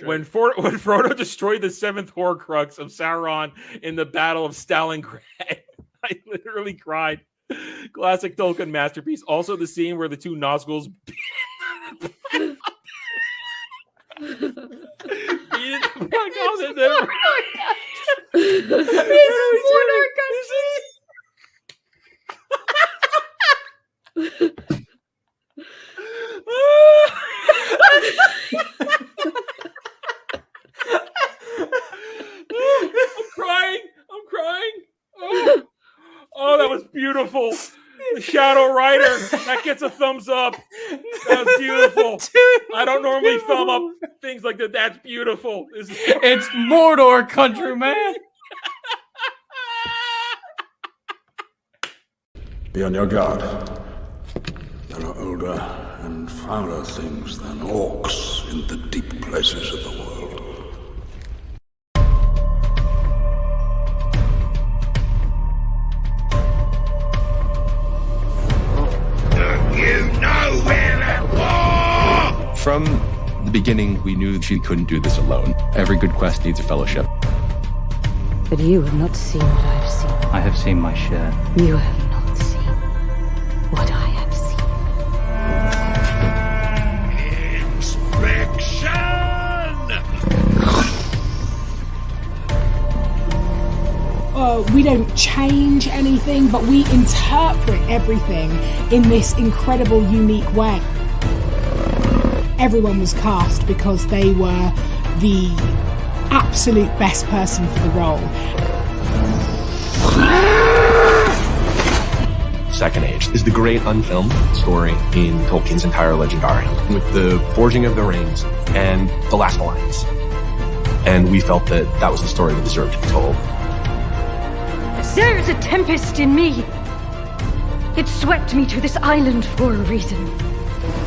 When Frodo destroyed the 7th Horcrux of Sauron in the Battle of Stalingrad, I literally cried. Classic Tolkien masterpiece. Also, the scene where the two Nazguls beat it the fuck out of them. This is Mordor country. I'm crying. Oh, that was beautiful. The Shadow Rider, that gets a thumbs up. That was beautiful. I don't normally thumb up things like that. That's beautiful. It's Mordor country, man. Be on your guard. There are older and fouler things than orcs in the deep places of the world. From the beginning, we knew she couldn't do this alone. Every good quest needs a fellowship. But you have not seen what I have seen. I have seen my share. You have not seen what I have seen. We don't change anything, but we interpret everything in this incredible, unique way. Everyone was cast because they were the absolute best person for the role. Second Age is the great unfilmed story in Tolkien's entire Legendarium, with the Forging of the Rings and the Last Alliance. And we felt that that was the story that deserved to be told. There is a tempest in me. It swept me to this island for a reason.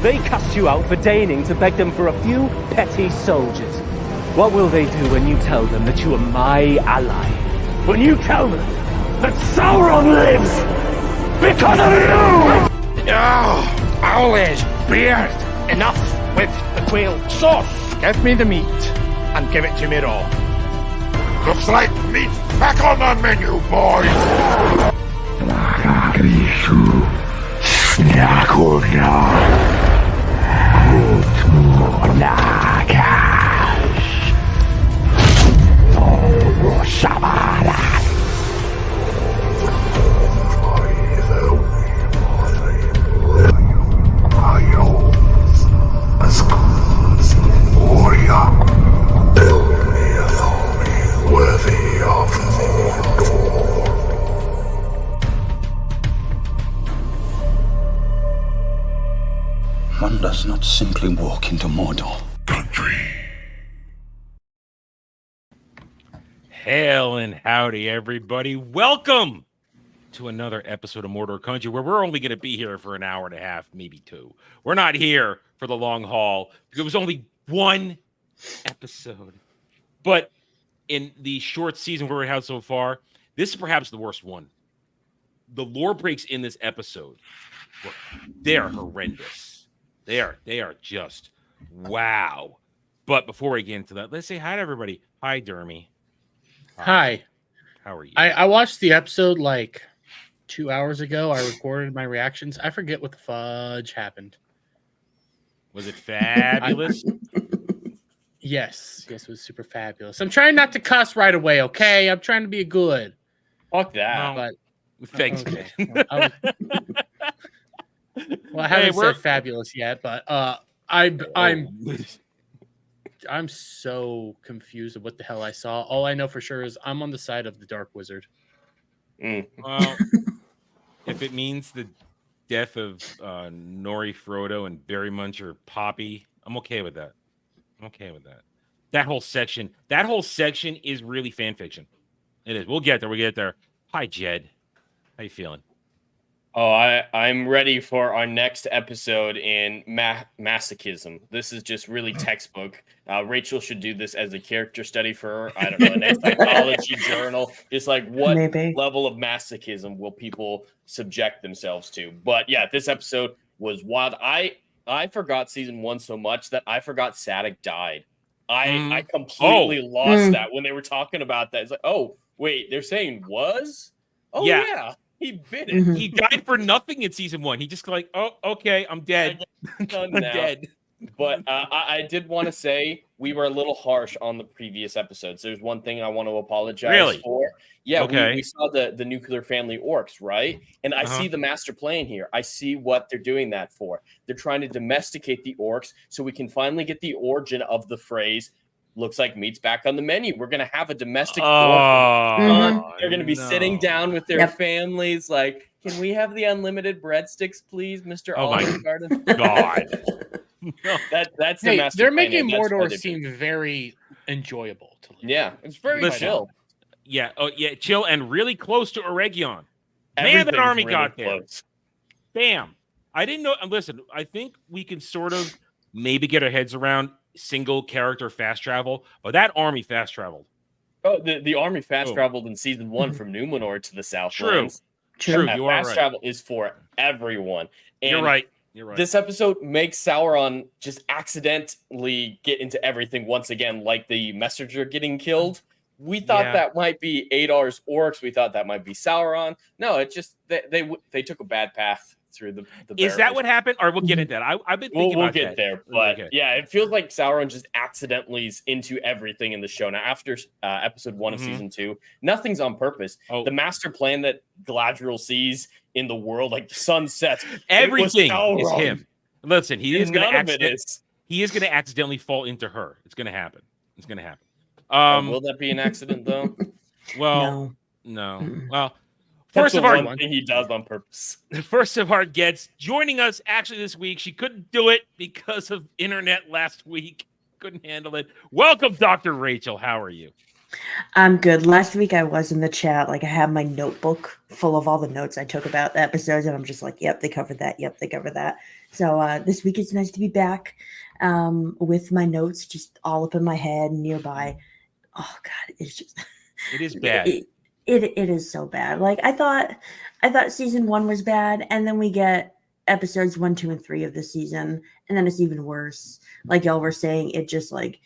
They cast you out for deigning to beg them for a few petty soldiers. What will they do when you tell them that you are my ally? When you tell them that Sauron lives because of you! Oh, always beard. Enough with the quail sauce. Give me the meat and give it to me raw. Looks like meat back on the menu, boys. One does not simply walk into Mordor. Hail and howdy, everybody. Welcome to another episode of Mordor Country, where we're only going to be here for an hour and a half, maybe two. We're not here for the long haul. There was only one episode. But in the short season where we had so far, this is perhaps the worst one. The lore breaks in this episode, they are horrendous. They are just wow. But before we get into that, let's say hi to everybody. Hi, Dermy. Hi. How are you? I watched the episode like 2 hours ago. I recorded my reactions. I forget what the fudge happened. Was it fabulous? Yes, it was super fabulous. I'm trying not to cuss right away, okay? I'm trying to be good. Fuck that. But thanks. Okay. Well, I haven't said fabulous yet, but I'm so confused of what the hell I saw. All I know for sure is I'm on the side of the Dark Wizard. Well, if it means the death of Nori Frodo and Barry Muncher Poppy, I'm okay with that. That whole section is really fan fiction. It is. We'll get there. Hi, Jed. How you feeling? Oh, I'm ready for our next episode in masochism. This is just really textbook. Rachel should do this as a character study for, I don't know, a psychology journal. Just like what level of masochism will people subject themselves to? But yeah, this episode was wild. I forgot season 1 so much that I forgot Sadek died. I completely lost that when they were talking about that. It's like, oh, wait, they're saying was? Oh, yeah. He bit it. He died for nothing in season 1. He just like, oh, okay, I'm dead. Done I'm now. dead. But I did want to say we were a little harsh on the previous episodes. There's one thing I want to apologize for. Yeah, Okay. we saw the nuclear family orcs, right? And I see the master plan here. I see what they're doing that for. They're trying to domesticate the orcs so we can finally get the origin of the phrase, looks like meat's back on the menu. We're going to have a domestic orc. They're going to be sitting down with their families like, can we have the unlimited breadsticks, please, Mr. Olive Garden? God. That's the Hey, master they're plan, making and that's why Mordor they seem very enjoyable to live. Yeah, it's very chill. Yeah, chill and really close to Eregion. Man, that Everything's army really got there. close. Bam. I didn't know. Listen, I think we can sort of maybe get our heads around single character fast travel, but that army fast traveled. Oh, the army fast traveled in season 1 from Numenor to the Southlands. True. That You are fast right. travel is for everyone. And You're right. this episode makes Sauron just accidentally get into everything once again, like the messenger getting killed. We thought that might be Eidar's orcs. We thought that might be Sauron. No, it just they took a bad path through the Is that what happened? Or we'll get into that. I've been thinking we'll about get that. there, but yeah, it feels like Sauron just accidentally is into everything in the show. Now, after episode 1 of season 2, nothing's on purpose. The master plan that Galadriel sees in the world, like the sun sets, Everything is him. Listen, he is going to accidentally fall into her. It's going to happen. It's going to happen. Will that be an accident though? Well, no. Well, That's first of all, one thing he does on purpose. First of our gets joining us actually this week. She couldn't do it because of internet last week. Couldn't handle it. Welcome, Dr. Rachel. How are you? I'm good. Last week I was in the chat. Like I have my notebook full of all the notes I took about the episodes, and I'm just like, yep, they covered that. Yep, they covered that. So this week it's nice to be back with my notes just all up in my head and nearby. Oh God, it's just it is bad. It is so bad. Like I thought season 1 was bad, and then we get episodes 1, 2, and 3 of the season, and then it's even worse. Like y'all were saying, it just like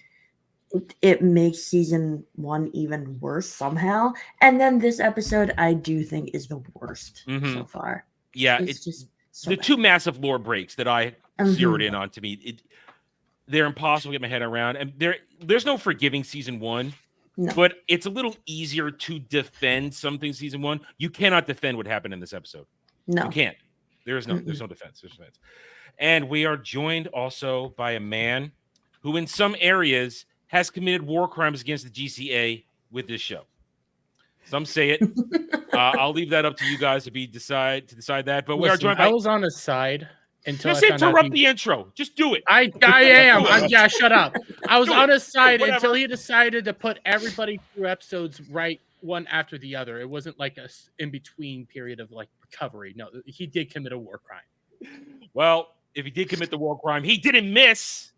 it makes season 1 even worse somehow. And then this episode, I do think is the worst so far. Yeah, it's just so the bad. 2 massive lore breaks that I zeroed in on. To me, they're impossible to get my head around, and there's no forgiving season 1. No. But it's a little easier to defend something season 1. You cannot defend what happened in this episode. No, you can't. There's no defense. There's defense. And we are joined also by a man who, in some areas, has committed war crimes against the GCA with this show. Some say it. I'll leave that up to you guys to decide that. But we are joined by. I was on his side until Just interrupt the intro. Just do it. I am. Yeah, shut up. I was on his side until he decided to put everybody through episodes right one after the other. It wasn't like a in between period of like recovery. No, he did commit a war crime. Well, if he did commit the war crime, he didn't miss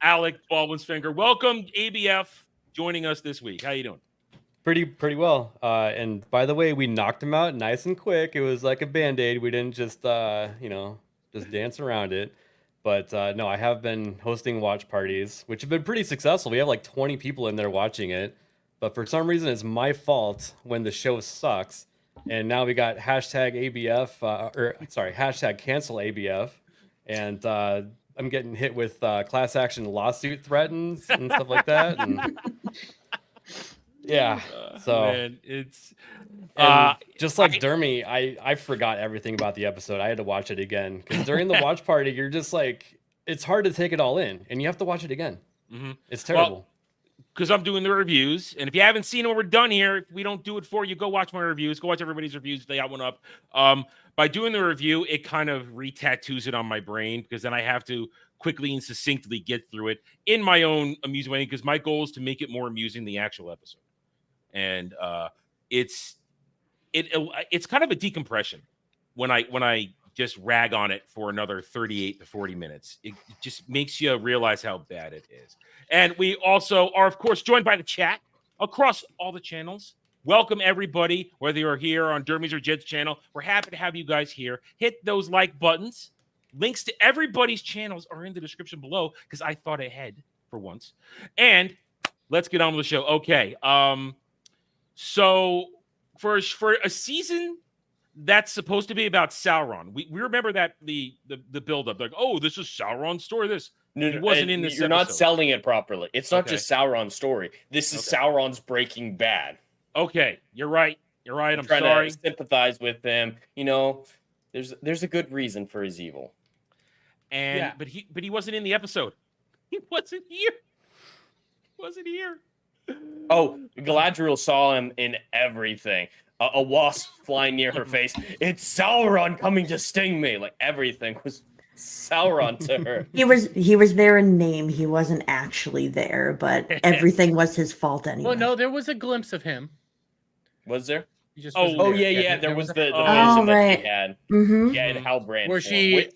Alec Baldwin's finger. Welcome, ABF, joining us this week. How you doing? Pretty well. And by the way, we knocked him out nice and quick. It was like a Band-Aid. We didn't just just dance around it. But no, I have been hosting watch parties, which have been pretty successful. We have like 20 people in there watching it. But for some reason, it's my fault when the show sucks. And now we got hashtag cancel ABF. And I'm getting hit with class action lawsuit threats and stuff like that. And yeah, so man, it's just like Dermy, I forgot everything about the episode. I had to watch it again because during the watch party, you're just like, it's hard to take it all in, and you have to watch it again. It's terrible. Because I'm doing the reviews, and if you haven't seen what we're done here, if we don't do it for you, go watch my reviews. Go watch everybody's reviews. They got one up. By doing the review, it kind of retattoos it on my brain because then I have to quickly and succinctly get through it in my own amusing way because my goal is to make it more amusing than the actual episode. And it's kind of a decompression when I just rag on it for another 38 to 40 minutes. It just makes you realize how bad it is. And we also are, of course, joined by the chat across all the channels. Welcome, everybody, whether you're here on Dermy's or Jed's channel. We're happy to have you guys here. Hit those like buttons. Links to everybody's channels are in the description below because I thought ahead for once. And let's get on with the show. Okay. So for a season that's supposed to be about Sauron, we remember that the build-up, like, oh, this is Sauron's story. He wasn't in this. You're not selling it properly. It's not Okay. just Sauron's story. This is Sauron's Breaking Bad. Okay, you're right. I'm trying sorry. to sympathize with him. You know, there's a good reason for his evil. And but he wasn't in the episode. He wasn't here. Oh, Galadriel saw him in everything. A wasp flying near her face. It's Sauron coming to sting me. Like everything was Sauron to her. He was there in name. He wasn't actually there, but everything was his fault anyway. Well, no, there was a glimpse of him. Was there? He just wasn't there. Yeah. There was the vision right. that she had. Mm-hmm. Yeah, and Halbrand. Where she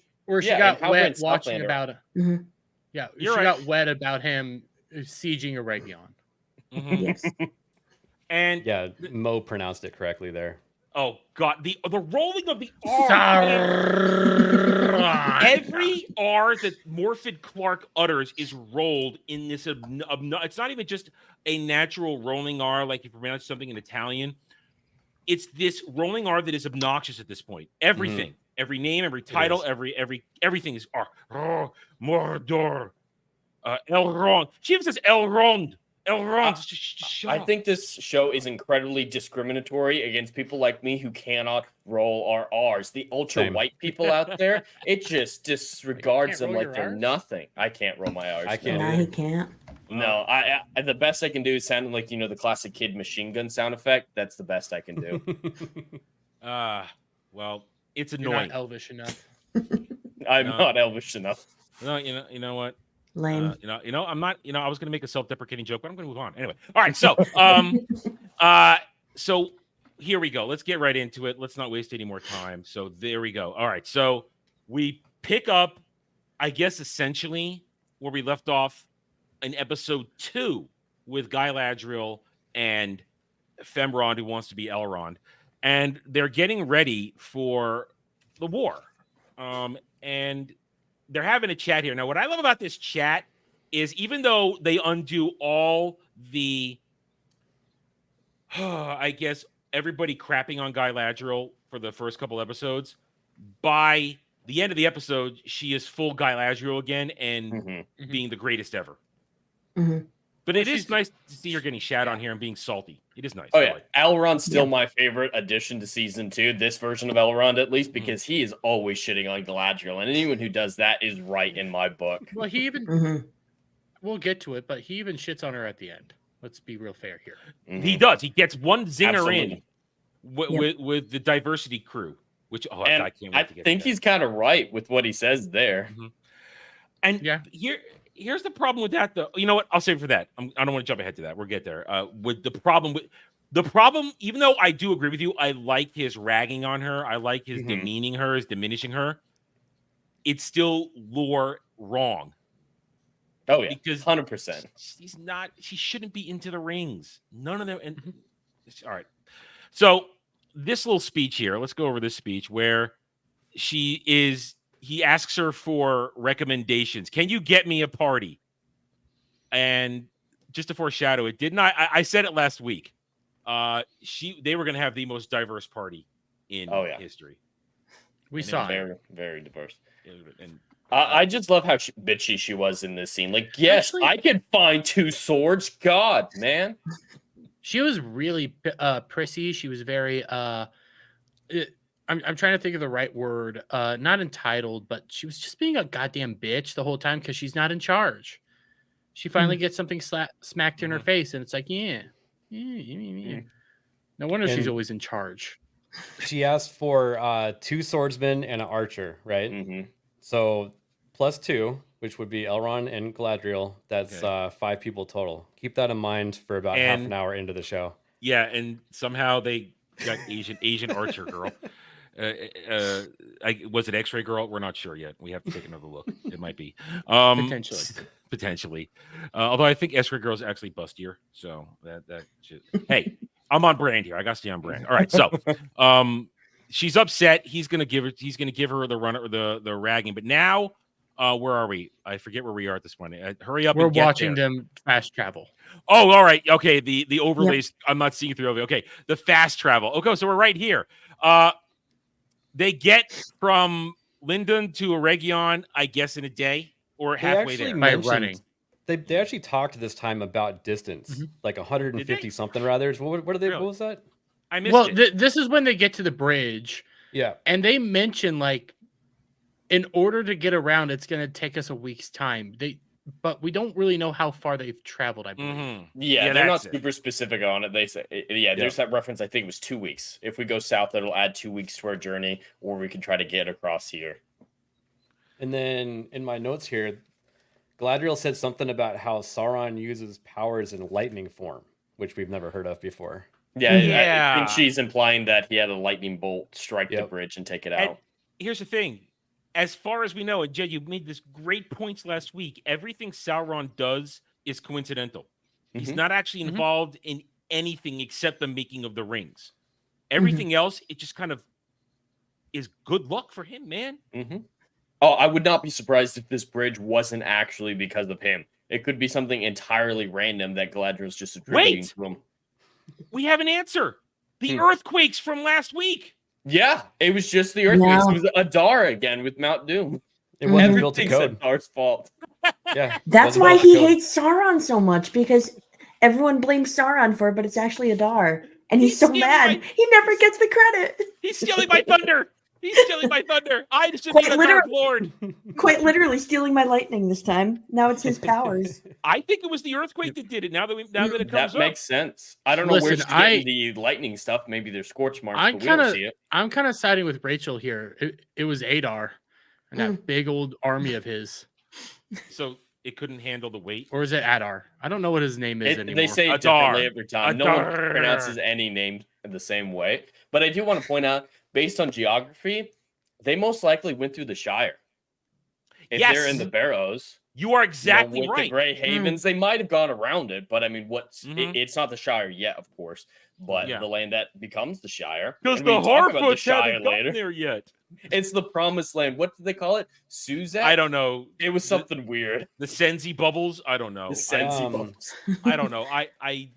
got wet watching about it. Mm-hmm. Yeah, You're she right. got wet about him sieging Aragon. Mhm. Yes. And Yeah, Mo pronounced it correctly there. oh god, the rolling of the R. Every R that Morfydd Clark utters is rolled in this. It's not even just a natural rolling R, like if you pronounce something in Italian. It's this rolling R that is obnoxious at this point. Everything, every name, every title, everything is R. Oh, Mordor, Elrond. She even says Elrond. Shut I up. think this show is incredibly discriminatory against people like me who cannot roll our R's. The ultra white people out there, it just disregards them roll like your they're Rs? nothing. I can't roll my R's. I can't No, either. he can't. No, I the best I can do is sound like the classic kid machine gun sound effect. That's the best I can do. Well, it's You're annoying. not elvish enough. I'm not elvish enough. No, you know what? Lame. I'm not. I was going to make a self-deprecating joke, but I'm going to move on anyway. All right, so, so here we go. Let's get right into it. Let's not waste any more time. So there we go. All right, so we pick up, I guess, essentially where we left off in episode 2 with Galadriel and Femrond, who wants to be Elrond, and they're getting ready for the war, and they're having a chat here. Now, what I love about this chat is even though they undo all the, I guess, everybody crapping on Galadriel for the first couple episodes, by the end of the episode, she is full Galadriel again and being the greatest ever. Mm-hmm. But it is nice to see her getting shat on here and being salty. It is nice. Oh yeah, Elrond's still my favorite addition to season 2. This version of Elrond, at least, because he is always shitting on Galadriel, and anyone who does that is right in my book. Well, he even we'll get to it, but he even shits on her at the end. Let's be real fair here. He does. He gets one zinger Absolutely. in with the diversity crew, which And I can't wait I to get think to that. he's kind of right with what he says there. And here's the problem with that, though. You know what? I'll save it for that. I don't want to jump ahead to that. We'll get there. With the problem, even though I do agree with you, I like his ragging on her. I like his demeaning her, his diminishing her. It's still lore wrong. Oh yeah, because 100%. She's not. She shouldn't be into the rings. None of them. And all right. So this little speech here. Let's go over this speech where he asks her for recommendations. Can you get me a party? And just to foreshadow it, I said it last week. They were going to have the most diverse party in history. We saw it. Very, very diverse. And I just love how bitchy she was in this scene. Like, yes, Actually, I could find 2 swords. God, man. She was really prissy. She was very I'm trying to think of the right word. Not entitled, but she was just being a goddamn bitch the whole time because she's not in charge. She finally gets something smacked in her face, and it's like, yeah. No wonder she's always in charge. She asked for 2 swordsmen and an archer, right? So +2, which would be Elrond and Galadriel. That's 5 people total. Keep that in mind for about half an hour into the show. Yeah, and somehow they got Asian archer girl. Was it X-ray girl? We're not sure yet. We have to take another look. It might be potentially. Although I think X-ray girl's actually bustier. So that should... Hey, I'm on brand here. I got to stay on brand. All right. So she's upset. He's gonna give her the runner, the ragging. But now Where are we? I forget where we are at this point. Hurry up! We're and get watching there. them fast travel. Oh, all right. Okay, the overlays. I'm not seeing through over. Okay, the fast travel. Okay, so we're right here. They get from Linden to Eregion, I guess, in a day or halfway there. By running. They actually talked this time about distance, like 150 something rather. What are they? Really? What was that? I missed it. This is when they get to the bridge. Yeah, and they mention like, in order to get around, it's going to take us a week's time. But we don't really know how far they've traveled. I believe. Mm-hmm. Yeah, they're not super specific on it. They say, there's that reference. I think it was 2 weeks. If we go south, it'll add 2 weeks to our journey, or we can try to get across here. And then in my notes here, Galadriel said something about how Sauron uses powers in lightning form, which we've never heard of before. Yeah. I think she's implying that he had a lightning bolt strike the bridge and take it out. And here's the thing. As far as we know, and Jed, you made this great points last week, everything Sauron does is coincidental. He's not actually involved in anything except the making of the rings. Everything else, it just kind of is good luck for him, man. Oh, I would not be surprised if this bridge wasn't actually because of him. It could be something entirely random that Galadriel's just attributing to him. We have an answer. The earthquakes from last week. Yeah, it was just the earthquakes. It was Adar again with Mount Doom. It wasn't built to code. Adar's fault. Yeah, that's why he hates Sauron so much, because everyone blames Sauron for it, but it's actually Adar, and he's so mad. He never gets the credit. He's stealing my thunder. He's stealing my thunder. I just be the Dark Lord. Quite literally stealing my lightning this time. Now it's his powers. I think it was the earthquake that did it. Now that it comes up, that makes sense. I don't know where she's getting the lightning stuff. Maybe they're scorch marks, but we don't see it. I'm kind of siding with Rachel here. It was Eitr and that big old army of his. So it couldn't handle the weight, or is it Adar? I don't know what his name is anymore. They say it differently every time. No one pronounces any name the same way. But I do want to point out, based on geography, they most likely went through the Shire. If they're in the Barrows, you are exactly with right. The Grey Havens, they might have gone around it, but I mean, it's not the Shire yet, of course, but the land that becomes the Shire. Because the Harfoots haven't gotten there yet. It's the Promised Land. What did they call it? Suzette? I don't know. It was something weird. The Sensi bubbles? I don't know. The Sensi bubbles. I don't know. I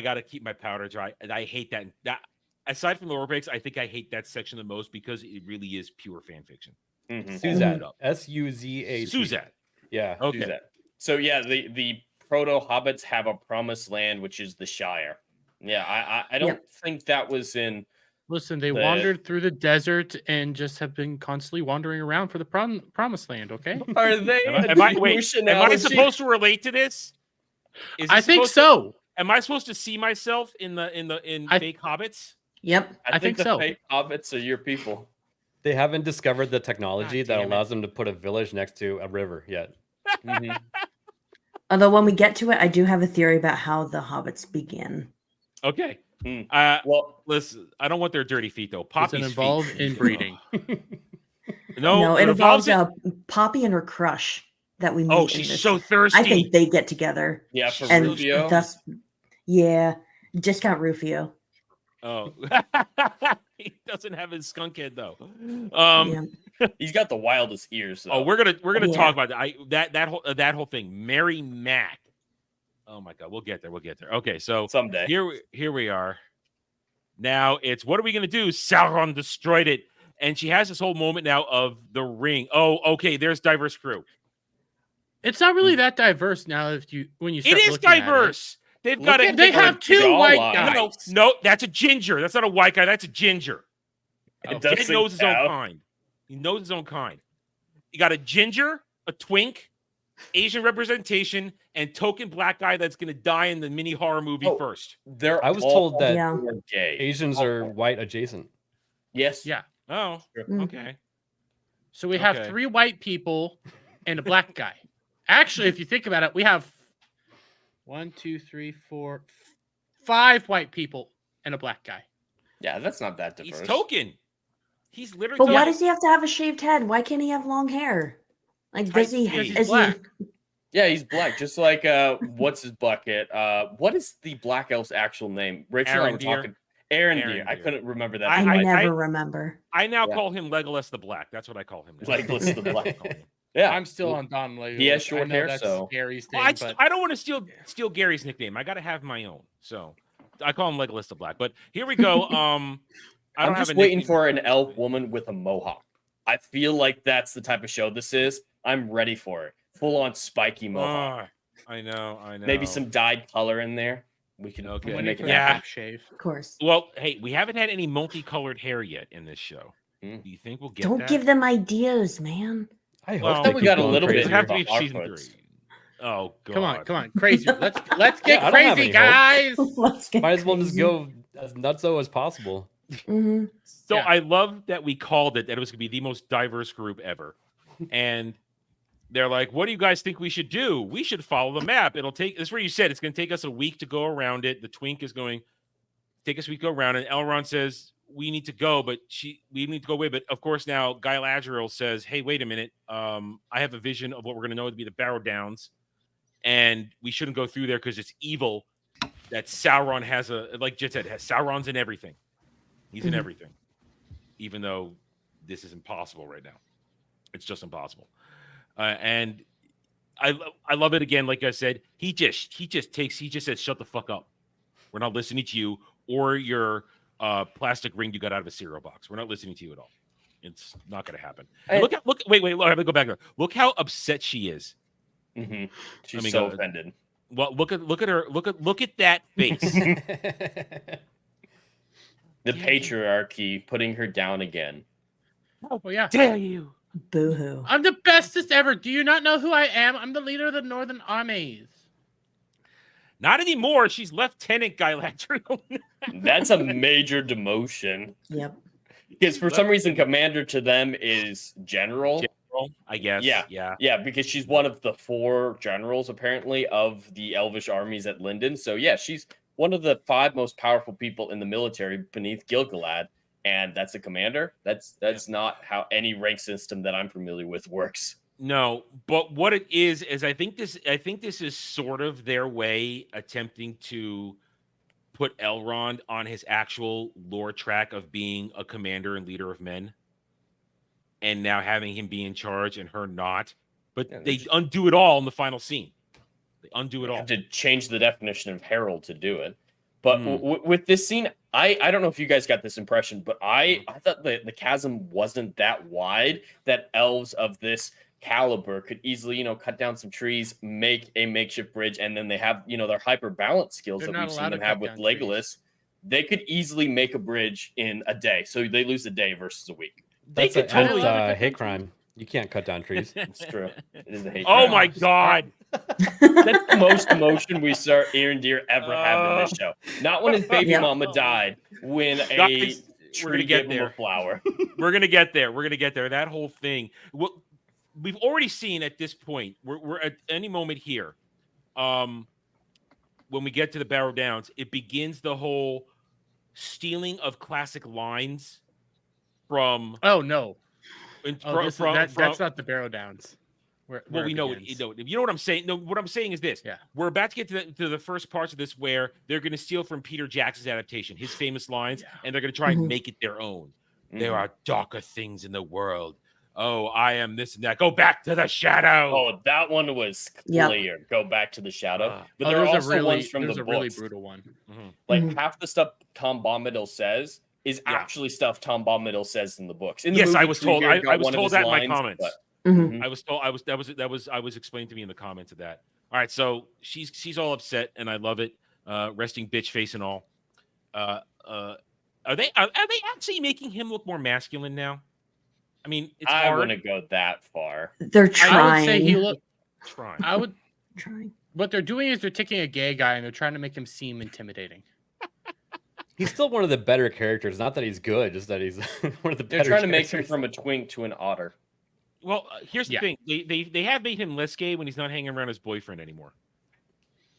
got to keep my powder dry, and I hate that. Aside from the lore breaks, I think I hate that section the most because it really is pure fan fiction. Suzette. Suzat. Suzette. Yeah. Okay. Suzette. So yeah, the proto hobbits have a promised land, which is the Shire. Yeah, I don't think that was in. Listen, they wandered through the desert and just have been constantly wandering around for the promised land. Okay. Are they? Am I supposed to relate to this? I think so. Am I supposed to see myself in fake hobbits? Yep, I think so. Fake hobbits are your people. They haven't discovered the technology that allows them to put a village next to a river yet. Although when we get to it, I do have a theory about how the hobbits begin. Okay. Well, listen, I don't want their dirty feet though. Poppy's Does it involve inbreeding? No, it involves Poppy and her crush that we meet. Oh, she's so thirsty. I think they get together. Yeah, for Rufio. Discount Rufio. Oh, he doesn't have his skunk head though. He's got the wildest ears. Though. Oh, we're gonna talk about that. That whole thing. Mary Mack. Oh my God, we'll get there. Okay, so someday here we are. Now it's what are we gonna do? Sauron destroyed it, and she has this whole moment now of the ring. Oh, okay. There's diverse crew. It's not really that diverse now. When you start it is diverse. They've got it. They have two white guys. No, that's a ginger. That's not a white guy. That's a ginger. He knows his own kind. He knows his own kind. You got a ginger, a twink, Asian representation, and token black guy that's going to die in the mini horror movie first. I was told that Asians are white adjacent. Yes. Yeah. Oh, okay. So we have 3 white people and a black guy. Actually, if you think about it, we have 1, 2, 3, 4, 5 white people and a black guy. Yeah, that's not that diverse. He's token. He's literally. But why does he have to have a shaved head? Why can't he have long hair? Like, does he? He's black. Yeah, he's black. Just like what's his bucket? What is the black elf's actual name? Rachel and I were talking. Arendir. I couldn't remember that. I never remember. I now call him Legolas the Black. That's what I call him now. Legolas the Black. Yeah, I'm still on Don Legolas. He has short hair, that's so Gary's thing. Well, I don't want to steal Gary's nickname. I got to have my own. So I call him Legolas the Black. But here we go. I'm just waiting for an elf woman with a mohawk. I feel like that's the type of show this is. I'm ready for it. Full on spiky mohawk. I know. Maybe some dyed color in there. We can make it half shave. Of course. Well, hey, we haven't had any multicolored hair yet in this show. Do you think we'll get Don't that? give them ideas, man. I hope that we got a little bit. It have to be season 3. Oh god. Come on, crazy. Let's get crazy, guys. Might as well just go as nutso as possible. Mm-hmm. So I love that we called it that it was gonna be the most diverse group ever. And they're like, what do you guys think we should do? We should follow the map. This is where you said it's going to take us a week to go around it. The twink is going to take us a week to go around it. Elrond says, we need to go, but we need to go away. But of course, now Galadriel says, hey, wait a minute. I have a vision of what we're going to know to be the Barrow Downs. And we shouldn't go through there because it's evil that Sauron has like Jet said, Sauron's in everything. He's in everything. Even though this is impossible right now. It's just impossible. And I love it again. Like I said, he just says, shut the fuck up. We're not listening to you or your plastic ring you got out of a cereal box. We're not listening to you at all. It's not going to happen. Wait, I have to go back. Look how upset she is. Mm-hmm. She's so offended. Well, look at her. Look at that face. The patriarchy putting her down again. Oh yeah. Dare you? Boo-hoo. I'm the bestest ever. Do you not know who I am? I'm the leader of the Northern Armies. Not anymore. She's Lieutenant Galadriel. That's a major demotion. Yep. Because for some reason, commander to them is general. I guess. Yeah. Because she's one of the 4 generals apparently of the Elvish armies at Lindon. So yeah, she's one of the 5 most powerful people in the military beneath Gil-galad. And that's a commander. That's not how any rank system that I'm familiar with works. No, but what it is I think this is sort of their way attempting to put Elrond on his actual lore track of being a commander and leader of men, and now having him be in charge and her not. But they undo it all in the final scene. They undo it all. Have to change the definition of herald to do it. But with this scene, I don't know if you guys got this impression, but I thought the chasm wasn't that wide, that elves of this caliber could easily, cut down some trees, make a makeshift bridge, and then they have, their hyper balance skills that we've seen them have with Legolas. They could easily make a bridge in a day. So they lose a day versus a week. That's a hate crime. You can't cut down trees. It's true. It is a hate Oh crime. my god. That's the most emotion we saw Arendir ever have in this show. Not when his baby mama died, when a tree gave him a flower. We're gonna get there. That whole thing. We've already seen at this point. We're at any moment here. When we get to the Barrow Downs, it begins the whole stealing of classic lines from. Oh no. That's not the Barrow Downs. We know it. You know what I'm saying? No, what I'm saying is this. Yeah. We're about to get to the first parts of this where they're going to steal from Peter Jackson's adaptation, his famous lines, and they're going to try and make it their own. There are darker things in the world. Oh, I am this and that. Go back to the shadow. Oh, that one was clear. Go back to the shadow. But there are also ones from the books. Really brutal one. Like half the stuff Tom Bombadil says is actually stuff Tom Bombadil says in the books. In the yes, movie, I was told. I was told that in my comments. Mm-hmm. I was explained to me in the comments of that. All right, so she's all upset, and I love it. Resting bitch face and all. Are they actually making him look more masculine now? I mean, it's hard. I wouldn't go that far. They're trying. I would say he look. Trying. I would trying. What they're doing is they're taking a gay guy and they're trying to make him seem intimidating. He's still one of the better characters. Not that he's good, just that he's one of the better. They're trying to make him from a twink to an otter. Well, here's the thing. They have made him less gay when he's not hanging around his boyfriend anymore.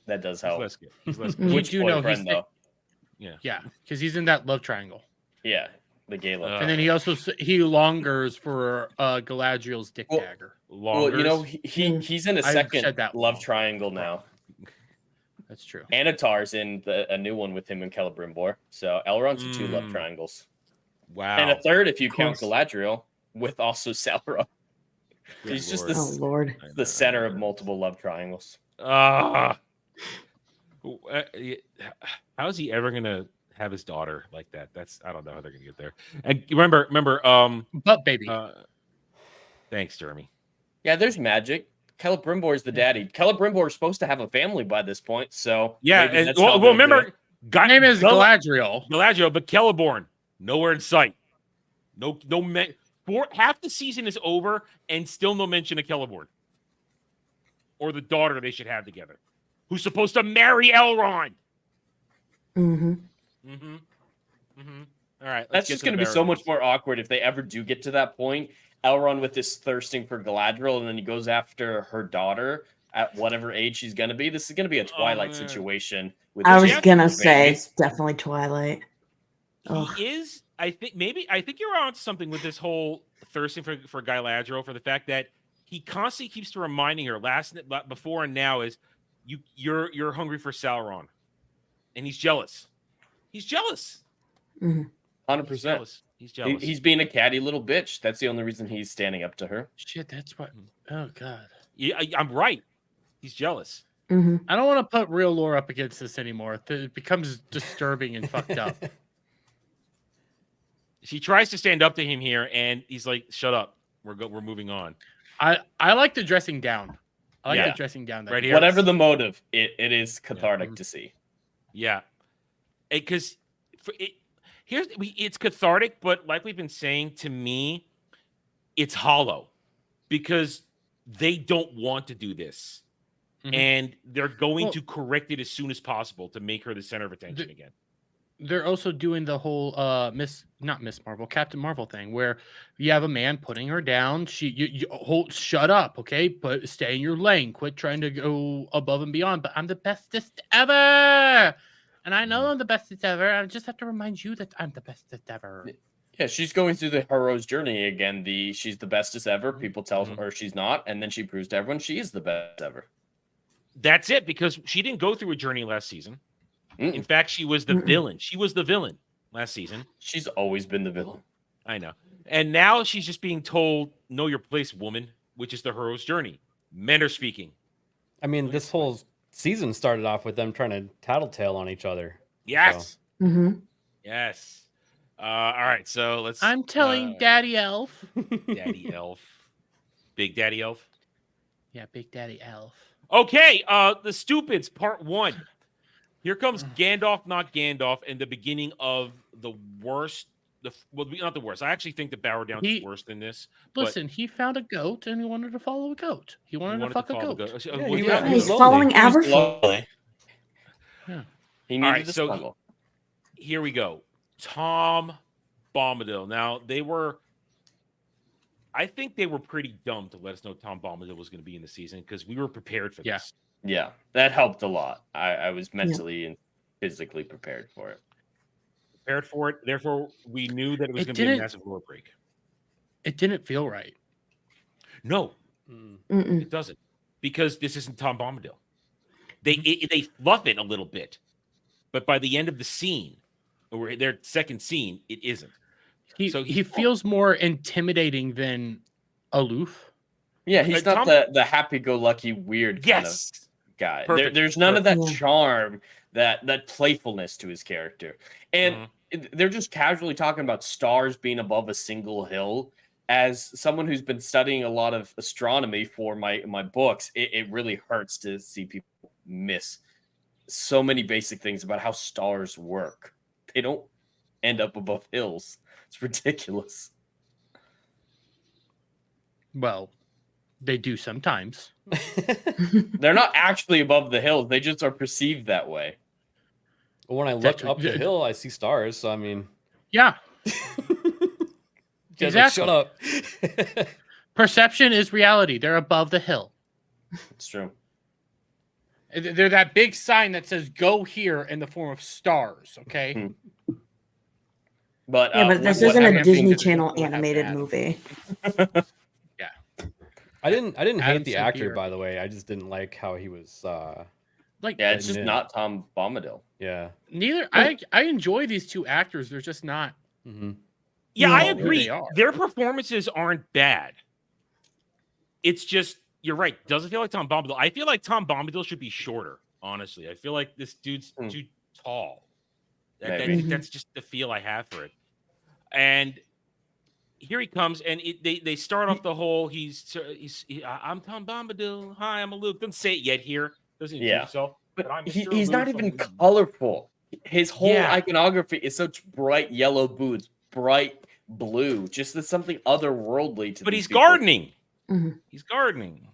That does help. He's less gay. Which boyfriend, though? Yeah, because he's in that love triangle. Yeah, the gay love. And then he longers for Galadriel's dick dagger. Well, he's in a second love triangle now. That's true. Anatar's in a new one with him and Celebrimbor. So Elrond's with 2 love triangles. Wow. And a third if you count Galadriel with also Sauron. He's just Lord. the center of multiple love triangles. How is he ever gonna have his daughter like that? I don't know how they're gonna get there. And remember, Butt baby. Thanks, Jeremy. Yeah, there's magic. Celebrimbor is the daddy. Celebrimbor is supposed to have a family by this point, so Yeah, maybe and, that's how well, they'll remember, do it. His name is Galadriel. Galadriel, but Celeborn nowhere in sight. No, half the season is over, and still no mention of Celeborn or the daughter they should have together, who's supposed to marry Elrond. All right, That's just going to be so much more awkward if they ever do get to that point. Elrond with this thirsting for Galadriel, and then he goes after her daughter at whatever age she's going to be. This is going to be a Twilight situation. I was going to say it's definitely Twilight. He is. I think you're on something with this whole thirsting for Galadriel, for the fact that he constantly keeps reminding her before and now is you're hungry for Sauron, and he's jealous. He's jealous. 100%. He's jealous. He's being a catty little bitch. That's the only reason he's standing up to her. Shit, that's what. Oh god. Yeah, I'm right. He's jealous. I don't want to put real lore up against this anymore. It becomes disturbing and fucked up. She tries to stand up to him here, and he's like, "Shut up. We're moving on." I like the dressing down. I like the dressing down. Right here. Whatever the motive, it is cathartic to see. Yeah, because it's cathartic, but like we've been saying, to me, it's hollow because they don't want to do this, and they're going to correct it as soon as possible to make her the center of attention again. They're also doing the whole Captain Marvel thing, where you have a man putting her down. Shut up, okay? But stay in your lane. Quit trying to go above and beyond. But I'm the bestest ever, and I know I'm the bestest ever. I just have to remind you that I'm the bestest ever. Yeah, she's going through the hero's journey again. She's the bestest ever. People tell her she's not, and then she proves to everyone she is the best ever. That's it, because she didn't go through a journey last season. In fact, she was the villain. She was the villain last season. She's always been the villain. I know. And now she's just being told, know your place, woman, which is the hero's journey. Men are speaking. I mean, this whole season started off with them trying to tattletale on each other. Yes. So. Yes. All right, so let's... I'm telling Daddy Elf. Daddy Elf. Big Daddy Elf? Yeah, Big Daddy Elf. Okay, The Stupids, part 1. Here comes Gandalf, not Gandalf, and the beginning of the worst. Not the worst. I actually think the Bowerdown is worse than this. Listen, he found a goat and he wanted to follow a goat. He wanted to fuck a goat. He's following Aberforth. Yeah. He needed to struggle. Here we go. Tom Bombadil. Now, I think they were pretty dumb to let us know Tom Bombadil was going to be in the season, because we were prepared for this. Yeah, that helped a lot. I was mentally and physically prepared for it. Prepared for it. Therefore, we knew that it was going to be a massive lore break. It didn't feel right. No, it doesn't, because this isn't Tom Bombadil. They fluff it a little bit, but by the end of the scene, or their second scene, it isn't. He feels more intimidating than aloof. Yeah, he's not the happy-go-lucky weird kind of guy. There's none of that charm, that playfulness to his character. And they're just casually talking about stars being above a single hill. As someone who's been studying a lot of astronomy for my books, it really hurts to see people miss so many basic things about how stars work. They don't end up above hills. It's ridiculous. Well, they do sometimes. They're not actually above the hills. They just are perceived that way. Well, when I look up the hill, I see stars. So, I mean... Yeah. Exactly. Like, shut up. Perception is reality. They're above the hill. It's true. They're that big sign that says "Go here" in the form of stars. Okay. But but this isn't a Disney Channel animated movie. I didn't hate the actor, by the way. I just didn't like how he was. Like, Yeah, it's just not Tom Bombadil. Yeah. Neither. I enjoy these two actors. They're just not. Mm-hmm. Yeah, I who agree. they are. Their performances aren't bad. It's just, you're right. Doesn't feel like Tom Bombadil. I feel like Tom Bombadil should be shorter, honestly. I feel like this dude's too tall. That's just the feel I have for it. And here he comes, and they start off the whole, I'm Tom Bombadil. Hi, I'm a Luke. Doesn't say it yet here. Doesn't introduce himself. But I'm he's Mr. not Luke, even something. colorful. His whole Yeah. iconography is such bright yellow boots, bright blue. Just there's something otherworldly to. But these he's people. gardening. Mm-hmm. He's gardening.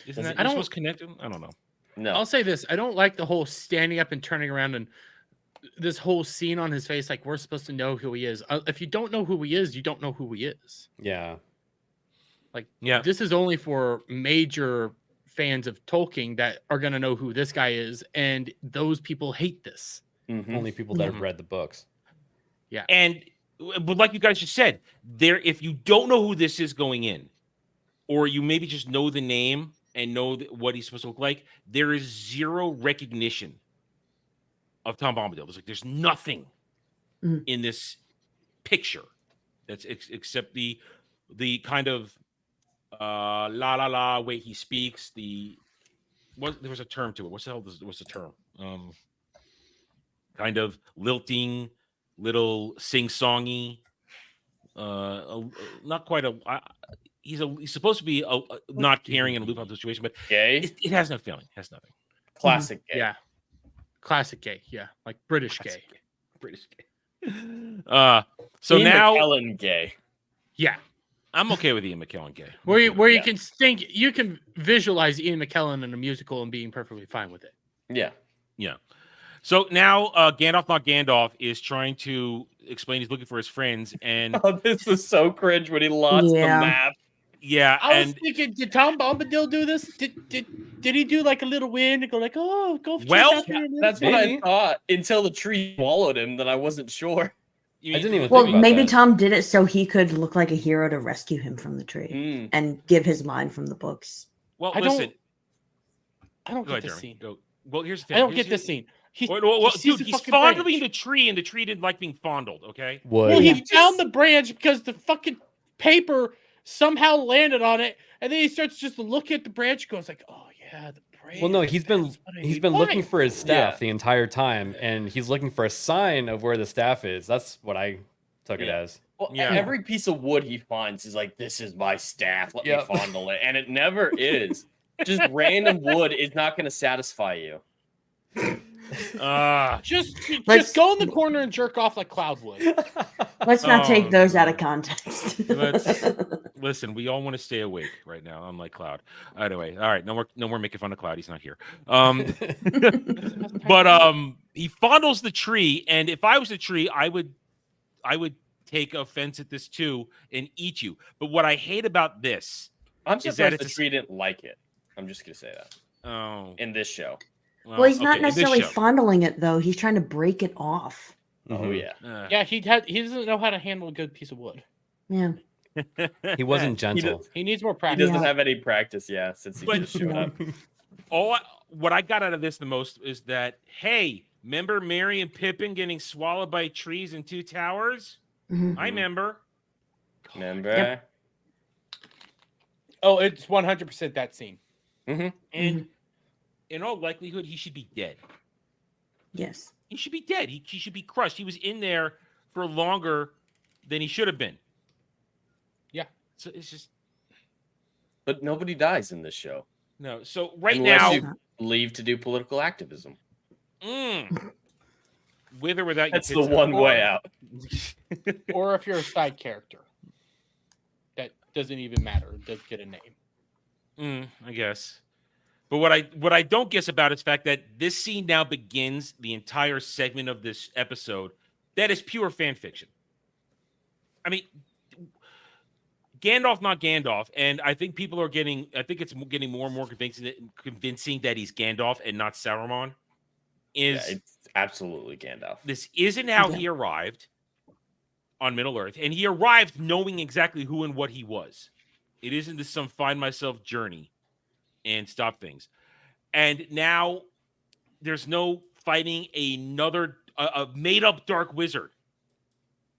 Isn't that I don't- supposed to connect him? I don't know. No. I'll say this: I don't like the whole standing up and turning around and this whole scene on his face. Like, we're supposed to know who he is. If you don't know who he is, you don't know who he is. Yeah. Like, Yeah. this is only for major fans of Tolkien that are going to know who this guy is, and those people hate this. Only people that have read the books. Yeah. And but like you guys just said, if you don't know who this is going in, or you maybe just know the name and know what he's supposed to look like, there is zero recognition of Tom Bombadil. There's nothing in this picture that's except the kind of la la la way he speaks. There was a term to it. What's the term? Kind of lilting, little sing-songy. Not quite a. He's supposed to be not caring in a loop situation, but gay. It has no feeling. It has nothing. Classic gay. Yeah. Classic gay. Yeah. Like British gay. British gay. So Ian now McKellen gay. Yeah. I'm okay with Ian McKellen gay. Where you can think, you can visualize Ian McKellen in a musical and being perfectly fine with it. Yeah. Yeah. So now Gandalf, not Gandalf, is trying to explain he's looking for his friends, and Oh, this was so cringe when he lost the map. Yeah, I was thinking, did Tom Bombadil do this? Did he do like a little wind and go like, oh, go? Well, That's what I thought until the tree swallowed him. Then I wasn't sure. I didn't even Well, think about maybe that. Tom did it so he could look like a hero to rescue him from the tree and give his line from the books. Well, I listen. I don't Go get ahead, this Jeremy. scene. Go. Well, here's the thing. I don't Here's get this scene. He Well, sees dude, the he's fucking fondling branch. the tree, and the tree didn't like being fondled. Okay. Well, he found the branch because the fucking paper somehow landed on it, and then he starts just to look at the branch, goes like, "Oh yeah, the branch." Well, no, he's been looking for his staff the entire time, and he's looking for a sign of where the staff is. That's what I took it as. Well, every piece of wood he finds is like, "This is my staff. Let me fondle it," and it never is. Just random wood is not going to satisfy you. Just go in the corner and jerk off like Cloud would. Let's not take those out of context. Listen, we all want to stay awake right now, unlike Cloud. Anyway, all right, no more making fun of Cloud. He's not here. But he fondles the tree, and if I was a tree, I would take offense at this too and eat you. But what I hate about this, I'm is that surprised it's the tree didn't like it. I'm just gonna say that. Oh, in this show. Well, he's not okay, in this necessarily show. fondling it though. He's trying to break it off. Oh yeah. Yeah, he doesn't know how to handle a good piece of wood. Yeah. He wasn't gentle. He needs more He practice. doesn't have any practice, since he just showed up. What I got out of this the most is that, hey, remember Merry and Pippin getting swallowed by trees in Two Towers? Mhm. I remember. Remember? Yep. Oh, it's 100% that scene. And in all likelihood, he should be dead. Yes. He should be dead. He should be crushed. He was in there for longer than he should have been. Yeah. So it's just But nobody dies in this show. no. So right Unless now, you leave to do political activism. with or without That's your the tits one out. way out. Or if you're a side character, that doesn't even matter. It does get a name. I guess. But what I don't guess about is the fact that this scene now begins the entire segment of this episode that is pure fan fiction. I mean, Gandalf, not Gandalf, and I think people are getting. I think it's getting more and more convincing that he's Gandalf and not Saruman. It's absolutely Gandalf. This isn't how he arrived on Middle Earth, and he arrived knowing exactly who and what he was. It isn't this some find myself journey and stop things. And now there's no fighting another a made up dark wizard.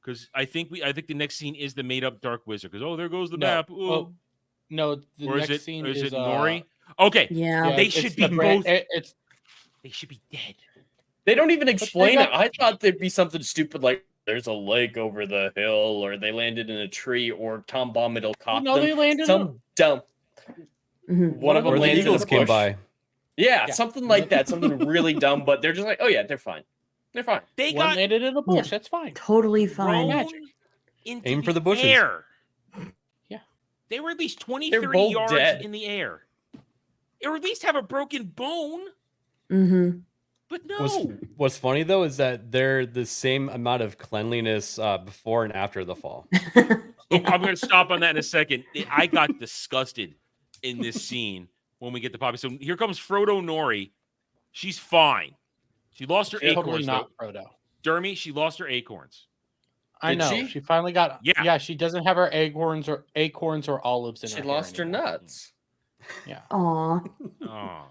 Because I think the next scene is the made up dark wizard. Because there goes the map. Oh, no, the or next scene is Nori? Okay, Yeah. they should be both. They should be dead. They don't even explain it. I thought there'd be something stupid like there's a lake over the hill, or they landed in a tree, or Tom Bombadil caught them. they landed some dumb. One of them Or the landed in Eagles a came bush. by. Yeah, something like that. Something really dumb, but they're just like, oh yeah, they're fine. They're fine. They One got landed in a bush. Yeah. That's fine. Totally fine. thrown into Aim for the bushes. air. Yeah. They were at least 20, They're 30 both yards dead. in the air. Or at least have a broken bone. Mm-hmm. But no. What's funny though is that they're the same amount of cleanliness before and after the fall. I'm going to stop on that in a second. I got disgusted in this scene when we get to Poppy. So here comes Frodo Nori. She's fine. She lost her acorns. Totally not Frodo. Dermy, she lost her acorns. I Did know. she? She finally got. Yeah. Yeah. She doesn't have her acorns or olives in She her. lost her hair anymore. nuts. Yeah. Aw. Oh.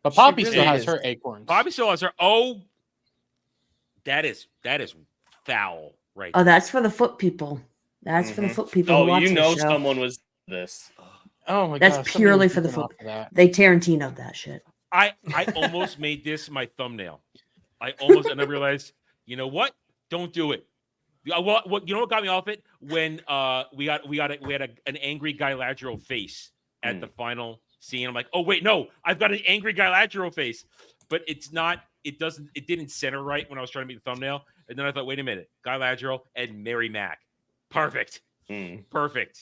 But She Poppy really still has is. her acorns. Poppy still has her. Oh, that is foul, right? Oh, that's for the foot people. That's for the foot people. who Oh, watch you this know show. someone was this. Oh my That's god. purely for the foot. They Tarantino'd that shit. I almost made this my thumbnail. I almost, and I realized, you know what? Don't do it. What you know what got me off it? When we had an angry Galadriel face at the final scene. I'm like, oh wait, no, I've got an angry Galadriel face, but it's not. It didn't center right when I was trying to make the thumbnail. And then I thought, wait a minute, Galadriel and Mary Mac, perfect, perfect.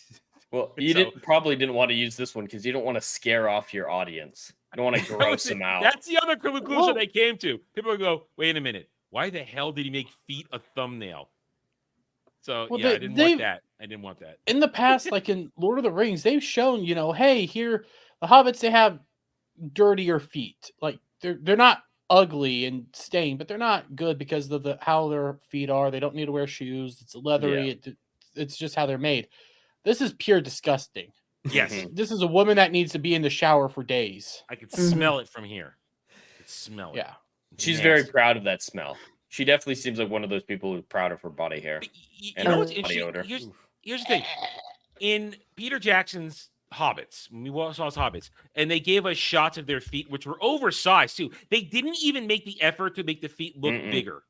Well, you probably didn't want to use this one because you don't want to scare off your audience. You don't want to gross them out. That's the other conclusion they came to. People would go, wait a minute, why the hell did he make feet a thumbnail? So Well, yeah, I didn't want that. I didn't want that. In the past, like in Lord of the Rings, they've shown, hey, here the hobbits, they have dirtier feet. Like they're not ugly and stained, but they're not good because of how their feet are. They don't need to wear shoes. It's leathery. Yeah. It's just how they're made. This is pure disgusting. Yes. This is a woman that needs to be in the shower for days. I can smell it from here. I can smell it. Yeah. She's very proud of that smell. She definitely seems like one of those people who's proud of her body hair. You and know her what's body interesting? odor. Here's the thing. In Peter Jackson's Hobbits, when we saw his Hobbits, and they gave us shots of their feet, which were oversized too. They didn't even make the effort to make the feet look bigger.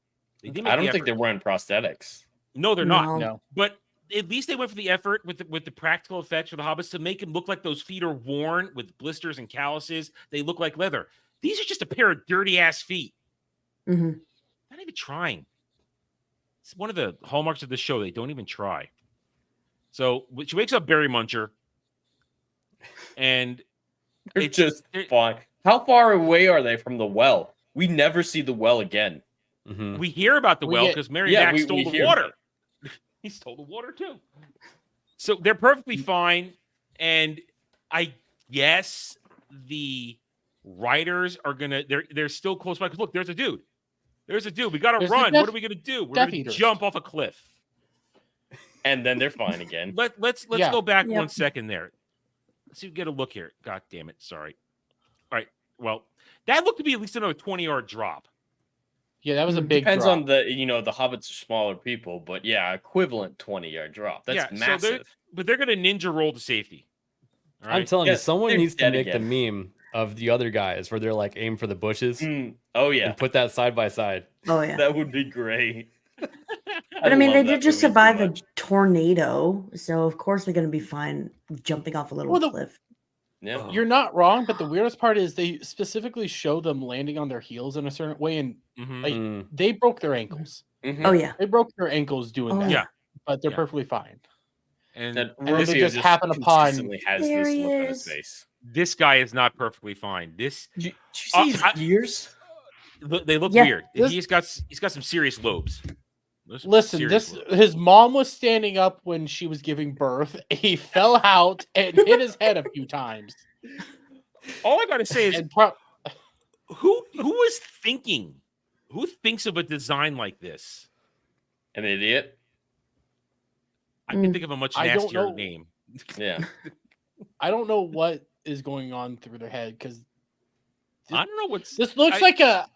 They didn't make I don't the think effort. they're wearing prosthetics. No, they're not. No. But at least they went for the effort with the practical effects for the Hobbits to make them look like those feet are worn with blisters and calluses. They look like leather. These are just a pair of dirty ass feet. Mm-hmm. Not even trying. It's one of the hallmarks of the show. They don't even try. So she wakes up Berry Muncher, and They're just fine. How far away are they from the well? We never see the well again. We hear about the well because Mary Mac stole the water. He stole the water too. So they're perfectly fine, and I guess the writers are gonna. They're still close by. Because look, there's a dude. There's a dude. We gotta run. What are we gonna do? We're gonna jump off a cliff. And then they're fine again. Let's go back 1 second there. Let's see, get a look here. God damn it. Sorry. All right. Well, that looked to be at least another 20-yard drop. Yeah, that was a big Depends drop. on the hobbits are smaller people, but yeah, equivalent 20-yard drop. That's massive. But they're gonna ninja roll to safety. All right? I'm telling you, someone they're needs to dead make again. the meme of the other guys where they're like aim for the bushes. Oh yeah. And put that side by side. Oh yeah. That would be great. But I mean, they did just survive a tornado, so of course they're going to be fine jumping off a little cliff. Yeah, you're not wrong, but the weirdest part is they specifically show them landing on their heels in a certain way, and like, they broke their ankles. Oh yeah, they broke their ankles doing that. Yeah, but they're perfectly fine. And then they just happen upon. Has this look on his face. This guy is not perfectly fine. This did you see his ears? They look weird. He's got some serious lobes. Listen, his mom was standing up when she was giving birth. He fell out and hit his head a few times. All I gotta say is, who was thinking? Who thinks of a design like this? An idiot. I can think of a much nastier name. Yeah, I don't know what is going on through their head because I don't know what's. This looks like a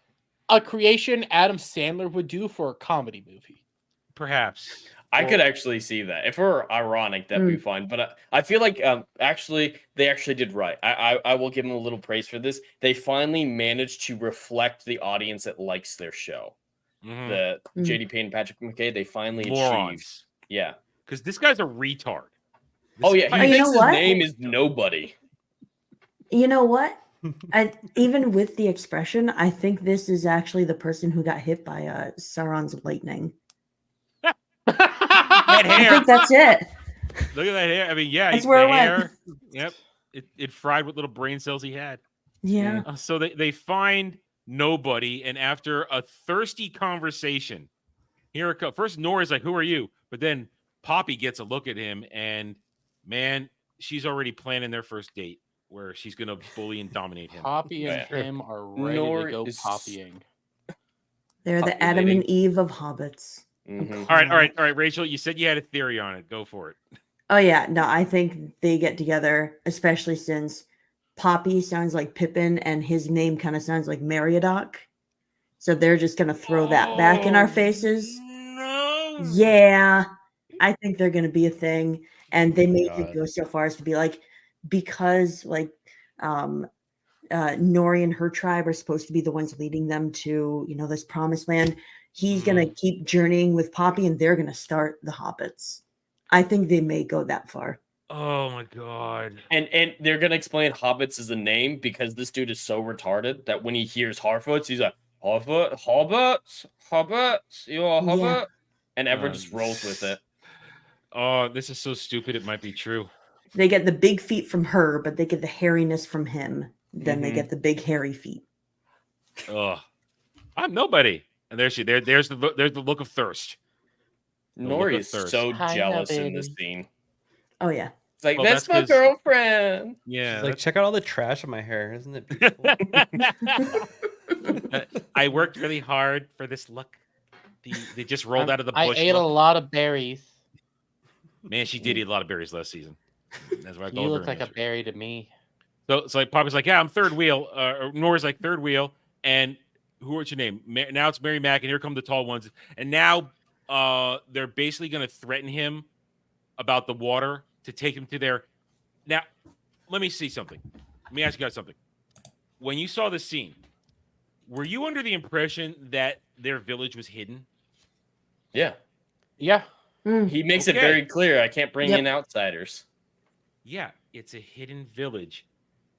a creation Adam Sandler would do for a comedy movie. Perhaps. I could actually see that. If we're ironic, that'd be fine. But I feel like actually they actually did right. I will give them a little praise for this. They finally managed to reflect the audience that likes their show. The JD Payne and Patrick McKay, they finally achieved. Yeah. Because this guy's a retard. He thinks his name is nobody. You know what? Even with the expression, I think this is actually the person who got hit by Sauron's lightning. That hair. I think that's it. Look at that hair. I mean, yeah, That's where the it hair. went. Yep. It fried what little brain cells he had. Yeah. So they find nobody, and after a thirsty conversation, here it comes. First, Nora's like, "Who are you?" But then Poppy gets a look at him, and man, she's already planning their first date, where she's gonna bully and dominate him. Poppy and him are ready to go poppying. They're the Adam and Eve of hobbits. All right, Rachel. You said you had a theory on it. Go for it. Oh yeah, no, I think they get together, especially since Poppy sounds like Pippin and his name kind of sounds like Meriadoc. So they're just gonna throw that back in our faces. No. Yeah, I think they're gonna be a thing, and they may even go so far as to be like, because like Nori and her tribe are supposed to be the ones leading them to, you know, this promised land. He's gonna keep journeying with Poppy, and they're gonna start the hobbits. I think they may go that far. Oh my god! And they're gonna explain hobbits as a name because this dude is so retarded that when he hears Harfoots, he's like, hobbits, you are hobbit, and everyone just rolls with it. Oh, this is so stupid. It might be true. They get the big feet from her, but they get the hairiness from him. Then they get the big hairy feet. Oh, I'm nobody. And there's the look of thirst. Nori is so jealous in this scene. Oh yeah. It's like, that's my girlfriend. Yeah. She's like, check out all the trash in my hair. Isn't it beautiful? I worked really hard for this look. They just rolled out of the bush. I ate a lot of berries. Man, she did eat a lot of berries last season. That's why I You look like a berry to me. So like Poppy's like, yeah, I'm third wheel. Or Nora's like third wheel. And what's your name? Now it's Mary Mac, and here come the tall ones. And now they're basically going to threaten him about the water to take him to their. Now, let me see something. Let me ask you guys something. When you saw this scene, were you under the impression that their village was hidden? Yeah. Yeah. He makes it very clear. I can't bring in outsiders. Yeah, it's a hidden village,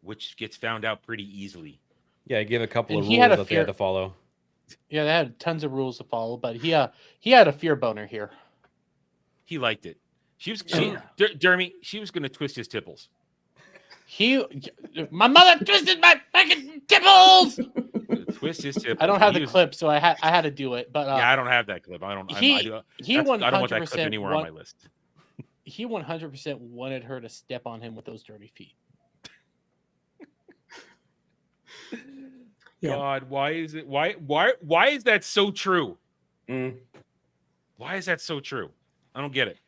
which gets found out pretty easily. Yeah, I gave a couple And of he rules had a that they had to follow. Yeah, they had tons of rules to follow, but he had a fear boner here. He liked it. Jeremy, she was going to twist his tipples. My mother twisted my fucking tipples. Twist his tipples. I don't have the clip, so I had to do it. But yeah, I don't have that clip. I don't want that clip anywhere on my list. He 100% wanted her to step on him with those dirty feet. God, why is it? Why is that so true? Why is that so true? I don't get it.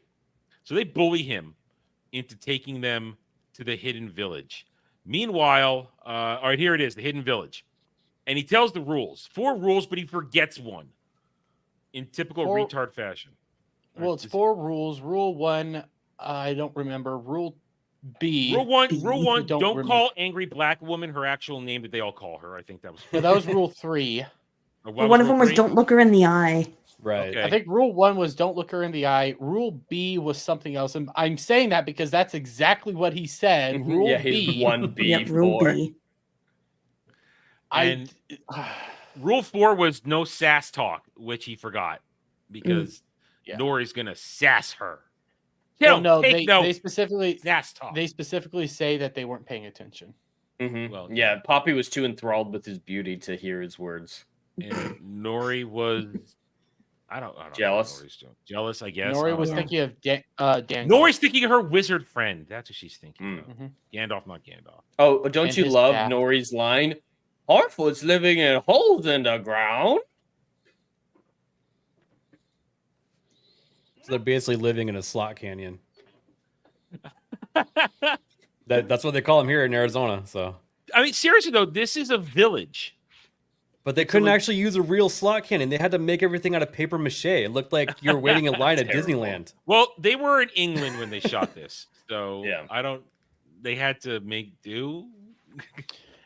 So they bully him into taking them to the hidden village. Meanwhile, all right, here it is, the hidden village. And he tells the rules. 4 rules, but he forgets one. In typical retard fashion. Well, it's 4 rules. Rule 1, I don't remember. Rule B. Rule one, don't call angry black woman her actual name that they all call her. I think that was. Yeah, that was rule 3. Well, one of them was don't look her in the eye. Right. Okay. I think rule 1 was don't look her in the eye. Rule B was something else. And I'm saying that because that's exactly what he said. Rule B. 1B. Yep, rule B. And rule 4 was no sass talk, which he forgot because Nori's gonna sass her. Well, no, they specifically sass talk. They specifically say that they weren't paying attention. Well, yeah, Poppy was too enthralled with his beauty to hear his words. And Nori was, I don't jealous. Know what jealous, I guess. Nori was thinking of Dan. Nori's thinking of her wizard friend. That's what she's thinking. Gandalf, not Gandalf. Oh, don't you love Nori's line? Harfoot's living in holes in the ground. So they're basically living in a slot canyon. That's what they call them here in Arizona. So I mean, seriously though, this is a village. But they couldn't actually use a real slot cannon. They had to make everything out of paper mache. It looked like you were waiting in line at Disneyland. Well, they were in England when they shot this, so Yeah. They had to make do.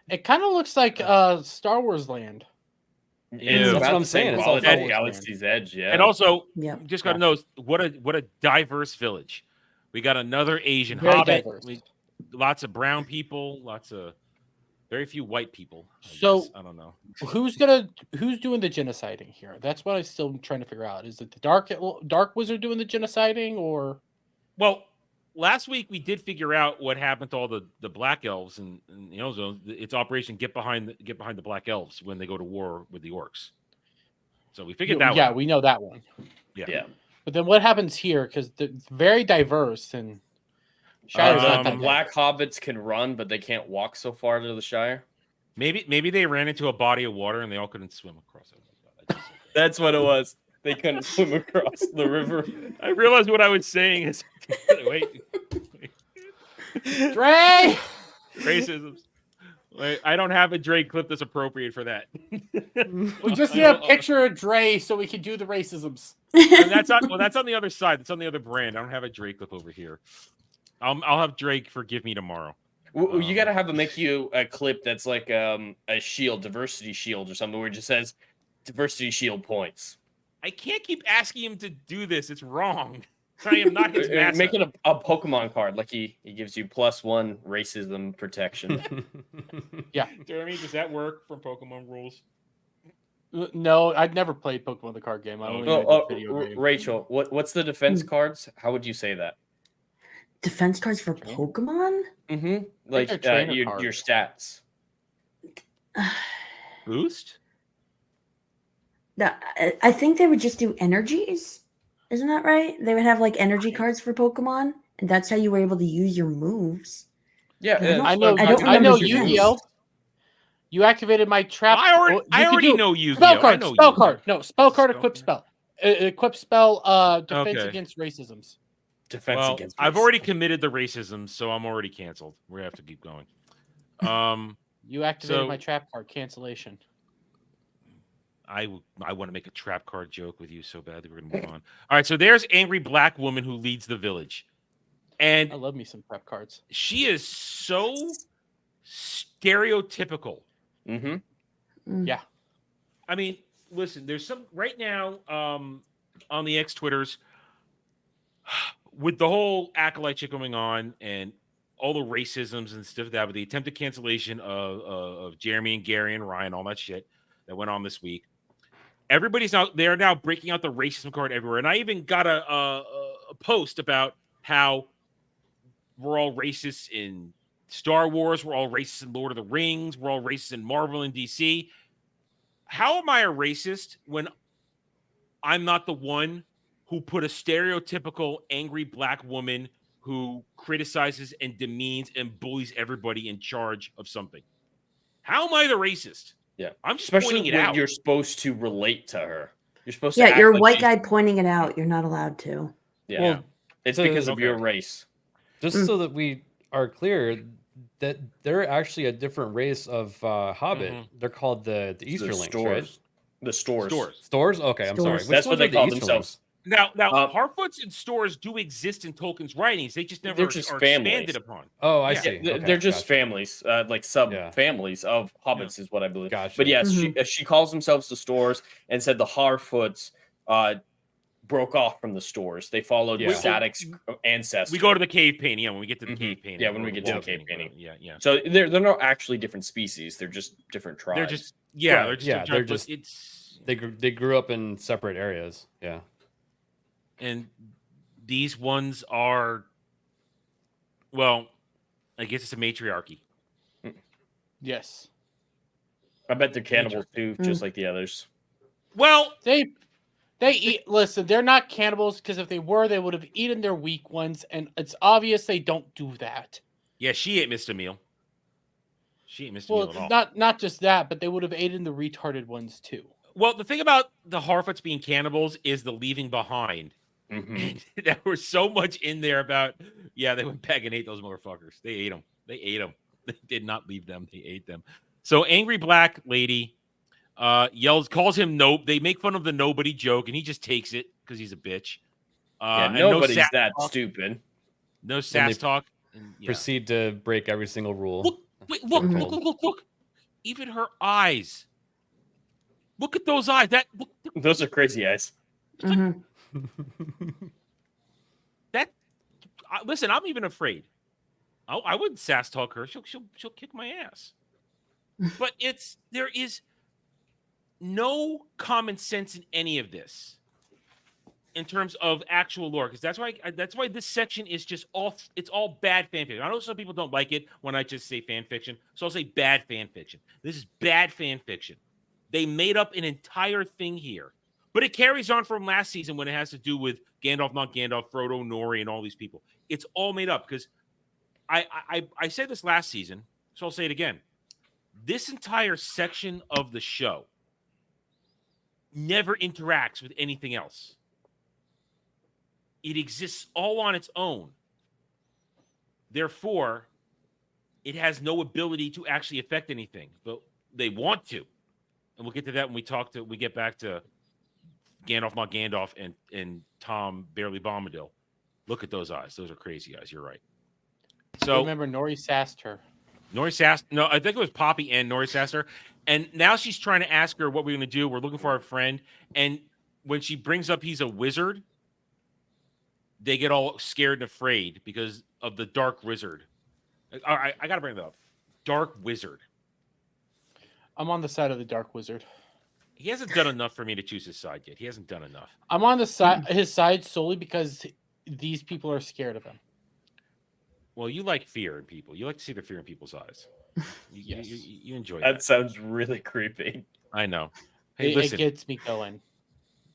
It kind of looks like Star Wars Land. It's that's about what I'm the same saying. It's quality all as Star Wars Galaxy's Edge, yeah. And also, Yep. just got to know what a diverse village. We got another Asian Very hobbit. diverse. Lots of brown people. Lots of very few white people. So- I don't know. Who's doing the genociding here? That's what I'm still trying to figure out. Is it the Dark Wizard doing the genociding, or Well, last week we did figure out what happened to all the black elves, and so it's Operation Get Behind the Black Elves when they go to war with the orcs. So we figured that one. Yeah, we know that one. Yeah. But then what happens here? Because it's very diverse and Shire's not The that black hobbits can run, but they can't walk so far to the Shire. Maybe they ran into a body of water and they all couldn't swim across it. That's what it was. They couldn't swim across the river. I realized what I was saying is wait. Dre! Racism. Wait, I don't have a Drake clip that's appropriate for that. We just need a picture of Dre so we can do the racisms. And that's on the other side. That's on the other brand. I don't have a Drake clip over here. I'll have Drake forgive me tomorrow. You got to have him make you a clip that's like a shield, diversity shield or something, where it just says diversity shield points. I can't keep asking him to do this. It's wrong. I am not his master. Make it a Pokemon card, like he gives you +1 racism protection. Yeah. Jeremy, does that work from Pokemon rules? No, I'd never played Pokemon the card game. I only played the video game. Rachel, what's the defense cards? How would you say that? Defense cards for Pokemon? Mm-hmm. Like they're trainer your cards. stats. Boost? No, I think they would just do energies. Isn't that right? They would have like energy cards for Pokemon, and that's how you were able to use your moves. Yeah, I know. I don't I know remember your Yu-Gi-Oh. You activated my trap. I already know Yu-Gi-Oh. Spell card. I know Spell Yu-Gi-Oh. card. No, spell card. Equip spell. Equip spell. Defense Okay. against racisms. Defense Well, against. I've racism. already committed the racism, so I'm already canceled. We have to keep going. You activated So- my trap card. Cancellation. I want to make a trap card joke with you so badly. We're gonna move on. All right, so there's angry black woman who leads the village, and I love me some prep cards. she is so stereotypical. Mm-hmm. Yeah. I mean, listen, there's some right now on the X Twitters with the whole acolyte shit going on and all the racisms and stuff like that with the attempted cancellation of Jeremy and Gary and Ryan, all that shit that went on this week. They're now breaking out the racism card everywhere. And I even got a post about how we're all racist in Star Wars, we're all racist in Lord of the Rings, we're all racist in Marvel and DC. How am I a racist when I'm not the one who put a stereotypical angry black woman who criticizes and demeans and bullies everybody in charge of something? How am I the racist? Yeah, I'm just especially pointing it when out. you're supposed to relate to her. You're supposed to. Yeah, act you're a like white she's- guy pointing it out. You're not allowed to. Yeah, Well, it's so- because of okay. your race. Just so that we are clear, that they're actually a different race of Hobbit. Mhm. They're called the The Easterlings, stores. right? The stores. Stores? Okay, I'm sorry. Stores. Which That's what ones they are the call Easterlings? themselves. Now, Uh, Harfoots and stores do exist in Tolkien's writings. They just never They're just are families. expanded upon. Oh, I Yeah, see. They're Okay, just gotcha. families, like sub Yeah. families of hobbits, is what I believe. Gotcha. But yes, Mhm. she calls themselves the stores and said the Harfoots broke off from the stores. They followed Yeah. Sadic's ancestors. We go to the cave painting. Yeah, when we get to the Mhm. cave painting. Yeah, when or we the get to wall the cave painting. Yeah. So they're not actually different species. They're just different tribes. They're just yeah, Right, they're just yeah, they're but just- it's They grew up in separate areas. Yeah. and these ones are well, I guess it's a matriarchy. Yes. I bet they're cannibals too, just like the others. Well, They eat. Listen, they're not cannibals because if they were, they would have eaten their weak ones, and it's obvious they don't do that. yeah, she ate Mr. Meal. She ate Mr. Meal at all. Well, not just that, but they would have eaten the retarded ones too. Well, the thing about the Harfoots being cannibals is the leaving behind. Mhm. There was so much in there about, yeah, they went back and ate those motherfuckers. They ate them. They did not leave them. They ate them. So angry black lady calls him nope. They make fun of the nobody joke, and he just takes it because he's a bitch. Yeah, And nobody's sass that talk. stupid. No sass talk. And, Proceed to break every single rule. Look. Even her eyes. Look at those eyes. Those are crazy eyes. Listen, I'm even afraid. I wouldn't sass talk her. She'll kick my ass. But there is no common sense in any of this in terms of actual lore, because that's why this section is just all bad fan fiction. I know some people don't like it when I just say fan fiction, so I'll say bad fan fiction. This is bad fan fiction. They made up an entire thing here, but it carries on from last season when it has to do with Gandalf, not Gandalf, Frodo, Nori, and all these people. It's all made up because I said this last season, so I'll say it again. This entire section of the show never interacts with anything else. It exists all on its own. Therefore, it has no ability to actually affect anything, but they want to. And we'll get to that when we get back to Gandalf, not Gandalf, and Tom Barely Bombadil. Look at those eyes. Those are crazy eyes. You're right. So remember, Nori sassed her. Nori sassed. No, I think it was Poppy and Nori sassed her. And now she's trying to ask her what we're going to do. We're looking for our friend. And when she brings up he's a wizard, they get all scared and afraid because of the dark wizard. All right, I got to bring that up. Dark wizard. I'm on the side of the dark wizard. He hasn't done enough for me to choose his side yet. He hasn't done enough. I'm on his side solely because these people are scared of him. Well, you like fear in people. You like to see the fear in people's eyes. You enjoy that. That sounds really creepy. I know. Hey, listen. It gets me going.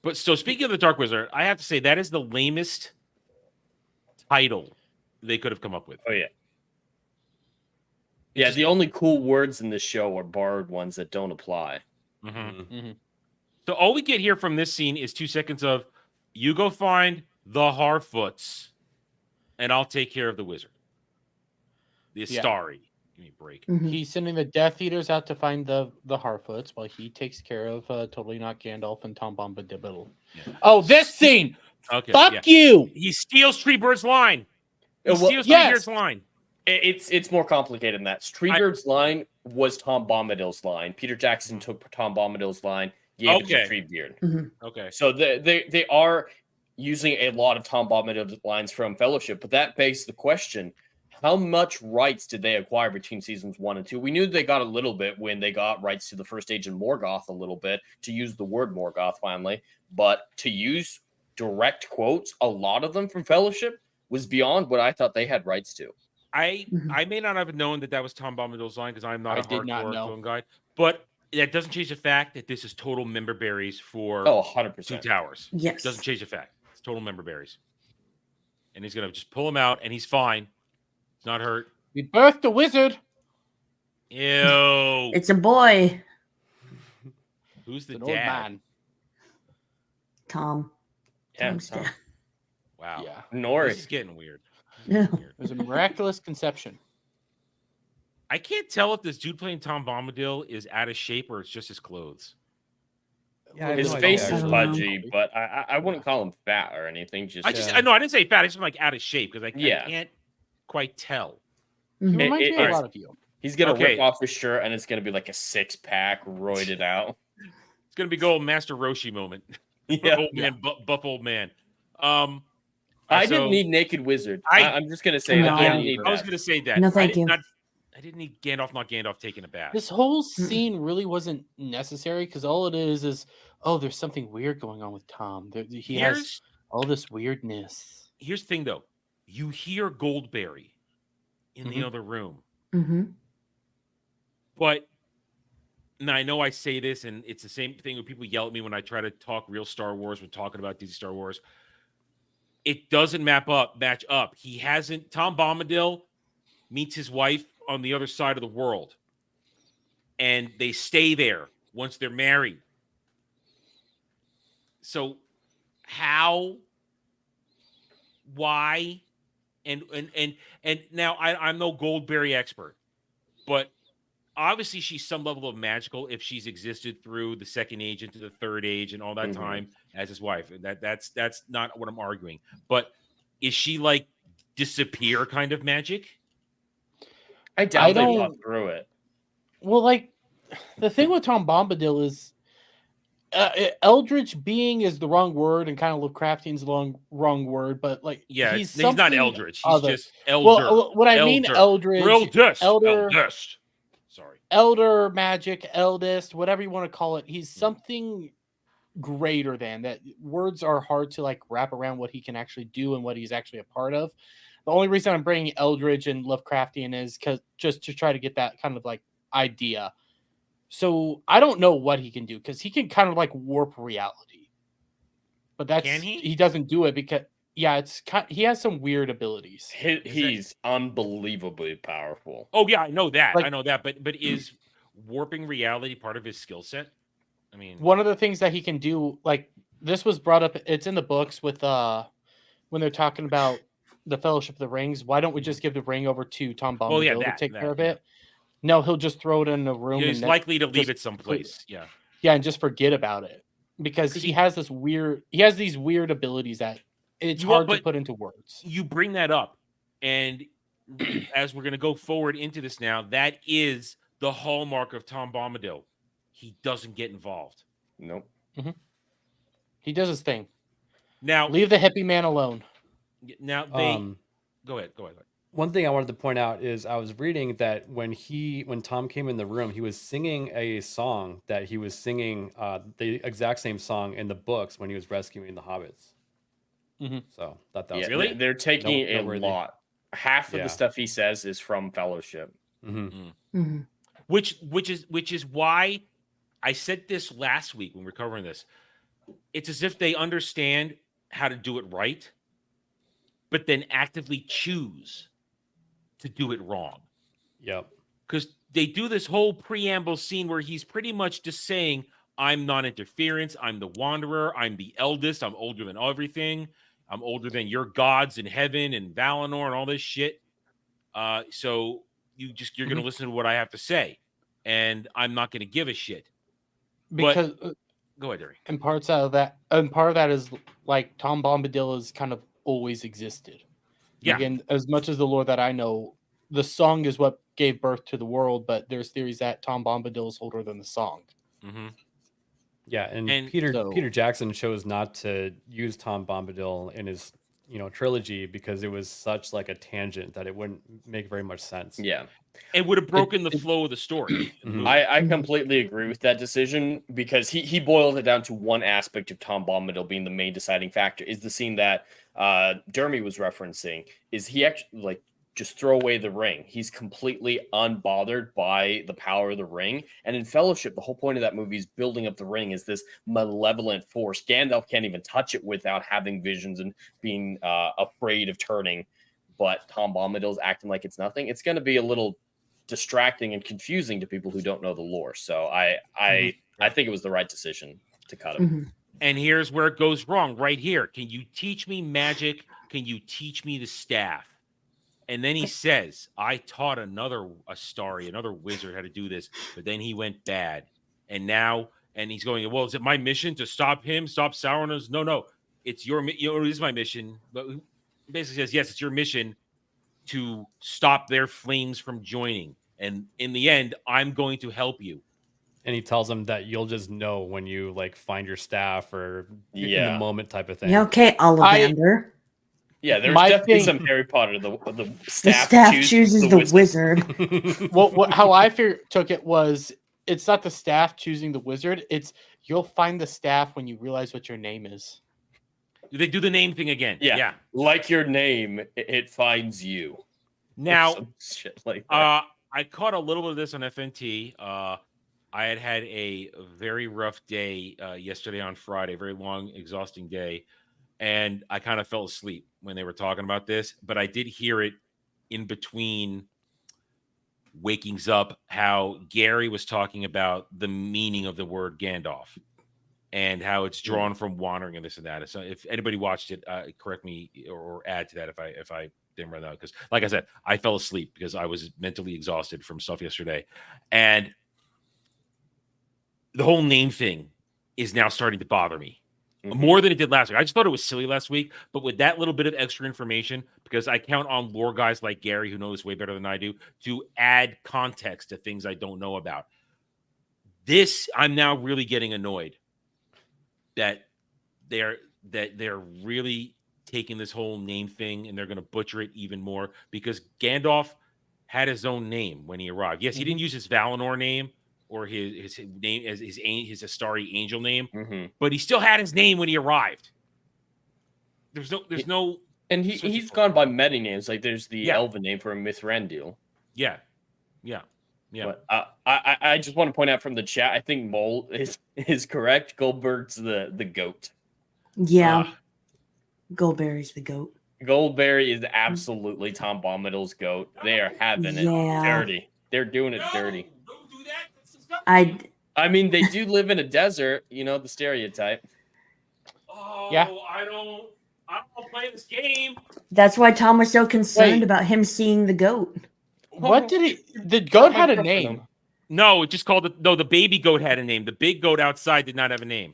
But so speaking of the Dark Wizard, I have to say that is the lamest title they could have come up with. Oh, yeah. Yeah, the only cool words in this show are borrowed ones that don't apply. So all we get here from this scene is 2 seconds of, you go find the Harfoots, and I'll take care of the wizard. The Astari. Give me a break. He's sending the Death Eaters out to find the Harfoots while he takes care of Totally Not Gandalf and Tom Bombadil. Yeah. Oh, this scene! Okay, fuck you! He steals Treebird's line. Treebird's line. It's more complicated than that. Treebird's line was Tom Bombadil's line. Peter Jackson took Tom Bombadil's line, gave it to Treebeard. Okay. So they are using a lot of Tom Bombadil's lines from Fellowship, but that begs the question: how much rights did they acquire between seasons 1 and 2? We knew they got a little bit when they got rights to the first age in Morgoth a little bit, to use the word Morgoth finally, but to use direct quotes, a lot of them from Fellowship, was beyond what I thought they had rights to. I may not have known that was Tom Bombadil's line because I'm not a hardcore film guy, but that doesn't change the fact that this is total member berries for 100%. Two Towers. Yes. Doesn't change the fact. It's total member berries. And he's going to just pull him out, and he's fine. He's not hurt. We birthed a wizard. Ew. It's a boy. Who's the dad? Old man. Tom. Yeah, Tom's dad. Wow. Yeah. Nori. This is getting weird. Yeah. It was a miraculous conception. I can't tell if this dude playing Tom Bombadil is out of shape or it's just his clothes. Yeah, his face is pudgy, but I wouldn't call him fat or anything. I didn't say fat. I just like out of shape because I can't quite tell. He reminds me a lot of you. He's gonna rip off his shirt and it's gonna be like a 6-pack roided out. It's gonna be good old Master Roshi moment. Buff old man. I didn't need Naked Wizard. I'm just gonna say that. I was gonna say that. No, thank you. I didn't need Gandalf, not Gandalf, taking a bath. This whole scene really wasn't necessary because all it is there's something weird going on with Tom. He has all this weirdness. Here's the thing, though. You hear Goldberry in the other room. But, and I know I say this, and it's the same thing when people yell at me when I try to talk real Star Wars when talking about Disney Star Wars. It doesn't match up. He hasn't. Tom Bombadil meets his wife on the other side of the world, and they stay there once they're married. So, how? Why? And now I'm no Goldberry expert, but obviously she's some level of magical if she's existed through the second age into the third age and all that time as his wife. And that's not what I'm arguing. But is she like disappear kind of magic? I doubt they thought through it. Well, like the thing with Tom Bombadil is eldritch being is the wrong word, and kind of Lovecraftian's the wrong word, but like he's not eldritch. He's just elder. Well, what I mean eldritch, eldest. Sorry. Elder magic, eldest, whatever you want to call it. He's something greater than that. Words are hard to like wrap around what he can actually do and what he's actually a part of. The only reason I'm bringing eldritch and Lovecraftian is because just to try to get that kind of like idea. So I don't know what he can do because he can kind of like warp reality, but that's he doesn't do it because he has some weird abilities. He's unbelievably powerful. Oh yeah, I know that. But is warping reality part of his skill set? I mean, one of the things that he can do, like this was brought up, it's in the books with when they're talking about the Fellowship of the Rings. Why don't we just give the ring over to Tom Bombadil to take care of it? No, he'll just throw it in a room. He's likely to leave it someplace. Yeah, and just forget about it because he has these weird abilities that it's hard to put into words. You bring that up, and as we're going to go forward into this now, that is the hallmark of Tom Bombadil. He doesn't get involved. Nope. Mm-hmm. He does his thing. Now, leave the hippie man alone. Now they go ahead. One thing I wanted to point out is I was reading that when Tom came in the room, he was singing a song that he was singing the exact same song in the books when he was rescuing the hobbits. Mm-hmm. So that was really they're taking a lot. Half of the stuff he says is from Fellowship, which is why I said this last week when we were covering this. It's as if they understand how to do it right, but then actively choose to do it wrong. Yep. Because they do this whole preamble scene where he's pretty much just saying, I'm non-interference, I'm the wanderer, I'm the eldest, I'm older than everything, I'm older than your gods in heaven and Valinor and all this shit. So you're going to listen to what I have to say, and I'm not going to give a shit. Because go ahead, Derry. And part of that is like Tom Bombadil has kind of always existed. Yeah. Again, as much as the lore that I know, the song is what gave birth to the world, but there's theories that Tom Bombadil is older than the song. Mm-hmm. Yeah, and Peter Jackson chose not to use Tom Bombadil in his trilogy because it was such like a tangent that it wouldn't make very much sense. Yeah. It would have broken the flow of the story. I completely agree with that decision because he boiled it down to one aspect of Tom Bombadil being the main deciding factor. Is the scene that Dermy was referencing. Is he actually just throw away the ring? He's completely unbothered by the power of the ring. And in Fellowship, the whole point of that movie is building up the ring as this malevolent force. Gandalf can't even touch it without having visions and being afraid of turning. But Tom Bombadil's acting like it's nothing. It's going to be a little distracting and confusing to people who don't know the lore. So I think it was the right decision to cut him. Mm-hmm. And here's where it goes wrong right here. Can you teach me magic? Can you teach me the staff? And then he says, I taught another wizard how to do this, but then he went bad. And he's going, well, is it my mission to stop him, stop Sauron? No, it's it is my mission. But he basically says, yes, it's your mission to stop their flames from joining. And in the end, I'm going to help you. And he tells him that you'll just know when you find your staff or in the moment type of thing. Yeah, okay, Ollivander. There's definitely some Harry Potter. The staff chooses the wizard. How I took it was, it's not the staff choosing the wizard. It's you'll find the staff when you realize what your name is. They do the name thing again. Yeah. Like your name, it finds you. Now, shit like that. I caught a little bit of this on FNT. I had a very rough day yesterday on Friday, very long, exhausting day. And I kind of fell asleep when they were talking about this, but I did hear it in between wakings up, how Gary was talking about the meaning of the word Gandalf and how it's drawn from wandering and this and that. So if anybody watched it, correct me or add to that if I them right now because, like I said, I fell asleep because I was mentally exhausted from stuff yesterday, and the whole name thing is now starting to bother me more than it did last week. I just thought it was silly last week, but with that little bit of extra information, because I count on lore guys like Gary, who knows way better than I do, to add context to things I don't know about. This, I'm now really getting annoyed that they're really taking this whole name thing and they're going to butcher it even more because Gandalf had his own name when he arrived. Yes, he didn't use his Valinor name or his name as his Astari angel name, but he still had his name when he arrived. There's no, and he's gone by many names. Like there's the Elven name for Mithrandil. Yeah. But, I just want to point out from the chat, I think Mole is correct. Goldberg's the goat. Yeah. Goldberry's the goat. Goldberry is absolutely Tom Bombadil's goat. They are having it dirty. They're doing it dirty. Don't do that. That's disgusting. I mean, they do live in a desert, you know, the stereotype. Oh, yeah. I don't play this game. That's why Tom was so concerned about him seeing the goat. What did the goat had a name? No, it just called it. No, the baby goat had a name. The big goat outside did not have a name.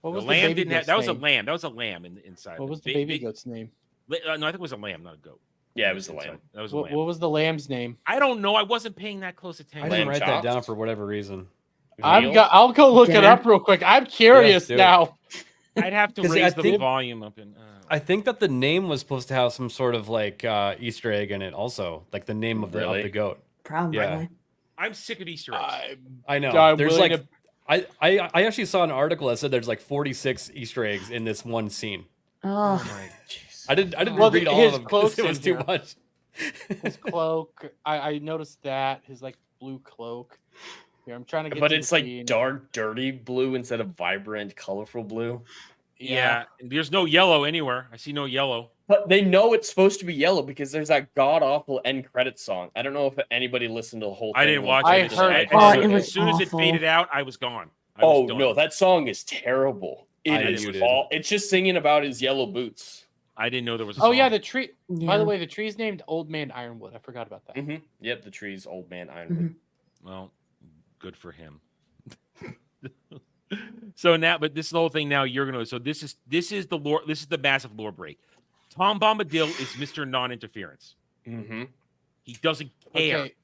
What was the lamb baby didn't have. goat's That was a name? lamb. That was a lamb inside. What was the baby goat's name? No, I think it was a lamb, not a goat. Yeah, it was a lamb. That was a What lamb. was the lamb's name? I don't know. I wasn't paying that close attention. I didn't Lamb write chops? that down for whatever reason. I'll go look it up real quick. I'm curious do it. now. I'd have to 'Cause raise I the think- volume up. And I think that the name was supposed to have some sort of like Easter egg in it, also, like the name of Really? the goat. Probably. Yeah. I'm sick of Easter eggs. I know. I'm There's willing like to- I actually saw an article that said there's like 46 Easter eggs in this one scene. Oh, I didn't Well, read all his of them because cloak's it was in too here. much. His cloak. I noticed that his like blue cloak. Here, I'm trying to get. But to it's the like scene. dark, dirty blue instead of vibrant, colorful blue. Yeah. There's no yellow anywhere. I see no yellow. But they know it's supposed to be yellow because there's that god awful end credit song. I don't know if anybody listened to the whole thing. I didn't watch I it. heard- As soon as it faded out, I was gone. I was done. No, that song is terrible. I It is muted. all. It's just singing about his yellow boots. I didn't know there was a Oh song. yeah, the tree. By the Yeah. way, the tree's named Old Man Ironwood. I forgot about that. Mm-hmm. Yep, the tree's old man Ironwood. Well, good for him. So now, but this is the whole thing now you're gonna. So this is the lore. This is the massive lore break. Tom Bombadil is Mr. Non-interference. Mm-hmm. He doesn't care. Okay.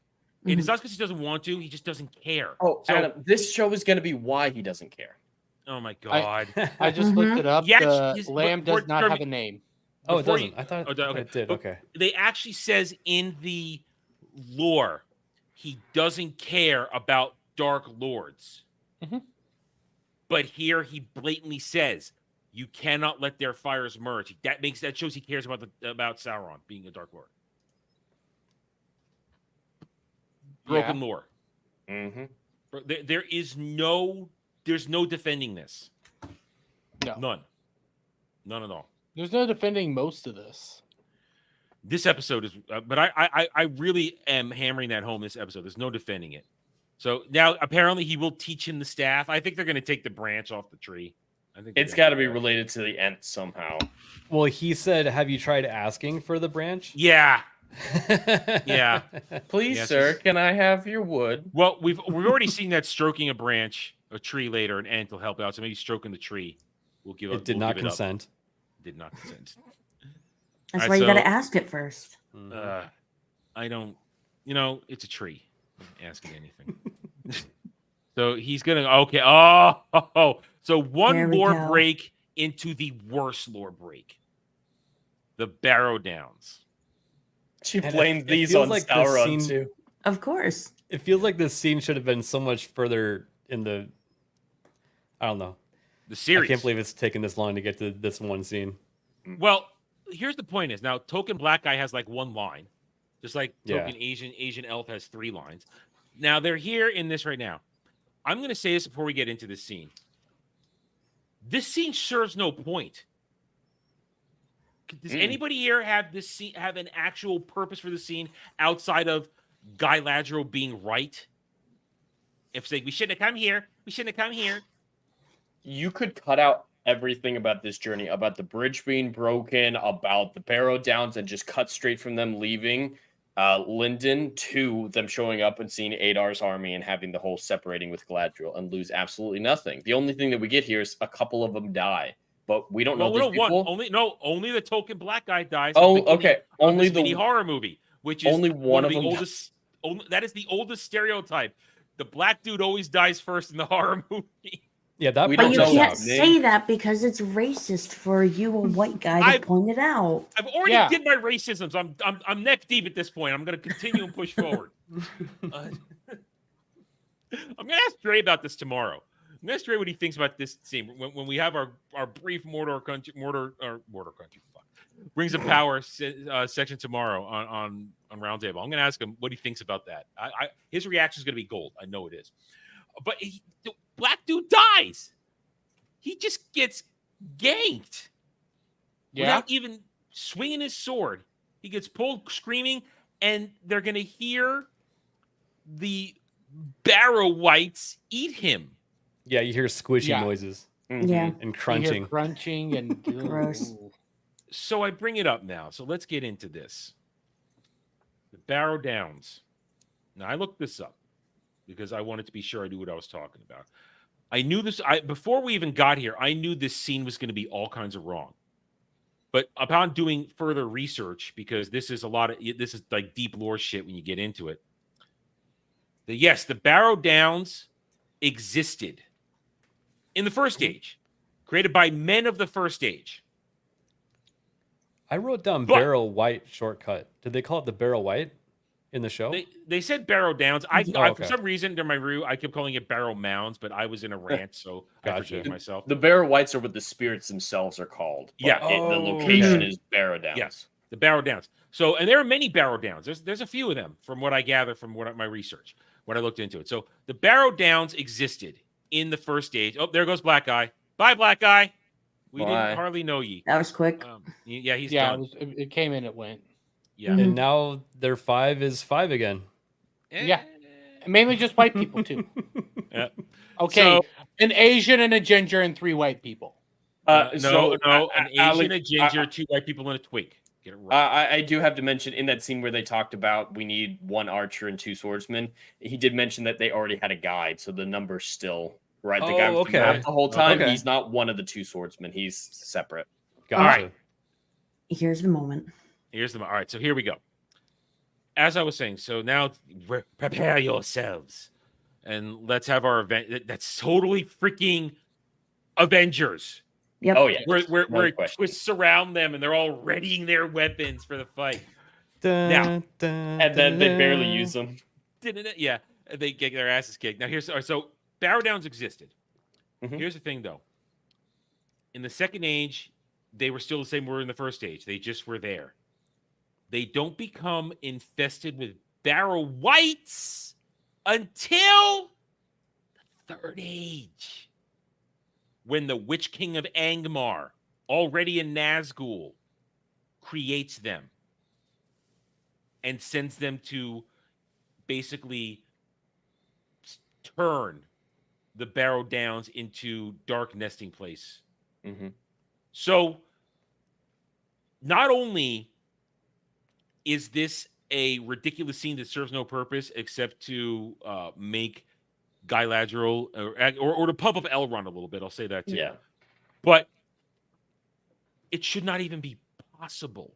And it's not because he doesn't want to. He just doesn't care. Oh, So- Adam, this show is going to be why he doesn't care. Oh my god. I just looked it up. Yeah, the he's- lamb before- does not for have me- a name. Oh, it Before doesn't. I thought okay. it did. But Okay. They actually says in the lore, he doesn't care about Dark Lords. Mhm. But here he blatantly says, "You cannot let their fires merge." That shows he cares about Sauron being a Dark Lord. Broken lore. Mm-hmm. There's no defending this. No. None at all. There's no defending most of this. This episode is, but I really am hammering that home. This episode, there's no defending it. So now apparently he will teach him the staff. I think they're going to take the branch off the tree. I think It's got to be related to the Ent somehow. Well, he said, "Have you tried asking for the branch?" Yeah, yeah. Please, Yes, sir, it's- can I have your wood? Well, we've already seen that stroking a tree later, an ant will help out. So maybe stroking the tree will give up. It did we'll not give it up. consent. Did not consent. that's All why right, you got so- to ask it first. I don't. It's a tree. I'm asking anything. So he's gonna okay. Oh. So There one we lore go. break into the worst lore break. The Barrow Downs. She And blamed it these feels on like the Sauron scene- too. Of course. It feels like this scene should have been so much further in the. I don't know. The series. I can't believe it's taken this long to get to this one scene. Well, here's the point: is now token black guy has like one line, just like token Asian elf has 3 lines. Now they're here in this right now. I'm going to say this before we get into this scene. This scene serves no point. Does anybody here have this scene have an actual purpose for the scene outside of Guy Ladro being right? If saying we shouldn't have come here, we shouldn't have come here. You could cut out everything about this journey, about the bridge being broken, about the Barrow Downs, and just cut straight from them leaving Linden to them showing up and seeing Adar's army and having the whole separating with Galadriel and lose absolutely nothing. The only thing that we get here is a couple of them die, but we don't know these people. Only the token black guy dies. Oh, okay. Only the mini horror movie, which is only one of the them oldest. That is the oldest stereotype. The black dude always dies first in the horror movie. Yeah, that We But don't you know can't that. say that because it's racist for you, a white guy, to point it out. I've already did my racisms. I'm neck deep at this point. I'm going to continue and push forward. I'm going to ask Dre about this tomorrow. I'm going to ask Dre what he thinks about this scene when we have our brief Mordor country. Fuck. Rings of Power section tomorrow on Roundtable. I'm going to ask him what he thinks about that. His reaction is going to be gold. I know it is. But the black dude dies. He just gets ganked without even swinging his sword. He gets pulled screaming, and they're going to hear the Barrow Whites eat him. Yeah, you hear squishy noises. Yeah. And crunching. Crunching and Gross. So I bring it up now. So let's get into this. The Barrow Downs. Now, I looked this up because I wanted to be sure I knew what I was talking about. I knew this. Before we even got here, I knew this scene was going to be all kinds of wrong. But upon doing further research, because this is like deep lore shit when you get into it. Yes, the Barrow Downs existed in the First Age, created by men of the First Age. I wrote down Barrow White shortcut. Did they call it the Barrow White in the show? They said Barrow Downs. Okay. For some reason, during my review, I kept calling it Barrow Mounds, but I was in a rant, so I forgave myself. The Barrow Whites are what the spirits themselves are called. Yeah. The location is Barrow Downs. Yes, the Barrow Downs. So, and there are many Barrow Downs. There's a few of them from what I gather from my research, when I looked into it. So the Barrow Downs existed in the First Age. Oh, there goes Black Guy. Bye, Black Guy. We didn't hardly know ye. That was quick. He's done. It came in, it went. Yeah. And now their 5 is 5 again. Yeah. Mainly just white people, too. Yeah. Okay. So, an Asian and a ginger and 3 white people. An Asian, a ginger, 2 white people, and a twig. Get it right. I do have to mention in that scene where they talked about we need 1 archer and 2 swordsmen, he did mention that they already had a guide, so the number's still right. The guy was the whole time. Okay. He's not one of the 2 swordsmen. He's separate. Gotcha. All right. Here's the moment. All right, so here we go. As I was saying, so now prepare yourselves and let's have our event. That's totally freaking Avengers. Yep. Oh yeah. Where twists surround them and they're all readying their weapons for the fight. Dun, And then they barely use them. Yeah, they get their asses kicked. Now so Barrow Downs existed. Mhm. Here's the thing though. In the Second Age, they were still the same were in the First Age. They just were there. They don't become infested with Barrow Whites until the Third Age, when the Witch King of Angmar, already in Nazgul, creates them and sends them to basically turn the Barrow Downs into dark nesting place. Mm-hmm. So not only is this a ridiculous scene that serves no purpose except to make Galadriel or to pump up Elrond a little bit, I'll say that too. Yeah. But it should not even be possible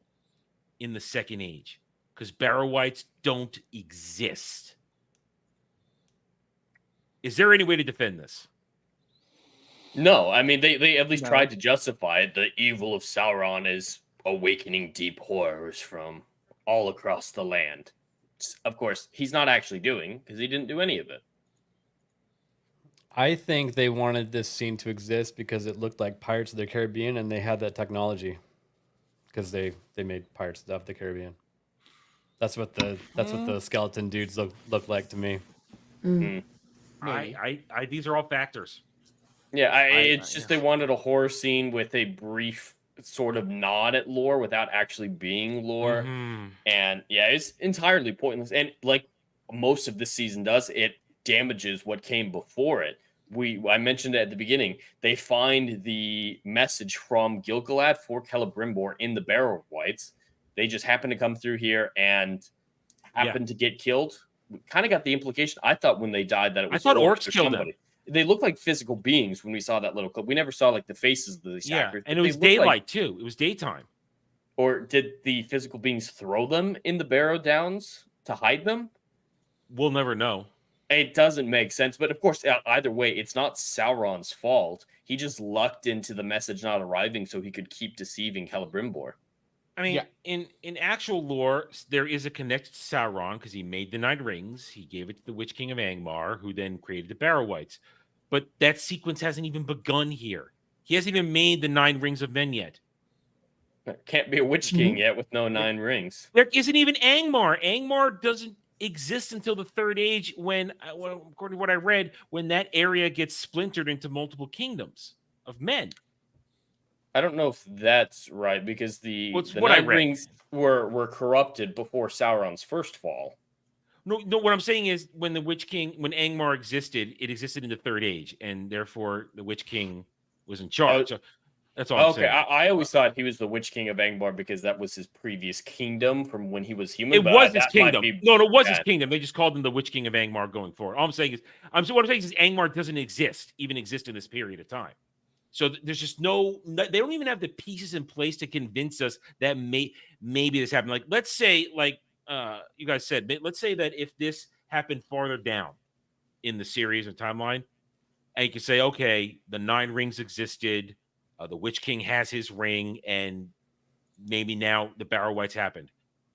in the Second Age because Barrow Whites don't exist. Is there any way to defend this? No, I mean they at least tried to justify it. The evil of Sauron is awakening deep horrors from all across the land. Of course, he's not actually doing because he didn't do any of it. I think they wanted this scene to exist because it looked like Pirates of the Caribbean and they had that technology because they made Pirates of the Caribbean. That's what the skeleton dudes look like to me. Mm. These are all factors. Yeah, it's just they wanted a horror scene with a brief sort of nod at lore without actually being lore. Mm-hmm. And yeah, it's entirely pointless. And like most of this season does, it damages what came before it. I mentioned it at the beginning. They find the message from Gil-galad for Celebrimbor in the Barrow Wights. They just happen to come through here and happen to get killed. We kind of got the implication. I thought when they died that it was I thought orcs or killed somebody. They look like physical beings when we saw that little clip. We never saw like the faces of these actors. And it was daylight too. It was daytime. Or did the physical beings throw them in the Barrow Downs to hide them? We'll never know. It doesn't make sense, but of course, either way, it's not Sauron's fault. He just lucked into the message not arriving so he could keep deceiving Celebrimbor. I mean, in actual lore, there is a connection to Sauron because he made the Nine Rings. He gave it to the Witch King of Angmar, who then created the Barrow Wights. But that sequence hasn't even begun here. He hasn't even made the Nine Rings of Men yet. Can't be a Witch King yet with no 9 rings. There isn't even Angmar. Angmar doesn't exist until the Third Age when, according to what I read, when that area gets splintered into multiple kingdoms of men. I don't know if that's right because the what 9 rings were corrupted before Sauron's first fall. No, what I'm saying is when the Witch King, when Angmar existed, it existed in the Third Age, and therefore the Witch King was in charge. So that's all I'm saying. I always thought he was the Witch King of Angmar because that was his previous kingdom from when he was human. It was his kingdom. No, it was his kingdom. They just called him the Witch King of Angmar going forward. All I'm saying is, Angmar doesn't exist in this period of time. So there's just they don't even have the pieces in place to convince us that maybe this happened. Like, let's say, you guys said, let's say that if this happened farther down in the series or timeline, and you can say, okay, the 9 rings existed, the Witch King has his ring, and maybe now the Barrow Wights happened.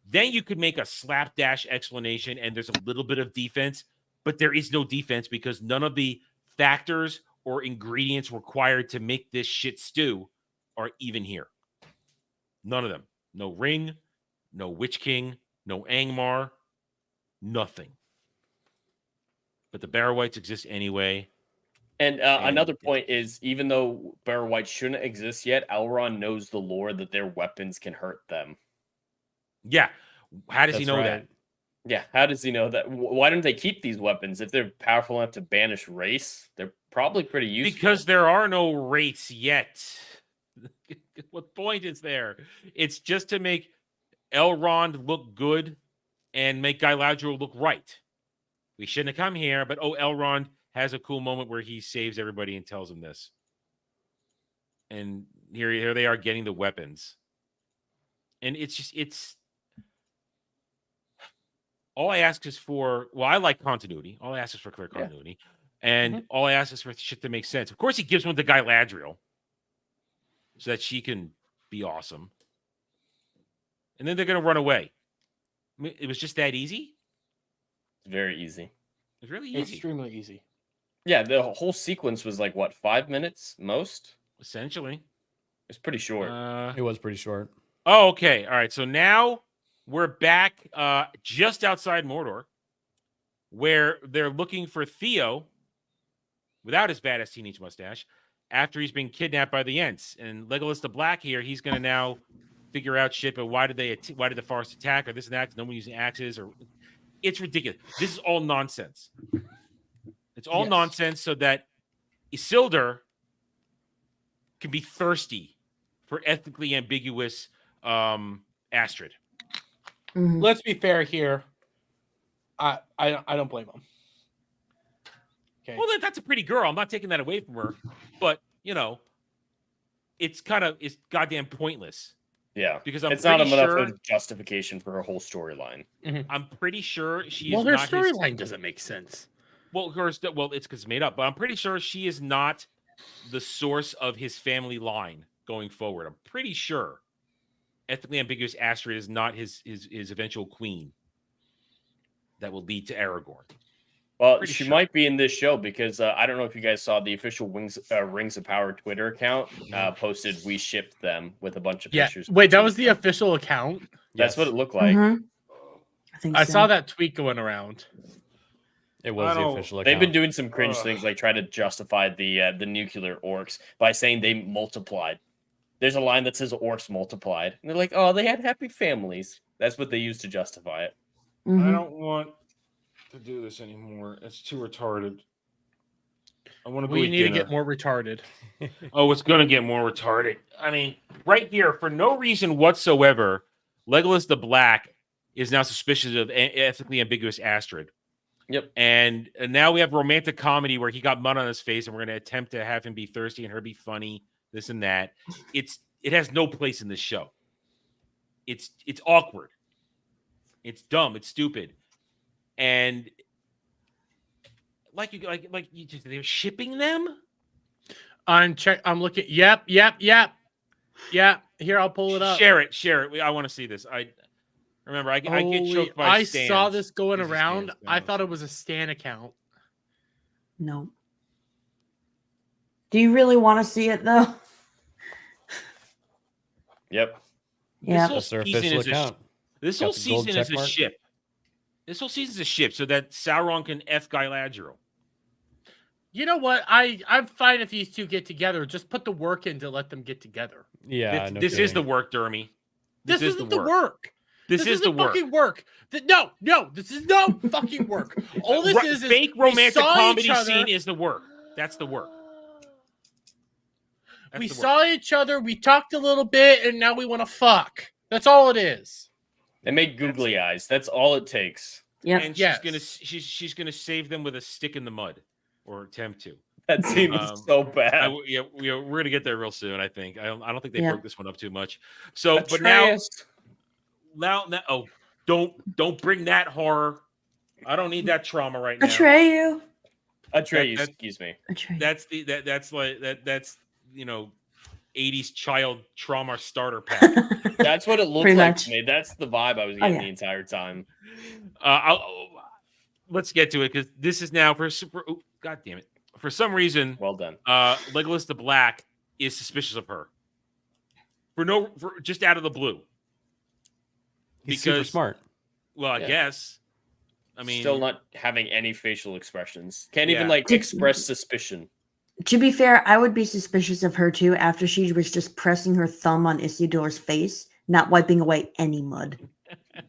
Then you could make a slapdash explanation, and there's a little bit of defense, but there is no defense because none of the factors or ingredients required to make this shit stew are even here. None of them. No ring, no Witch King, no Angmar, nothing. But the Barrow Wights exist anyway. And another point is, even though Barrow Wights shouldn't exist yet, Elrond knows the lore that their weapons can hurt them. Yeah. How does he know that? Yeah, how does he know that? Why don't they keep these weapons? If they're powerful enough to banish race, they're probably pretty useful. Because there are no race yet. What point is there? It's just to make Elrond look good and make Galadriel look right. We shouldn't have come here, but Elrond has a cool moment where he saves everybody and tells them this. And here they are getting the weapons. And it's all I ask is for, I like continuity. All I ask is for clear continuity. And all I ask is for shit to make sense. Of course, he gives one to Galadriel so that she can be awesome. And then they're going to run away. I mean, it was just that easy? Very easy. It's really easy. Extremely easy. Yeah, the whole sequence was like, 5 minutes most? Essentially. It's pretty short. It was pretty short. Oh, okay. All right. So now we're back just outside Mordor, where they're looking for Theo without his badass teenage mustache after he's been kidnapped by the Ents. And Legolas the Black here, he's going to now figure out shit, but why did the forest attack or this and that? No one using axes or it's ridiculous. This is all nonsense. It's all nonsense so that Isildur can be thirsty for ethnically ambiguous Astrid. Mhm. Let's be fair here. I don't blame him. Okay. Well, that's a pretty girl. I'm not taking that away from her, but it's goddamn pointless. Yeah, because it's not enough of justification for her whole storyline. I'm pretty sure she is. Well, her not storyline doesn't make sense. Well, it's because it's made up, but I'm pretty sure she is not the source of his family line going forward. I'm pretty sure ethnically ambiguous Astrid is not his eventual queen that will lead to Aragorn. Well, she might be in this show because I don't know if you guys saw the official Rings of Power Twitter account posted. We shipped them with a bunch of pictures. Wait, that was the official account? That's what it looked like. I saw that tweet going around. It was the official account. They've been doing some cringe things, like try to justify the nuclear orcs by saying they multiplied. There's a line that says orcs multiplied. And they're like, oh, they had happy families. That's what they use to justify it. I don't want to do this anymore. It's too retarded. I want to go We eat need to dinner. get more retarded. Oh, it's gonna get more retarded. I mean, right here, for no reason whatsoever, Legolas the Black is now suspicious of ethically ambiguous Astrid. Yep. And now we have romantic comedy where he got mud on his face, and we're gonna attempt to have him be thirsty and her be funny, this and that. It has no place in this show. It's awkward. It's dumb. It's stupid. And they're shipping them. I'm looking. Yep. Yeah. Here, I'll pull it up. Share it. I want to see this. I get choked by I stands. saw this going These are around. stands. I thought it was a Stan account. No. Do you really want to see it though? Yep. Yeah. This whole season is a ship. This whole season is a ship, so that Sauron can F Galadriel. You know what? I'm fine if these two get together. Just put the work in to let them get together. Yeah, This is the work, Dermy. This isn't the work. This is the fucking work. No, this is no fucking work. All this is fake romantic comedy scene is the work. That's the work. We saw each other, we talked a little bit, and now we want to fuck. That's all it is. They make googly eyes. That's all it takes. Yeah. And she's gonna save them with a stick in the mud, or attempt to. That scene is so bad. We're gonna get there real soon. I think. I don't think they Yeah. broke this one up too much. So, Atreus. but now, oh, don't bring that horror. I don't need that trauma right now. Atreyu. Atreus, excuse me. Atreyu. That's 80s child trauma starter pack. That's what it looked Pretty like much. to me. That's the vibe I was getting the entire time. Let's get to it because this is now God damn it. For some reason, Well done. Legolas the Black is suspicious of her. For just out of the blue. He's super smart. Well, I guess. I mean, still not having any facial expressions. Can't even express suspicion. To be fair, I would be suspicious of her too after she was just pressing her thumb on Isildur's face, not wiping away any mud. I'm